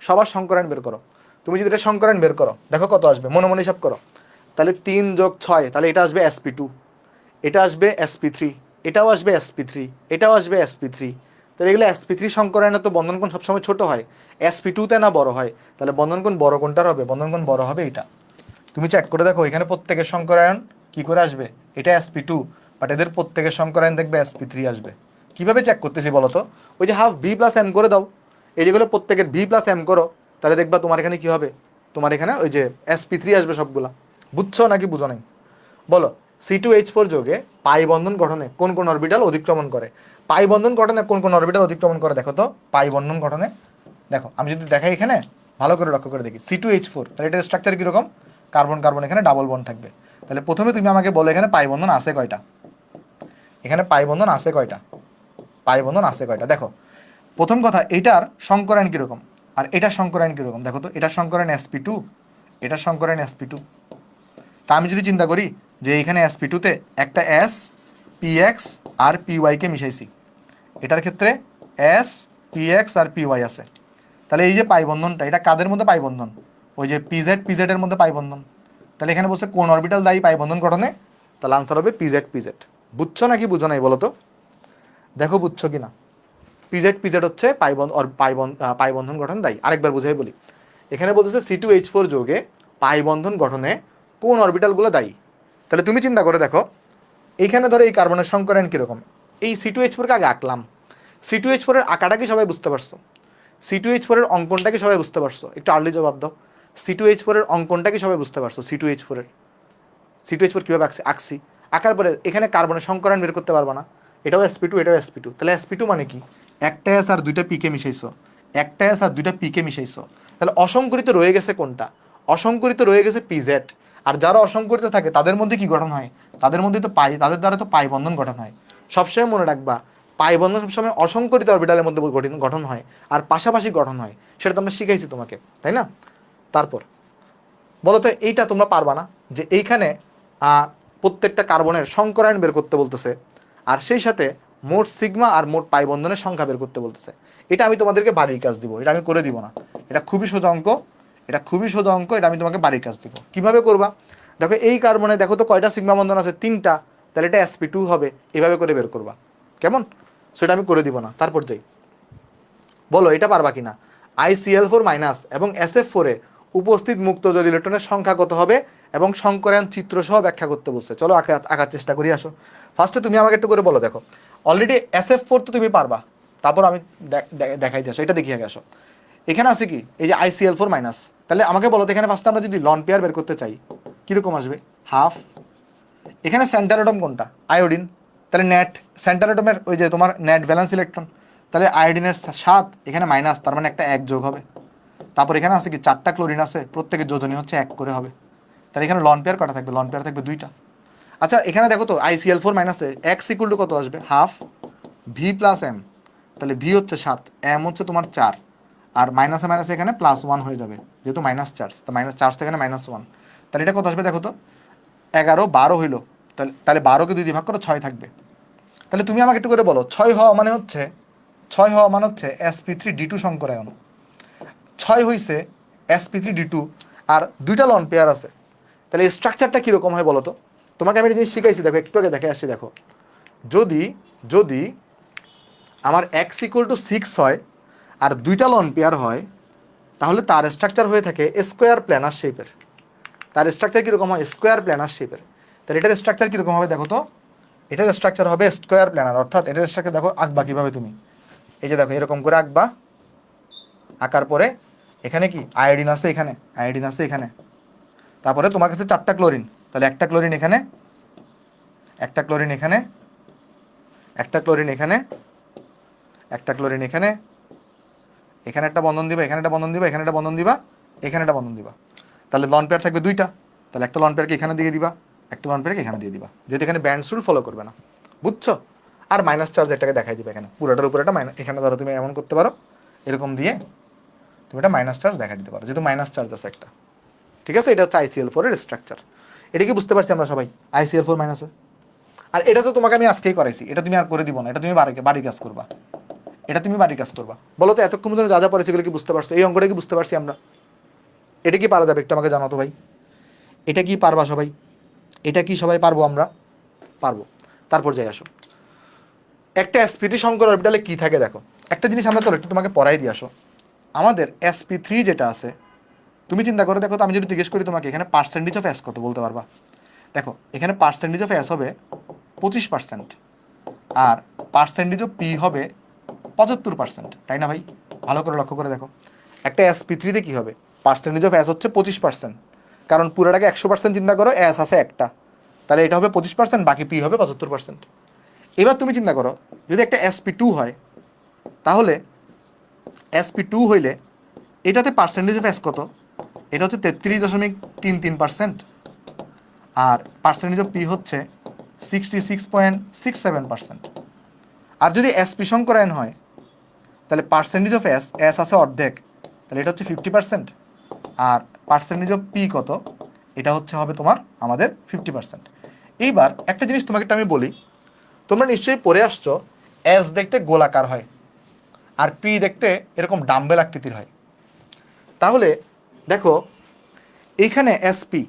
সবার সংকরায়ন বের করো। তুমি যদি এটা সংকরায়ন বের করো, দেখো কত আসবে, মনে মনে হিসাব করো। তাহলে 3 + 6, তাহলে এটা আসবে sp2, এটা আসবে sp3, এটাও আসবে sp3, এটাও আসবে sp3। তাহলে এগুলো sp3 সংকরায়নে তো বন্ধন কোণ সবসময় ছোট হয়, sp2-তে না বড় হয়, তাহলে বন্ধন কোণ বড় কোনটার হবে? বন্ধন কোণ বড় হবে এটা। তুমি চেক করে দেখো, এখানে প্রত্যেকের সংকরায়ন কি করে আসবে? এটা sp2, বাট এদের প্রত্যেকের সংকরায়ন দেখবে sp3 আসবে। কিভাবে চেক করতেছি বলো তো? ওই যে হাফ v + m করে দাও, এই যেগুলো প্রত্যেকের v + m করো, তাহলে দেখবা তোমার এখানে কি হবে? তোমার এখানে ওই যে sp3 আসবে সবগুলা। বুঝছো নাকি বুঝো নাই? বলো C2H4 যোগে পাই বন্ধন গঠনে কোন কোন অরবিটাল অতিক্রমণ করে? পাই বন্ধন গঠনে কোন কোন অরবিটাল অতিক্রমণ করে দেখো তো। পাই বন্ধন গঠনে দেখো, আমি যদি দেখাই এখানে ভালো করে লক্ষ্য করে দেখি C2H4, তাহলে এটার স্ট্রাকচার কিরকম? কার্বন কার্বন এখানে ডাবল বন্ড থাকবে। তাহলে প্রথমে তুমি আমাকে বলো এখানে পাই বন্ধন আছে কয়টা? এখানে পাই বন্ধন আছে কয়টা? পাই বন্ধন আছে কয়টা? দেখো প্রথম কথা, এটার সংকরায়ন কিরকম আর এটার সংকরায়ন কিরকম দেখো তো। এটার সংকরায়ন sp2, এটার সংকরায়ন sp2। তা আমি যদি চিন্তা করি যে এইখানে sp2 তে একটা s px আর py কে মিশাইছি, এটার ক্ষেত্রে s px আর py আছে, তাহলে এই যে পাই বন্ধনটা এটা কাদের মধ্যে পাই বন্ধন? ওই যে pz এর মধ্যে পাই বন্ধন। তাহলে এখানে বলছে কোন অরবিটাল দায়ী পাই বন্ধন গঠনে? তাহলে আনসার হবে pz। বুঝছো নাকি বুঝো নাই বলো তো? দেখো বুঝছো কিনা। pz হচ্ছে পাই বন্ধন গঠন দায়ী। আরেকবার বুঝাই বলি, এখানে বলতেছে C2H4 যোগে পাই বন্ধন গঠনে কোন অরবিটালগুলো দায়ী। তাহলে তুমি চিন্তা করে দেখো, এইখানে ধরো এই কার্বনের সংকরায়ন কিরকম। এই C2H4 কে আগে আঁকলাম, C2H4 এর আঁকাটা কি সবাই বুঝতে পারছো? C2H4 এর অঙ্কনটা কি সবাই বুঝতে পারছো? একটু আর্লি জবাব দাও। C2H4 এর অঙ্কনটা কি সবাই বুঝতে পারছো? C2H4 কিভাবে আঁকছি। আঁকার পরে এখানে কার্বনের সংকরায়ন বের করতে পারবা না, এটাও sp2 এটাও sp2। তাহলে sp2 মানে কি? একটা s আর দুইটা p কে মিশাইছো, একটা s আর দুইটা p কে মিশাইছো। তাহলে অসংকরিত রয়ে গেছে কোনটা? অসংকরিত রয়ে গেছে pz। আর যারা অসংকরিত থাকে তাদের মধ্যে কি গঠন হয়? তাদের মধ্যে তো পাই, তাদের দ্বারা তো পাই বন্ধন গঠন হয়। সবসময় মনে রাখবা, পাই বন্ধন সবসময় অসংকরিত অরবিটালের মধ্যে গঠন হয় আর পাশাপাশি গঠন হয়। সেটা তো আমরা শিখাইছি তোমাকে, তাই না? তারপর বলো তো এইটা তোমরা পারবা না যে এইখানে প্রত্যেকটা কার্বনের সংকরায়ন বের করতে বলতেছে আর সেই সাথে মোট সিগমা আর মোট পাই বন্ধনের সংখ্যা বের করতে বলতেছে। এটা আমি তোমাদেরকে বাড়ির কাজ দিব, এটা আমি করে দিব না। এটা খুবই সোজা অঙ্ক, এটা খুবই সোজা অঙ্ক, এটা আমি তোমাকে বাড়ির কাজ দিব। কিভাবে করবা দেখো, এই কার্বনে দেখো তো কয়টা সিগমা বন্ধন আছে? 3টা। তাহলে এটা sp2 হবে, এভাবে করে বের করবা। কেমন? সেটা আমি করে দিব না। তারপর যাই, বলো এটা পারবা কিনা। ICl4 মাইনাস এবং SF4 এ উপস্থিত মুক্ত জল ইলেকট্রনের সংখ্যা কত হবে এবং সংকরায়ন চিত্র সহ ব্যাখ্যা করতে বলছে। চলো আঁকার চেষ্টা করি। আসো ফার্স্টে তুমি আমাকে একটু করে বলো। দেখো অলরেডি SF4 তো তুমি পারবা, তারপর আমি দেখাই দিয়ে আসো, এটা দেখিয়ে আগে আসো। এখানে আছে কি এই যে ICl4 মাইনাস, তাহলে আমাকে বলো তো এখানে ফার্স্টে আমরা যদি লন পেয়ার বের করতে চাই কিরকম আসবে? হাফ। এখানে সেন্টার অ্যাটম কোনটা? আয়োডিন। তাহলে নেট সেন্টার অ্যাটমের ওই যে তোমার নেট ভ্যালেন্স ইলেকট্রন, তাহলে আয়োডিনের 7, এখানে মাইনাস, তার মানে একটা 1 যোগ হবে। তারপর এখানে আছে কি 4টা ক্লোরিন আছে, প্রত্যেকের যোজনী হচ্ছে 1 করে হবে। তাহলে এখানে লন পেয়ার কটা থাকবে? লন পেয়ার থাকবে 2টা। আচ্ছা এখানে দেখো তো ICl4 মাইনাসে x ইকুয়াল টু কত আসবে? Half V plus M. তাহলে ভি হচ্ছে 7, এম হচ্ছে তোমার 4, আর মাইনাসে মাইনাসে এখানে +1 হয়ে যাবে যেহেতু মাইনাস চার্জ, তো মাইনাস চার্জ থেকে মাইনাস 1। তাহলে এটা কত আসবে দেখো তো? 11 12 হইলো। তাহলে 12কে 2 দিয়ে ভাগ করো, 6 থাকবে। তাহলে তুমি আমাকে একটু করে বলো 6 হওয়া মানে হচ্ছে sp3d2 সংকরায়ন। 6 হইছে sp3d2 আর 2টা লন পেয়ার আছে। তাহলে স্ট্রাকচারটা কিরকম হয় বলো তো? তোমাকে আমি জিনিস শিখাইছি, দেখো একটু আগে দেখে আসছি। দেখো যদি যদি আমার x ইকুয়াল টু 6 হয় আর 2টা লন পেয়ার হয়, তাহলে তার স্ট্রাকচার হয়ে থাকে স্কোয়ার প্ল্যানার শেপের। তার স্ট্রাকচার কীরকম হয়? স্কোয়ার প্ল্যানার শেপের। তাহলে এটার স্ট্রাকচার কীরকম হবে দেখো তো? এটার স্ট্রাকচার হবে স্কোয়ার প্ল্যানার, অর্থাৎ এটার স্ট্রাকচার দেখো আঁকবা কীভাবে তুমি। এই যে দেখো এরকম করে আঁকবা, আঁকার পরে এখানে কি আয়োডিন আছে, এখানে আয়োডিন আছে এখানে, তারপরে তোমার কাছে 4টা ক্লোরিন, তাহলে একটা ক্লোরিন এখানে, একটা ক্লোরিন এখানে, একটা ক্লোরিন এখানে, একটা ক্লোরিন এখানে, এখানে একটা বন্ধন দিবা, এখানে একটা বন্ধন দিবা, এখানে একটা বন্ধন দিবা, এখানে একটা বন্ধন দিবা। তাহলে লন পেয়ার থাকবে 2টা। তাহলে একটা লন পেয়ারকে এখানে দিয়ে দিবা, একটা লন পেয়ারকে এখানে দিয়ে দিবা, যেহেতু এখানে ব্যান্ড রুল ফলো করবে না। বুঝছো? আর মাইনাস চার্জ এটাকে দেখাই দিবে এখানে, পুরোটার উপরে একটা মাইনাস। এখানে ধরো তুমি এমন করতে পারো, এরকম দিয়ে তুমি একটা মাইনাস চার্জ দেখা দিতে পারো, যেহেতু মাইনাস চার্জ আছে একটা। ঠিক আছে? এটা হচ্ছে ICl4 এর স্ট্রাকচার। এটা কি বুঝতে পারছি আমরা সবাই? ICl4 মাইনাসে। আর এটা তো তোমাকে আমি আজকেই করাইছি, এটা তুমি আর করে দিব না, এটা তুমি বাড়ির কাজ করবা। এটা তুমি বাড়ির কাজ করবা। বলো তো এতক্ষণ ধরে যা যা পড়েছে এগুলো কি বুঝতে পারছো? এই অঙ্কটা কি বুঝতে পারছি আমরা? এটা কি পারা যাবে একটু আমাকে জানাও তো ভাই। এটা কি পারবা সবাই? এটা কি সবাই পারবো আমরা? পারবো। তারপর যাই আসো, একটা sp3 সংকর অরবিটালে কি থাকে দেখো। একটা জিনিস আমরা চলো একটু তোমাকে পড়াই দিয়ে আসো। আমাদের sp3 যেটা আছে, তুমি চিন্তা করে দেখো তো, আমি যদি জিজ্ঞেস করি তোমাকে এখানে পার্সেন্টেজ অফ s কত বলতে পারবা? দেখো এখানে পার্সেন্টেজ অফ s হবে 25%, আর পার্সেন্টেজ অফ p হবে 75%, তাই না ভাই? ভালো করে লক্ষ্য করে দেখো, একটা sp3 তে কি হবে? পার্সেন্টেজ অফ এস হচ্ছে 25%, কারণ পুরোটাকে 100% চিন্তা করো, এস আছে একটা, তাহলে এটা হবে 25%, বাকি পি হবে 75%। এবার তুমি চিন্তা করো যদি একটা SP2 হয়, তাহলে SP2 হইলে এটাতে পার্সেন্টেজ অফ এস কত? এটা হচ্ছে 33.33%, আর পার্সেন্টেজ অফ পি হচ্ছে 66.67%। আর যদি SP সংকরায়ন হয়, তাহলে পার্সেন্টেজ অফ এস, এস আছে অর্ধেক, তাহলে এটা হচ্ছে 50%, আর পার্সেন্টেজ অফ পি কত? এটা হচ্ছে হবে তোমার আমাদের 50%। এইবার একটা জিনিস তোমাকে আমি বলি, তোমরা নিশ্চয়ই পড়ে আসছো এস দেখতে গোলাকার হয় আর পি দেখতে এরকম ডাম্বেল আকৃতির হয়। তাহলে দেখো এইখানে এসপি,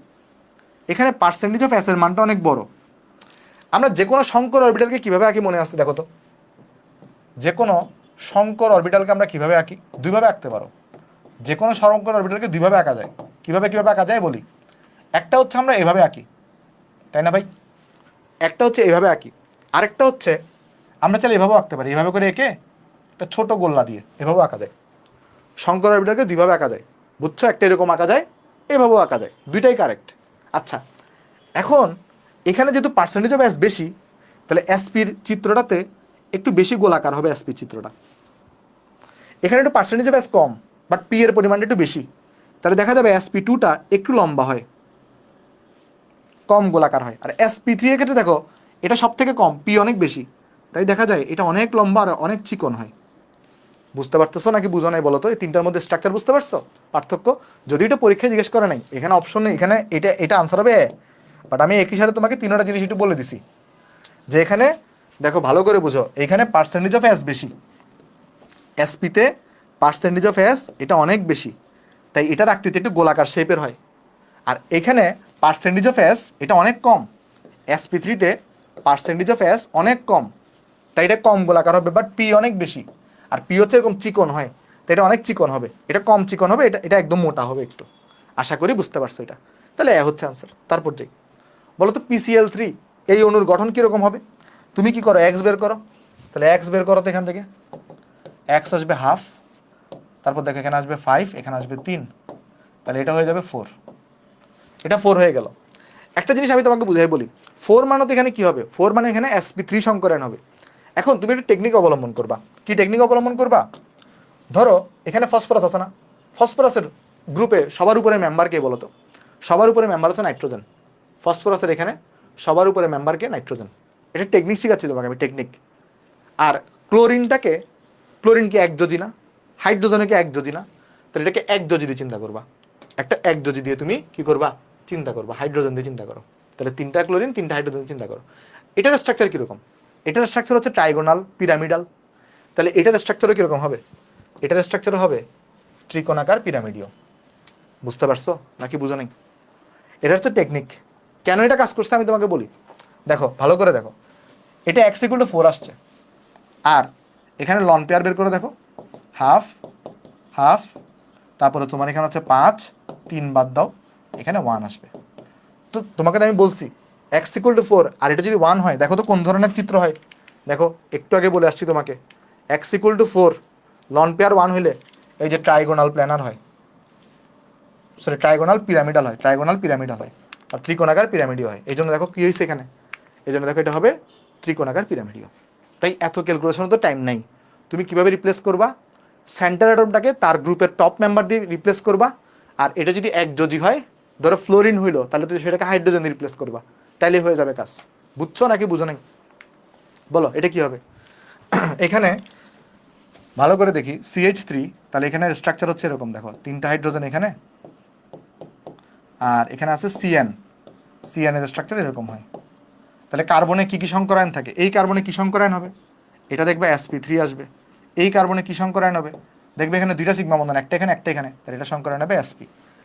এখানে পার্সেন্টেজ অফ এস এর মানটা অনেক বড়। আমরা যে কোনো সংকর অরবিটালকে কিভাবে আঁকি মনে আসছে দেখো তো, যে কোনো সংকর অরবিটালকে আমরা কিভাবে আঁকি? দুইভাবে আঁকতে পারো। যে কোনো সংকর অরবিটালকে দুইভাবে আঁকা যায়। কিভাবে কিভাবে আঁকা যায় বলি। একটা হচ্ছে আমরা এভাবে আঁকি, তাই না ভাই? একটা হচ্ছে এভাবে আঁকি, আরেকটা হচ্ছে আমরা চাইলে এভাবেও আঁকতে পারি, এভাবে করে এঁকে একটা ছোট গোল্লা দিয়ে এভাবেও আঁকা যায়। সংকর অরবিটালকে দুইভাবে আঁকা যায়, বুঝছো? একটা এরকম আঁকা যায়, এভাবেও আঁকা যায়, দুইটাই কারেক্ট। আচ্ছা, এখন এখানে যেহেতু পার্সেন্টেজ অফ এস বেশি, তাহলে এসপির চিত্রটাতে একটু বেশি গোলাকার হবে এসপির চিত্রটা। এখানে একটু percentage of S com, but P এর পরিমাণটা একটু বেশি, তাহলে দেখা যাবে SP2টা একটু লম্বা হয়, কম গোলাকার হয়। আর SP3 এর ক্ষেত্রে দেখো এটা সব থেকে কম, পি অনেক বেশি, তাই দেখা যায় এটা অনেক লম্বা আর অনেক চিকন হয়। বুঝতে পারতেছো নাকি বুঝো নাই বলো তো? এই তিনটার মধ্যে স্ট্রাকচার বুঝতে পারছো পার্থক্য? যদি এটা পরীক্ষায় জিজ্ঞেস করে নাই, এখানে অপশন নেই, এখানে এটা এটা আনসার হবে। বাট আমি একই সাথে তোমাকে তিনটা জিনিস একটু বলে দিছি, যে এখানে দেখো ভালো করে বুঝো, এখানে পার্সেন্টেজ অফ এস বেশি, এসপিতে পার্সেন্টেজ অফ এস এটা অনেক বেশি, তাই এটার আকৃতি একটু গোলাকার শেপের হয়। আর এখানে পার্সেন্টেজ অফ এস এটা অনেক কম, SP3তে পার্সেন্টেজ অফ এস অনেক কম, তাই এটা কম গোলাকার হবে, বাট পি অনেক বেশি। আর পি হচ্ছে এরকম চিকন হয়, তো এটা অনেক চিকন হবে, এটা কম চিকন হবে, এটা এটা একদম মোটা হবে একটু। আশা করি বুঝতে পারছো এটা। তাহলে এ হচ্ছে আনসার। তারপর যাই, বলো তো PCl3 এই অণুর গঠন কীরকম হবে? তুমি কি করো, এক্স বের করো। তাহলে এক্স বের করো তো, এখান থেকে এক্স আসবে হাফ, তারপর দেখো এখানে আসবে 5, এখানে আসবে 3, তাহলে এটা হয়ে যাবে 4। এটা 4 হয়ে গেল। একটা জিনিস আমি তোমাকে বুঝাই বলি, 4 মানে তো এখানে কি হবে? 4 মানে এখানে SP3 সংকরণ হবে। এখন তুমি একটা টেকনিক অবলম্বন করবা। কি টেকনিক অবলম্বন করবা? ধরো এখানে ফসফরাস আছে না, ফসফরাসের গ্রুপে সবার উপরে মেম্বার কে বলো তো? সবার উপরে মেম্বার হচ্ছে নাইট্রোজেন। ফসফরাসের এখানে সবার উপরে মেম্বার কে? নাইট্রোজেন। এটা টেকনিক শিখাচ্ছি তোমাকে আমি, টেকনিক। আর ক্লোরিনটাকে, ক্লোরিন কি একযোজি না? হাইড্রোজেনে কি একযোজি না? তাহলে এটাকে একযোজি দিয়ে চিন্তা করবা। একটা একযোজি দিয়ে তুমি কি করবা? চিন্তা করবা, হাইড্রোজেন দিয়ে চিন্তা করো। তাহলে 3টা ক্লোরিন 3টা হাইড্রোজেন চিন্তা করো। এটার স্ট্রাকচার কীরকম? এটার স্ট্রাকচার হচ্ছে ট্রাইগোনাল পিরামিডাল। তাহলে এটার স্ট্রাকচারও কীরকম হবে? এটার স্ট্রাকচারও হবে ত্রিকোণাকার পিরামিডীয়। বুঝতে পারছো নাকি বুঝো নাই? এটা হচ্ছে টেকনিক। কেন এটা কাজ করছে আমি তোমাকে বলি। দেখো ভালো করে দেখো, এটা x=4 আসছে, আর এখানে লন পেয়ার বের করে দেখো, হাফ হাফ, তারপরে তোমার এখানে হচ্ছে 5, 3 বাদ দাও, এখানে 1 আসবে। তো তোমাকে তো আমি বলছি x=4, আর এটা যদি 1 হয়, দেখো তো কোন ধরনের চিত্র হয়। দেখো একটু আগে বলে আসছি তোমাকে, x=4 লন পেয়ার 1 হইলে এই যে ট্রাইগোনাল প্ল্যানার হয়, সরি ট্রাইগোনাল পিরামিডাল হয়, ট্রাইগোনাল পিরামিডাল হয়, আর ত্রিকোণাকার পিরামিডীয় হয়। এই জন্য দেখো কি হয়েছে এখানে, এই জন্য দেখো এটা হবে ত্রিকোণাকার পিরামিডীয়। তাই এত ক্যালকুলেশন তো টাইম নাই। তুমি কিভাবে রিপ্লেস করবা? সেন্টার অ্যাটমটাকে তার গ্রুপের টপ মেম্বার দিয়ে রিপ্লেস করবা। আর এটা যদি একযোজি হয়, ধরো ফ্লোরিন হইলো, তাহলে তুমি সেটাকে হাইড্রোজেন দিয়ে রিপ্লেস করবা, তাইলে হয়ে যাবে কাজ। বুঝছো নাকি বুঝো নাই বলো, এটা কি হবে? এখানে ভালো করে দেখি CH3, তাহলে এখানে স্ট্রাকচার হচ্ছে এরকম, দেখো 3টা হাইড্রোজেন এখানে, আর এখানে আছে CN, CN এর স্ট্রাকচার এরকম হয়। তাহলে কার্বনে কি কি সংকরায়ন থাকে? এই কার্বনে কি সংকরায়ন হবে? এটা দেখবে SP3 আসবে। এই কার্বনে কি সংকরায়ন হবে? দেখবে এখানে 2টা সিগমা বন্ধন, একটা এখানে একটা এখানে, তাহলে এটা সংকরায়ন হবে SP।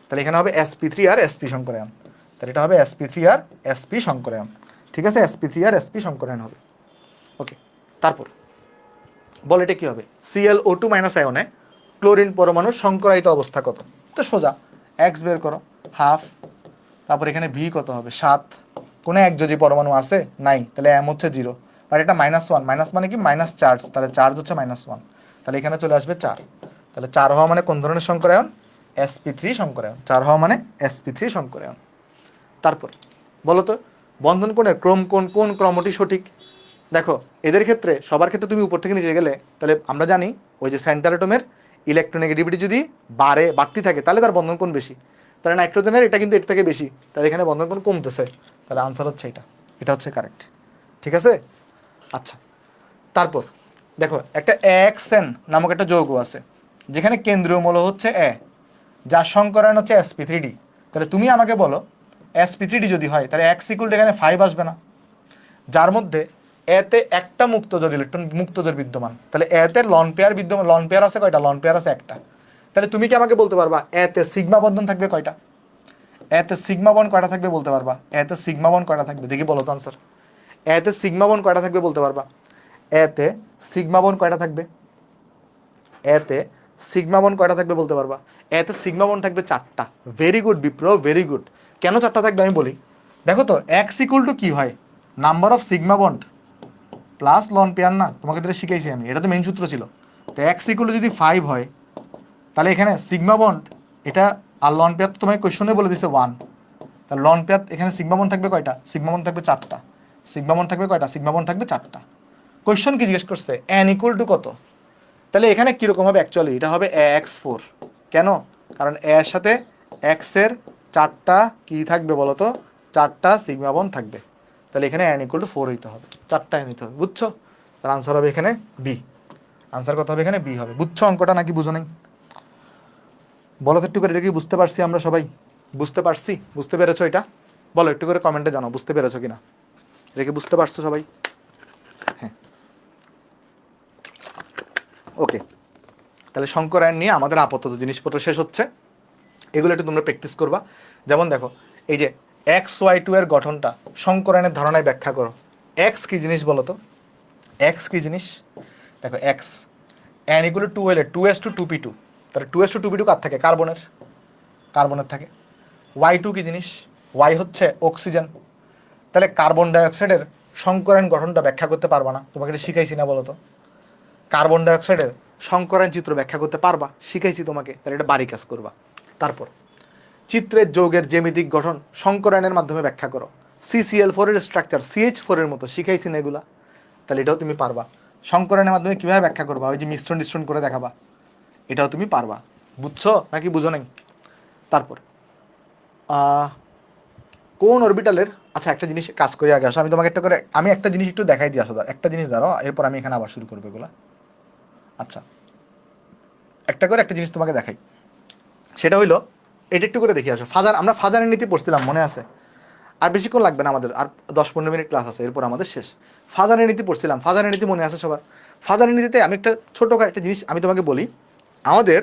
তাহলে এখানে হবে SP3 আর SP সংকরায়ন, তাহলে এটা হবে SP3 আর SP সংকরায়ন। ঠিক আছে, SP3 আর SP সংকরায়ন হবে। ওকে, তারপর বল এটা কি হবে? ClO2 আয়নে ক্লোরিন পরমাণুর সংকরায়িত অবস্থা কত? তো সোজা x বের করো, হাফ, তারপর এখানে V কত হবে? 7। কোনো একযোজি পরমাণু আছে? নাই, তাহলে m হচ্ছে 0, আর এটা -1, মাইনাস মানে কি? মাইনাস চার্জ, তাহলে চার্জ হচ্ছে -1, তাহলে এখানে চলে আসবে 4। তাহলে 4 হওয়া মানে কোন ধরনের সংকরায়ন? sp3 সংকরায়ন, 4 হওয়া মানে sp3 সংকরায়ন। তারপর বলো তো বন্ধন কোণের ক্রম কোন ক্রমটি সঠিক? দেখো এদের ক্ষেত্রে সবার ক্ষেত্রে তুমি উপর থেকে নিচে গেলে তাহলে আমরা জানি ওই যে সেন্টার অ্যাটমের ইলেকট্রোনেগেটিভিটি যদি বাড়তি থাকে তাহলে তার বন্ধন কোণ বেশি, তাহলে নাইট্রোজেনের এটা কিন্তু এর থেকে বেশি, তাহলে এখানে বন্ধন কোণ কমতেছে, তাহলে আনসার হচ্ছে এটা হচ্ছে কারেক্ট। ঠিক আছে? আচ্ছা তারপর দেখো একটা এক্সএন নামক একটা যৌগ আছে যেখানে কেন্দ্রীয় মৌল হচ্ছে এ, যার সংকরায়ন হচ্ছে sp3d। তাহলে তুমি আমাকে বলো sp3d যদি হয় তাহলে x ইকুয়াল এখানে 5 আসবে না, যার মধ্যে এতে একটা মুক্তজোড় ইলেকট্রন মুক্তজোড় বিদ্যমান, তাহলে এতে লন পেয়ার বিদ্যমান, লন পেয়ার আছে কয়টা? লন পেয়ার আছে একটা। তাহলে তুমি কি আমাকে বলতে পারবা এতে সিগমা বন্ধন থাকবে কয়টা? এতে সিগমা বন্ড কয়টা থাকবে বলতে পারবা? এতে সিগমা বন্ড কয়টা থাকবে দেখি বলো তো আনসার। এতে সিগমা বন্ড কয়টা থাকবে বলতে পারবা? এতে সিগমা বন্ড কয়টা থাকবে? এতে সিগমা বন্ড কয়টা থাকবে বলতে পারবা? এতে সিগমা বন্ড থাকবে 4টা। Very good Bipro, very good. কেন 4টা থাকবে আমি বলি। দেখো তো x ইকুয়াল টু কি হয়? Number of sigma bond plus loan pair, না তোমাকে যেটা শিখাইছি আমি, এটা তো মেইন সূত্র ছিল। তো x ইকুয়াল টু যদি 5 হয় তাহলে এখানে সিগমা বন্ড এটা আর লন পেয়ার তো তোমাকে কোশ্চনে বলে দিছে 1, তাহলে লন পেয়ার এখানে সিগমা বন্ড থাকবে কয়টা? সিগমা বন্ড থাকবে 4টা। সিগমা বন্ড থাকবে কয়টা? সিগমা বন্ড থাকবে 4টা। কোশ্চন কি জিজ্ঞেস করছে? n ইকুয়াল টু কত? তাহলে এখানে কীরকম হবে অ্যাকচুয়ালি? এটা হবে x4। কেন? কারণ এর সাথে x এর 4টা কি থাকবে বলো তো? 4টা সিগমা বন্ড থাকবে। তাহলে এখানে n ইকুয়াল টু 4 হইতে হবে, 4টা n হইতে হবে, বুঝছো? তার আনসার হবে এখানে বি। আনসার কত হবে এখানে? বি হবে। বুঝছো অঙ্কটা নাকি বুঝো নাই? বলো তো একটু করে, এটা কি বুঝতে পারছি আমরা সবাই? বুঝতে পারছি? বুঝতে পেরেছো এটা? বলো একটু করে কমেন্টে জানাও বুঝতে পেরেছো কিনা, এটা কি বুঝতে পারছো সবাই? হ্যাঁ ওকে, তাহলে সংকরায়ন নিয়ে আমাদের আপাতত জিনিসপত্র শেষ হচ্ছে। এগুলো একটু তোমরা প্র্যাকটিস করবা। যেমন দেখো এই যে XY2 এর গঠনটা সংকরায়নের ধারণায় ব্যাখ্যা করো। এক্স কি জিনিস বলো তো? এক্স কি জিনিস? দেখো এক্স n ইকুয়াল টু 2 হলে 2s2 2p2, তাহলে 2s2 2p2 কার থাকে? কার্বনের থাকে। Y2 কি জিনিস? Y হচ্ছে অক্সিজেন, তাহলে কার্বন ডাইঅক্সাইডের সংকরায়ন গঠনটা ব্যাখ্যা করতে পারবা না? তোমাকে এটা শিখাইছি না বলো তো? কার্বন ডাইঅক্সাইডের সংকরায়ন চিত্র ব্যাখ্যা করতে পারবা? শিখাইছি তোমাকে, তাহলে এটা বাড়ি কাজ করবা। তারপর চিত্রের যৌগের জ্যামিতিক গঠন সংকরায়নের মাধ্যমে ব্যাখ্যা করো। CCl4 এর স্ট্রাকচার CH4 এর মতো, শিখাইছি না এগুলা? তাহলে এটাও তুমি পারবা। সংকরায়নের মাধ্যমে কীভাবে ব্যাখ্যা করবা? ওই যে মিশ্রণ করে দেখাবা, এটাও তুমি পারবা। বুঝছো নাকি বুঝো নাই? তারপর কোন অরবিটালের, আচ্ছা একটা জিনিস কাজ করে আগে আসো, আমি তোমাকে একটা জিনিস একটু দেখাই দিয়ে আসো, একটা জিনিস দাঁড়াও, এরপর আমি এখানে আবার শুরু করবো এগুলা। আচ্ছা একটা জিনিস তোমাকে দেখাই, সেটা হইলো এটা একটু করে দেখে আসো। আমরা ফাজারের নীতি পড়ছিলাম, মনে আছে? আর বেশিক্ষণ লাগবে না আমাদের, আর 10-15 মিনিট ক্লাস আছে, এরপর আমাদের শেষ। ফাজারের নীতি পড়ছিলাম, ফাজারের নীতি মনে আছে সবার? ফাজারের নীতিতে আমি একটা জিনিস আমি তোমাকে বলি। আমাদের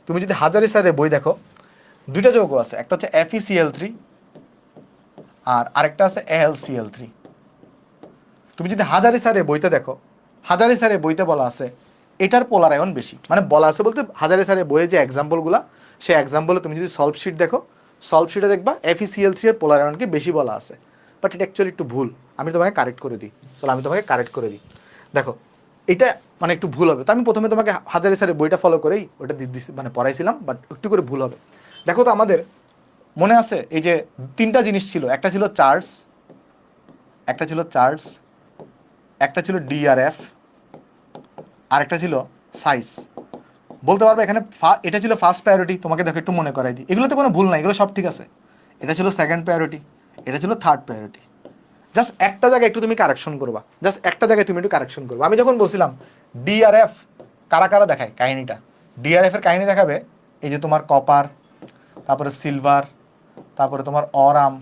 তুমি যদি হাজারি স্যারের বই দেখো, দুইটা যৌগ আছে, একটা হচ্ছে FeCl3 আর আরেকটা আছে AlCl3। তুমি যদি হাজারি স্যারের বইতে দেখো, হাজারি স্যারের বইতে বলা আছে এটার পোলার আয়ন বেশি, মানে বলা আছে বলতে হাজারি স্যারের বইয়ে যে এক্সাম্পলগুলো, সেই এক্সাম্পলে তুমি যদি সলভ শিট দেখো, সলভ শিটে দেখবা FeCl3 এর পোলার আয়নকে বেশি বলা আছে, বাট এটা অ্যাকচুয়ালি একটু ভুল। আমি তোমাকে কারেক্ট করে দিই, দেখো এটা মানে একটু ভুল হবে। তো আমি প্রথমে তোমাকে হাজারি স্যারের বইটা ফলো করেই ওটা মানে পড়াইছিলাম, বাট একটু করে ভুল হবে। দেখো তো আমাদের মনে আছে এই যে 3টা জিনিস ছিল, একটা ছিল চার্জ, একটা ছিল DRF, আর একটা ছিল সাইজ। বলতে পারবে এখানে এটা ছিল ফার্স্ট প্রায়োরিটি, তোমাকে দেখো একটু মনে করাই দিই, এগুলোতে কোনো ভুল নাই, এগুলো সব ঠিক আছে। এটা ছিল সেকেন্ড প্রায়োরিটি, এটা ছিল থার্ড প্রায়োরিটি। জাস্ট একটা জায়গায় একটু তুমি কারেকশন করবা, আমি যখন বলছিলাম DRF কারা কারা দেখায় কাহিনীটা, DRF এর কাহিনী দেখাবে এই যে তোমার কপার, তারপরে সিলভার, তারপরে তোমার অরাম,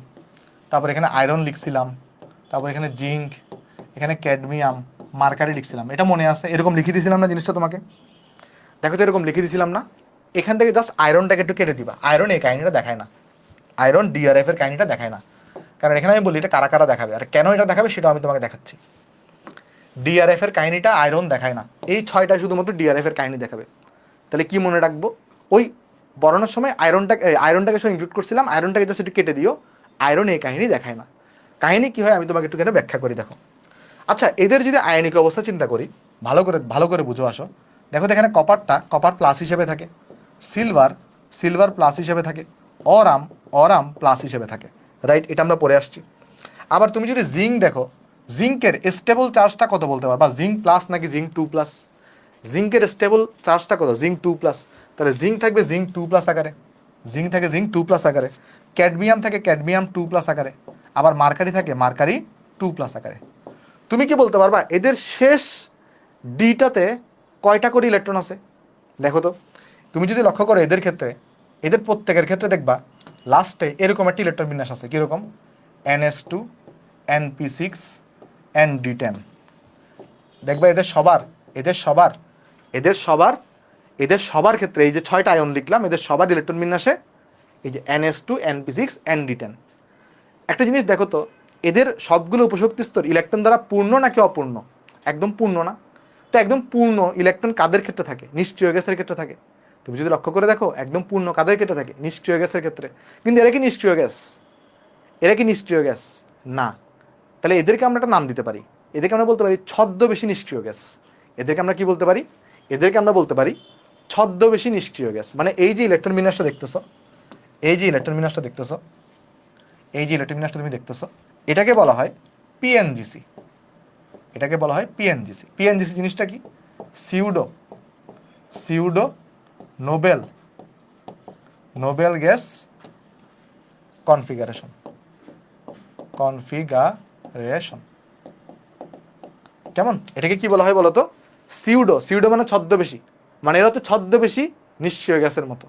তারপরে এখানে আয়রন লিখছিলাম, তারপরে এখানে জিঙ্ক, এখানে ক্যাডমিয়াম, মার্কারি লিখছিলাম। এটা মনে আছে? এরকম লিখে দিয়েছিলাম না জিনিসটা তোমাকে? দেখো তো এরকম লিখে দিয়েছিলাম না? এখান থেকে জাস্ট আয়রনটাকে একটু কেটে দিবা। আয়রন এই কাহিনীটা দেখায় না, আয়রন DRF এর কাহিনীটা দেখায় না, কারণ এখানে আমি বলি এটা কারা কারা দেখাবে, আর কেন এটা দেখাবে সেটাও আমি তোমাকে দেখাচ্ছি। DRF এর কাহিনীটা আয়রন দেখায় না, এই 6টা শুধুমাত্র DRF এর কাহিনী দেখাবে। তাহলে কি মনে রাখবো? ওই বর্ণনার সময় আয়রনটাকে সব ইনক্লুড করছিলাম, আয়রনটাকে জাস্ট একটু কেটে দিও। আয়রন এই কাহিনী দেখায় না। কাহিনী কি হয় আমি তোমাকে একটু ব্যাখ্যা করি, দেখো। আচ্ছা এদের যদি আয়নিক অবস্থা চিন্তা করি, ভালো করে বুঝো আসো। দেখো তো এখানে কপার প্লাস হিসেবে থাকে, সিলভার সিলভার প্লাস হিসেবে থাকে, অরাম প্লাস হিসেবে থাকে, রাইট? এটা আমরা পড়ে আসছি। আবার তুমি যদি জিঙ্ক দেখো, জিঙ্কের স্টেবল চার্জটা কত বলতে পারবা? জিঙ্ক প্লাস নাকি জিঙ্ক 2+? জিঙ্কের স্টেবল চার্জটা কত? জিঙ্ক 2+। তাহলে জিঙ্ক থাকবে জিঙ্ক 2+ আকারে, জিঙ্ক থাকে জিঙ্ক 2+ আকারে, ক্যাডমিয়াম থাকে ক্যাডমিয়াম 2+ আকারে, আবার মার্কারি থাকে মার্কারি 2+ আকারে। তুমি কি বলতে পারবা এদের শেষ ডিটাতে কয়টা করে ইলেকট্রন আছে? দেখো তো, তুমি যদি লক্ষ্য করো এদের ক্ষেত্রে, এদের প্রত্যেকের ক্ষেত্রে দেখবা লাস্টে এরকম একটা ইলেকট্রন বিন্যাস আছে। কীরকম? NS2 NP6 ND10। দেখবা এদের সবার ক্ষেত্রে এই যে 6টা আয়ন লিখলাম, এদের সবার ইলেকট্রন বিন্যাসে এই যে NS2 NP6 ND10। একটা জিনিস দেখো তো, এদের সবগুলো উপশক্তি স্তর ইলেকট্রন দ্বারা পূর্ণ নাকি অপূর্ণ? একদম পূর্ণ না? তো একদম পূর্ণ ইলেকট্রন কাদের ক্ষেত্রে থাকে? নিষ্ক্রিয় গ্যাসের ক্ষেত্রে থাকে। তুমি যদি লক্ষ্য করে দেখো একদম পূর্ণ কাদের ক্ষেত্রে থাকে? নিষ্ক্রিয় গ্যাসের ক্ষেত্রে। কিন্তু এরা কি নিষ্ক্রিয় গ্যাস? এরা কি নিষ্ক্রিয় গ্যাস? না। তাহলে এদেরকে আমরা একটা নাম দিতে পারি, এদেরকে আমরা বলতে পারি ছদ্মবেশী নিষ্ক্রিয় গ্যাস। এদেরকে আমরা কি বলতে পারি? এদেরকে আমরা বলতে পারি ছদ্মবেশী নিষ্ক্রিয় গ্যাস। মানে এই যে ইলেকট্রন বিন্যাসটা দেখতেছো, এই যে ইলেকট্রন বিন্যাসটা দেখতেছো, এই যে ইলেকট্রন বিন্যাসটা তুমি দেখতেছো, এটাকে বলা হয় পিএনজিসি। এটাকে বলা হয় পিএনজিসি। পিএনজিসি জিনিসটা কি? Pseudo pseudo Nobel gas configuration. কেমন? এটাকে কি বলা হয় বলো তো? সিউডো মানে ছদ্মবেশী, মানে এরা হচ্ছে ছদ্মবেশী নিষ্ক্রিয় গ্যাসের মতো।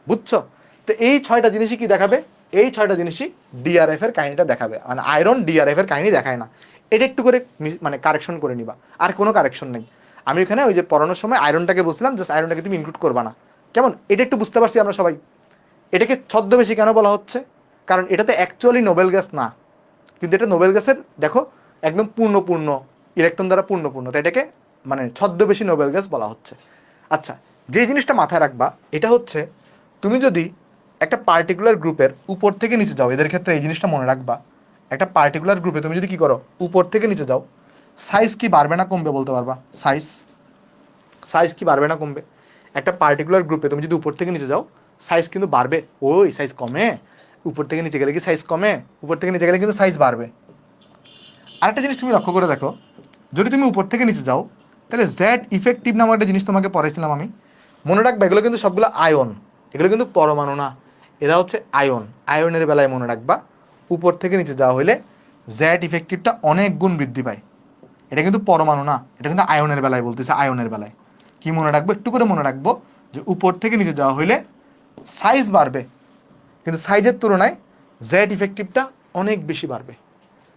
বুঝছো? তো এই 6টা জিনিসই কি দেখাবে? এই 6টা জিনিসই ডিআরএফ এর কাহিনীটা দেখাবে। মানে আয়রন ডিআরএফ এর কাহিনী দেখায় না। এটা একটু করে মানে কারেকশন করে নিবা, আর কোনো কারেকশন নেই। আমি এখানে ওই যে পড়ানোর সময় আয়রনটাকে বলছিলাম, জাস্ট আয়রনটাকে তুমি ইনক্লুড করবা না। কেমন? এটা একটু বুঝতে পারছি আমরা সবাই। এটাকে ছদ্মবেশী কেন বলা হচ্ছে? কারণ এটাতে অ্যাকচুয়ালি নোবেল গ্যাস না, কিন্তু এটা নোবেল গ্যাসের দেখো একদম পূর্ণ ইলেকট্রন দ্বারা পূর্ণ, তাই এটাকে মানে ছদ্মবেশী নোবেল গ্যাস বলা হচ্ছে। আচ্ছা, যে জিনিসটা মাথায় রাখবা এটা হচ্ছে, তুমি যদি একটা পার্টিকুলার গ্রুপের উপর থেকে নিচে যাও, এদের ক্ষেত্রে এই জিনিসটা মনে রাখবা, একটা পার্টিকুলার গ্রুপে তুমি যদি কি করো, উপর থেকে নিচে যাও, সাইজ কি বাড়বে না কমবে বলতে পারবা? সাইজ কি বাড়বে না কমবে? একটা পার্টিকুলার গ্রুপে তুমি যদি উপর থেকে নিচে যাও, সাইজ কিন্তু বাড়বে। ওই সাইজ কমে? উপর থেকে নিচে গেলে কি সাইজ কমে? উপর থেকে নিচে গেলে কিন্তু সাইজ বাড়বে। আরেকটা জিনিস তুমি লক্ষ্য করে দেখো, যদি তুমি উপর থেকে নিচে যাও, তাহলে জেড ইফেক্টিভ নামক একটা জিনিস তোমাকে পড়াইছিলাম আমি, মনে রাখবে এগুলো কিন্তু সবগুলো আয়ন, এগুলো কিন্তু পরমাণু না, এরা হচ্ছে আয়ন। আয়নের বেলায় মনে রাখবা উপর থেকে নিচে যাওয়া হলে জেড ইফেক্টিভটা অনেক গুণ বৃদ্ধি পায়। এটা কিন্তু পরমাণু না, এটা কিন্তু আয়নের বেলায় বলতেছে। আয়নের বেলায় কি মনে রাখবো? একটু করে মনে রাখবো যে উপর থেকে নিচে যাওয়া হইলে সাইজ বাড়বে, কিন্তু সাইজের তুলনায় জেড ইফেক্টিভটা অনেক বেশি বাড়বে।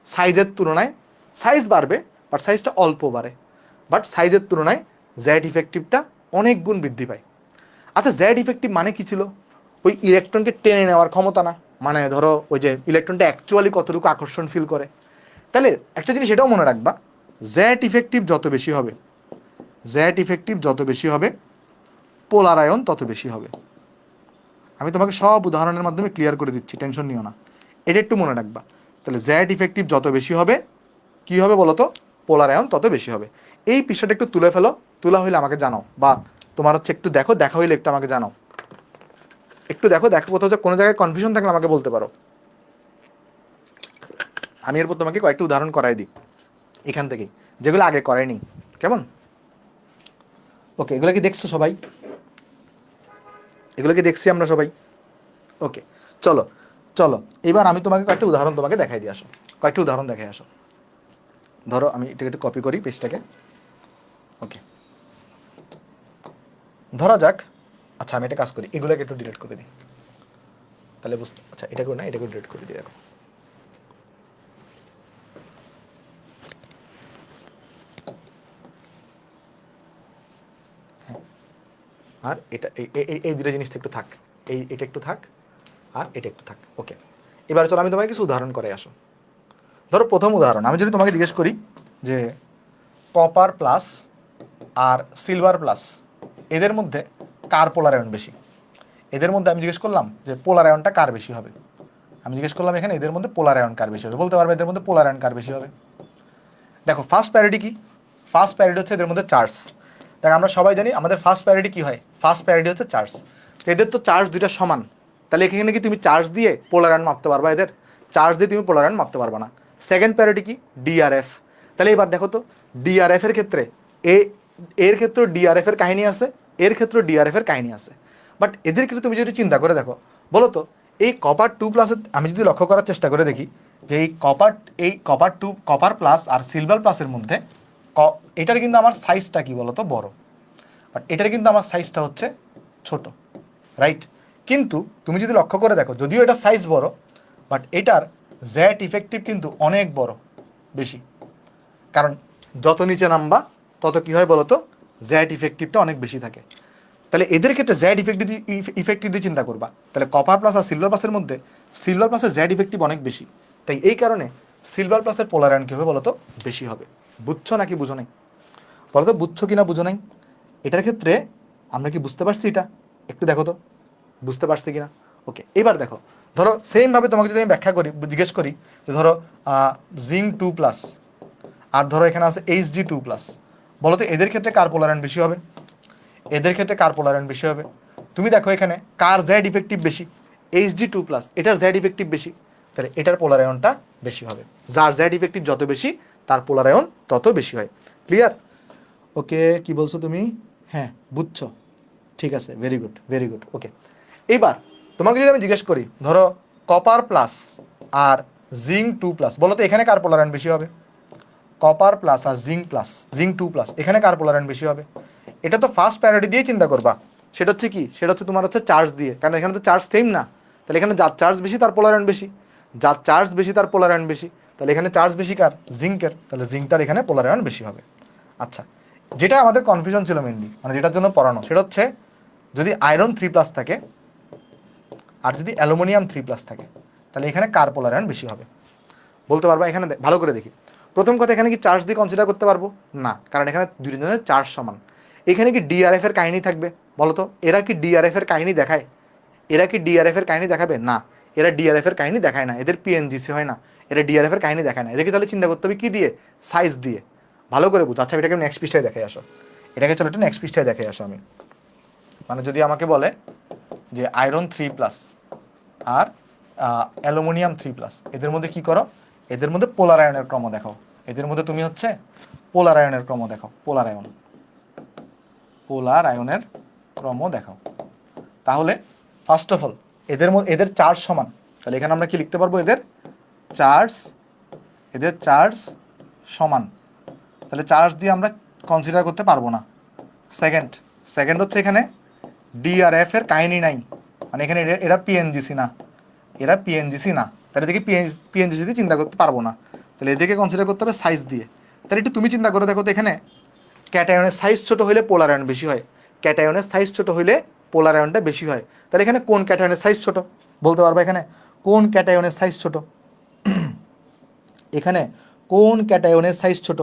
সাইজের তুলনায় সাইজ বাড়বে, বাট সাইজটা অল্প বাড়ে, বাট সাইজের তুলনায় জেড ইফেক্টিভটা অনেক গুণ বৃদ্ধি পায়। আচ্ছা, জেড ইফেক্টিভ মানে কি ছিল? ওই ইলেকট্রনকে টেনে নেওয়ার ক্ষমতা না, মানে ধরো ওই যে ইলেকট্রনটা অ্যাকচুয়ালি কতটুকু আকর্ষণ ফিল করে। তাহলে একটা জিনিস এটাও মনে রাখবা, জেড ইফেক্টিভ যত বেশি হবে পোলার আয়ন তত বেশি হবে। আমি তোমাকে সব উদাহরণের মাধ্যমে ক্লিয়ার করে দিচ্ছি, টেনশন নিও না। এটা একটু মনে রাখবা। তাহলে জেড ইফেক্টিভ যত বেশি হবে, কি হবে বলো তো? পোলার আয়ন তত বেশি হবে। এই বিষয়টা একটু তুলে ফেলো, তোলা হইলে আমাকে জানাও, বা তোমার হচ্ছে একটু দেখো, দেখা হইলে একটু আমাকে জানাও। একটু দেখো কোথাও কোনো জায়গায় কনফিউশন থাকলে আমাকে বলতে পারো। আমি এরপর তোমাকে কয়েকটা উদাহরণ করাই দিই এখান থেকেই, যেগুলো আগে করাইনি। কেমন? ওকে, এগুলো কি দেখছো সবাই? এগুলো কি দেখছি আমরা সবাই? ওকে, চলো চলো এবার আমি তোমাকে কয়েকটা উদাহরণ তোমাকে দেখাই দিয়ে আসো। কয়েকটা উদাহরণ দেখাই আসো। ধরো আমি এটাকে একটু কপি করি পেজটাকে। ওকে, ধরা যাক, আচ্ছা আমি একটা কাজ করি, এগুলোকে একটু ডিলিট করে দিই, তাহলে বুঝতে, আচ্ছা এটা করে না, এটাকে ডিলিট করে দিই। দেখো, আর এটা এই দুটো জিনিসটা একটু থাক, এটা একটু থাক, আর এটা একটু থাক। ওকে, এবার চলো আমি তোমাকে কিছু উদাহরণ করে আসো। ধরো প্রথম উদাহরণ, আমি যদি তোমাকে জিজ্ঞেস করি যে কপার প্লাস আর সিলভার প্লাস এদের মধ্যে কার পোলার আয়ন বেশি? এদের মধ্যে আমি জিজ্ঞেস করলাম যে পোলার আয়নটা কার বেশি হবে। আমি জিজ্ঞেস করলাম এখানে এদের মধ্যে পোলার আয়ন কার বেশি হবে, বলতে পারবে এদের মধ্যে পোলার আয়ন কার বেশি হবে? দেখো, ফার্স্ট প্যারিটি কি? ফার্স্ট প্যারিটি হচ্ছে এদের মধ্যে চার্জ। দেখো আমরা সবাই জানি আমাদের ফার্স্ট প্যারিটি কি হয়? ফার্স্ট প্যারিটি হচ্ছে চার্জ। এদের তো চার্জ দুইটা সমান, তাহলে এখানে কি তুমি চার্জ দিয়ে পোলার আয়ন মাপতে পারবা? এদের চার্জ দিয়ে তুমি পোলার আয়ন মাপতে পারবা না। সেকেন্ড প্যারাটি কি? ডিআরএফ। তাহলে এবার দেখো তো ডিআরএফ এর ক্ষেত্রে এর ক্ষেত্রে ডিআরএফ এর কাহিনী আছে, এর ক্ষেত্রে ডিআরএফ এর কাহিনী আছে, বাট এদের ক্ষেত্রে তুমি যদি চিন্তা করে দেখো, বলো তো এই কপার 2+ আমি যদি লক্ষ্য করার চেষ্টা করে দেখি যে এই কপার প্লাস আর সিলভার প্লাসের মধ্যে এটার কিন্তু আমার সাইজটা কি বলতো বড়, বাট এটার কিন্তু আমার সাইজটা হচ্ছে ছোট, রাইট? কিন্তু তুমি যদি লক্ষ্য করে দেখো, যদিও এটা সাইজ বড়, বাট এটার জেড ইফেক্টিভ কিন্তু অনেক বড়, বেশি। কারণ যত নিচে নামবা তত কি হয় বলতো, জেড ইফেক্টিভটা অনেক বেশি থাকে। তাহলে এদের ক্ষেত্রে জেড ইফেক্টিভ দিয়ে চিন্তা করবা, তাহলে কপার প্লাস আর সিলভার প্লাসের মধ্যে সিলভার প্লাসের জেড ইফেক্টিভ অনেক বেশি, তাই এই কারণে সিলভার প্লাসের পোলার আয়ন কি হবে বলতো, বেশি হবে। বুঝছো নাকি বুঝো নাই? বলতো বুঝছো কিনা বুঝো নাই? এটার ক্ষেত্রে আমরা কি বুঝতে পারছি? এটা একটু দেখো তো বুঝতে পারছি কিনা। ওকে, এবার দেখো, ধরো সেমভাবে তোমাকে যদি আমি ব্যাখ্যা করি, জিজ্ঞেস করি যে ধরো জিঙ্ক 2+ আর ধরো এখানে আছে Hg2+, বলো তো এদের ক্ষেত্রে কার পোলার আয়ন বেশি হবে? এদের ক্ষেত্রে কার পোলার আয়ন বেশি হবে? তুমি দেখো এখানে কার জেড ইফেক্টিভ বেশি? Hg2+, এটার জেড ইফেক্টিভ বেশি, তাহলে এটার পোলার আয়নটা বেশি হবে। যার জেড ইফেক্টিভ যত বেশি তার পোলার আয়ন তত বেশি হয়। ক্লিয়ার? ওকে, কি বলছো তুমি? হ্যাঁ বুঝছো, ঠিক আছে, ভেরি গুড ভেরি গুড। ওকে, এইবার তোমাকে যদি আমি জিজ্ঞেস করি ধরো কপার প্লাস আর জিঙ্ক 2+, বলো তো এখানে কার পোলার আয়ন বেশি হবে? কপার প্লাস আর জিঙ্ক 2+, এখানে কার পোলার আয়ন বেশি হবে? এটা তো ফার্স্ট প্যারাডি দিয়ে চিন্তা করবা, সেটা হচ্ছে কি, সেটা হচ্ছে তোমার হচ্ছে চার্জ দিয়ে, কারণ এখানে তো চার্জ সেম না, তাহলে এখানে যার চার্জ বেশি তার পোলার আয়ন বেশি, যার চার্জ বেশি তার পোলার আয়ন বেশি, তাহলে এখানে চার্জ বেশি কার? জিঙ্কের, তাহলে জিঙ্কটার এখানে পোলার আয়ন বেশি হবে। আচ্ছা, যেটা আমাদের কনফিউশন ছিল মেনলি, মানে যেটার জন্য পড়ানো, সেটা হচ্ছে যদি আয়রন 3+ থাকে আর যদি অ্যালুমিনিয়াম 3+ থাকে, তাহলে এখানে কার পোলার আয়ন বেশি হবে বলতে পারবা? এখানে ভালো করে দেখি। প্রথম কথা, এখানে কি চার্জ দিয়ে কনসিডার করতে পারবো না, কারণ এখানে দুজনের চার্জ সমান। এখানে কি ডিআরএফ এর কাহিনী থাকবে বলো তো? এরা কি ডিআরএফ এর কাহিনী দেখায়? এরা কি ডিআরএফ এর কাহিনী দেখাবে? না, এরা ডিআরএফ এর কাহিনী দেখায় না, এদের পিএনজিসি হয় না, এরা ডিআরএফ এর কাহিনী দেখায় না। এদেরকে তাহলে চিন্তা করতে হবে কি দিয়ে? সাইজ দিয়ে। ভালো করে বুঝো। আচ্ছা, এটাকে নেক্সট পৃষ্ঠায় দেখে আসো, এটাকে চলো একটু নেক্সট পৃষ্ঠায় দেখে আসো। আমি মানে যদি আমাকে বলে যে আয়রন 3+ আর অ্যালুমিনিয়াম 3+, এদের মধ্যে কি করো? এদের মধ্যে পোলার আয়নের ক্রম দেখাও। এদের মধ্যে তুমি হচ্ছে পোলার আয়নের ক্রম দেখাও, পোলার আয়নের ক্রম দেখাও। তাহলে ফার্স্ট অফ অল এদের চার্জ সমান, তাহলে এখানে আমরা কি লিখতে পারবো? এদের চার্জ সমান, তাহলে চার্জ দিয়ে আমরা কনসিডার করতে পারবো না। সেকেন্ড হচ্ছে এখানে ডিআরএফ এর কাহিনী নাই, মানে এখানে এরা পিএনজিসি না, তাহলে এদিকে পিএনজিসি দিয়ে চিন্তা করতে পারবো না, তাহলে এদিকে কনসিডার করতে হবে সাইজ দিয়ে। তাহলে একটু তুমি চিন্তা করে দেখো তো, এখানে ক্যাটায়নের সাইজ ছোট হইলে পোলার আয়ন বেশি হয়, ক্যাটায়নের সাইজ ছোট হইলে পোলার আয়নটা বেশি হয়। তাহলে এখানে কোন ক্যাটায়নের সাইজ ছোট বলতে পারবা? এখানে কোন ক্যাটায়নের সাইজ ছোট? এখানে কোন ক্যাটায়নের সাইজ ছোট?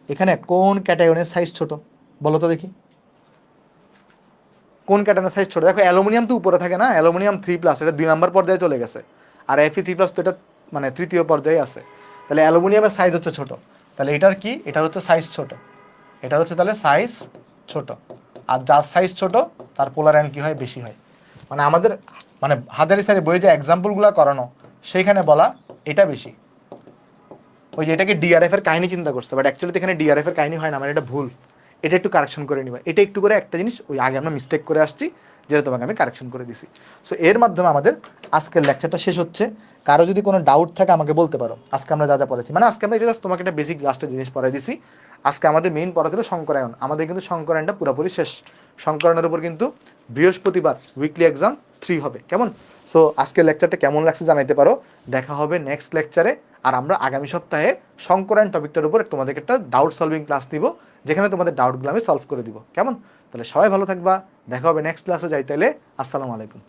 এখানে কোন ক্যাটায়নের সাইজ ছোট বলো তো দেখি, কোন ক্যাটায়নের সাইজ ছোট? দেখো অ্যালুমিনিয়াম তো উপরে থাকে না, অ্যালুমিনিয়াম 3+, এটা 2 নম্বর পর্যায়ে চলে গেছে, আর Fe3+ তো এটা মানে তৃতীয় পর্যায়ে আছে, তাহলে অ্যালুমিনিয়ামের সাইজ হচ্ছে ছোট, তাহলে এটার কি? এটার হচ্ছে সাইজ ছোট, এটার হচ্ছে তাহলে সাইজ ছোট, আর যার সাইজ ছোট তার পোলার আয়ন কি হয়? বেশি হয়। মানে আমাদের মানে হাজারি স্যারের বইয়ে যে এক্সাম্পলগুলো করানো, সেইখানে বলা এটা বেশি, ওই যে এটাকে ডিআরএফ এর কাহিনী চিন্তা করছে, বাট অ্যাকচুয়ালি এখানে ডিআরএফ এর কাহিনী হয় না, আমার এটা ভুল, এটা একটু কারেকশন করে নিবা। এটা একটু করে একটা জিনিস ওই আগে আমরা মিস্টেক করে আসছি, যেটা তোমাকে আমি কারেকশন করে দিছি। সো এর মাধ্যমে আমাদের আজকের লেকচারটা শেষ হচ্ছে। কারো যদি কোনো ডাউট থাকে আমাকে বলতে পারো। আজকে আমরা যা যা পড়েছি, মানে আজকে আমরা এটা জাস্ট তোমাকে একটা বেসিক লাস্টের জিনিস পড়াই দিছি। আজকে আমাদের মেইন পড়া ছিল সংকরায়ন, আমাদের কিন্তু সংকরায়নটা পুরোপুরি শেষ। সংকরায়নের উপর কিন্তু বৃহস্পতিবার উইকলি এক্সাম 3 হবে, কেমন? সো আজকের লেকচারটা কেমন লাগছে জানাইতে পারো। দেখা হবে নেক্সট লেকচারে। আর আমরা আগামী সপ্তাহে সংকরায়ন টপিকটার উপর তোমাদেরকে একটা ডাউট সলভিং ক্লাস দিব, যেখানে তোমাদের ডাউটগুলো আমি সলভ করে দিব, কেমন? তাহলে সবাই ভালো থাকবা, দেখা হবে নেক্সট ক্লাসে। যাই তাইলে, আসসালামু আলাইকুম।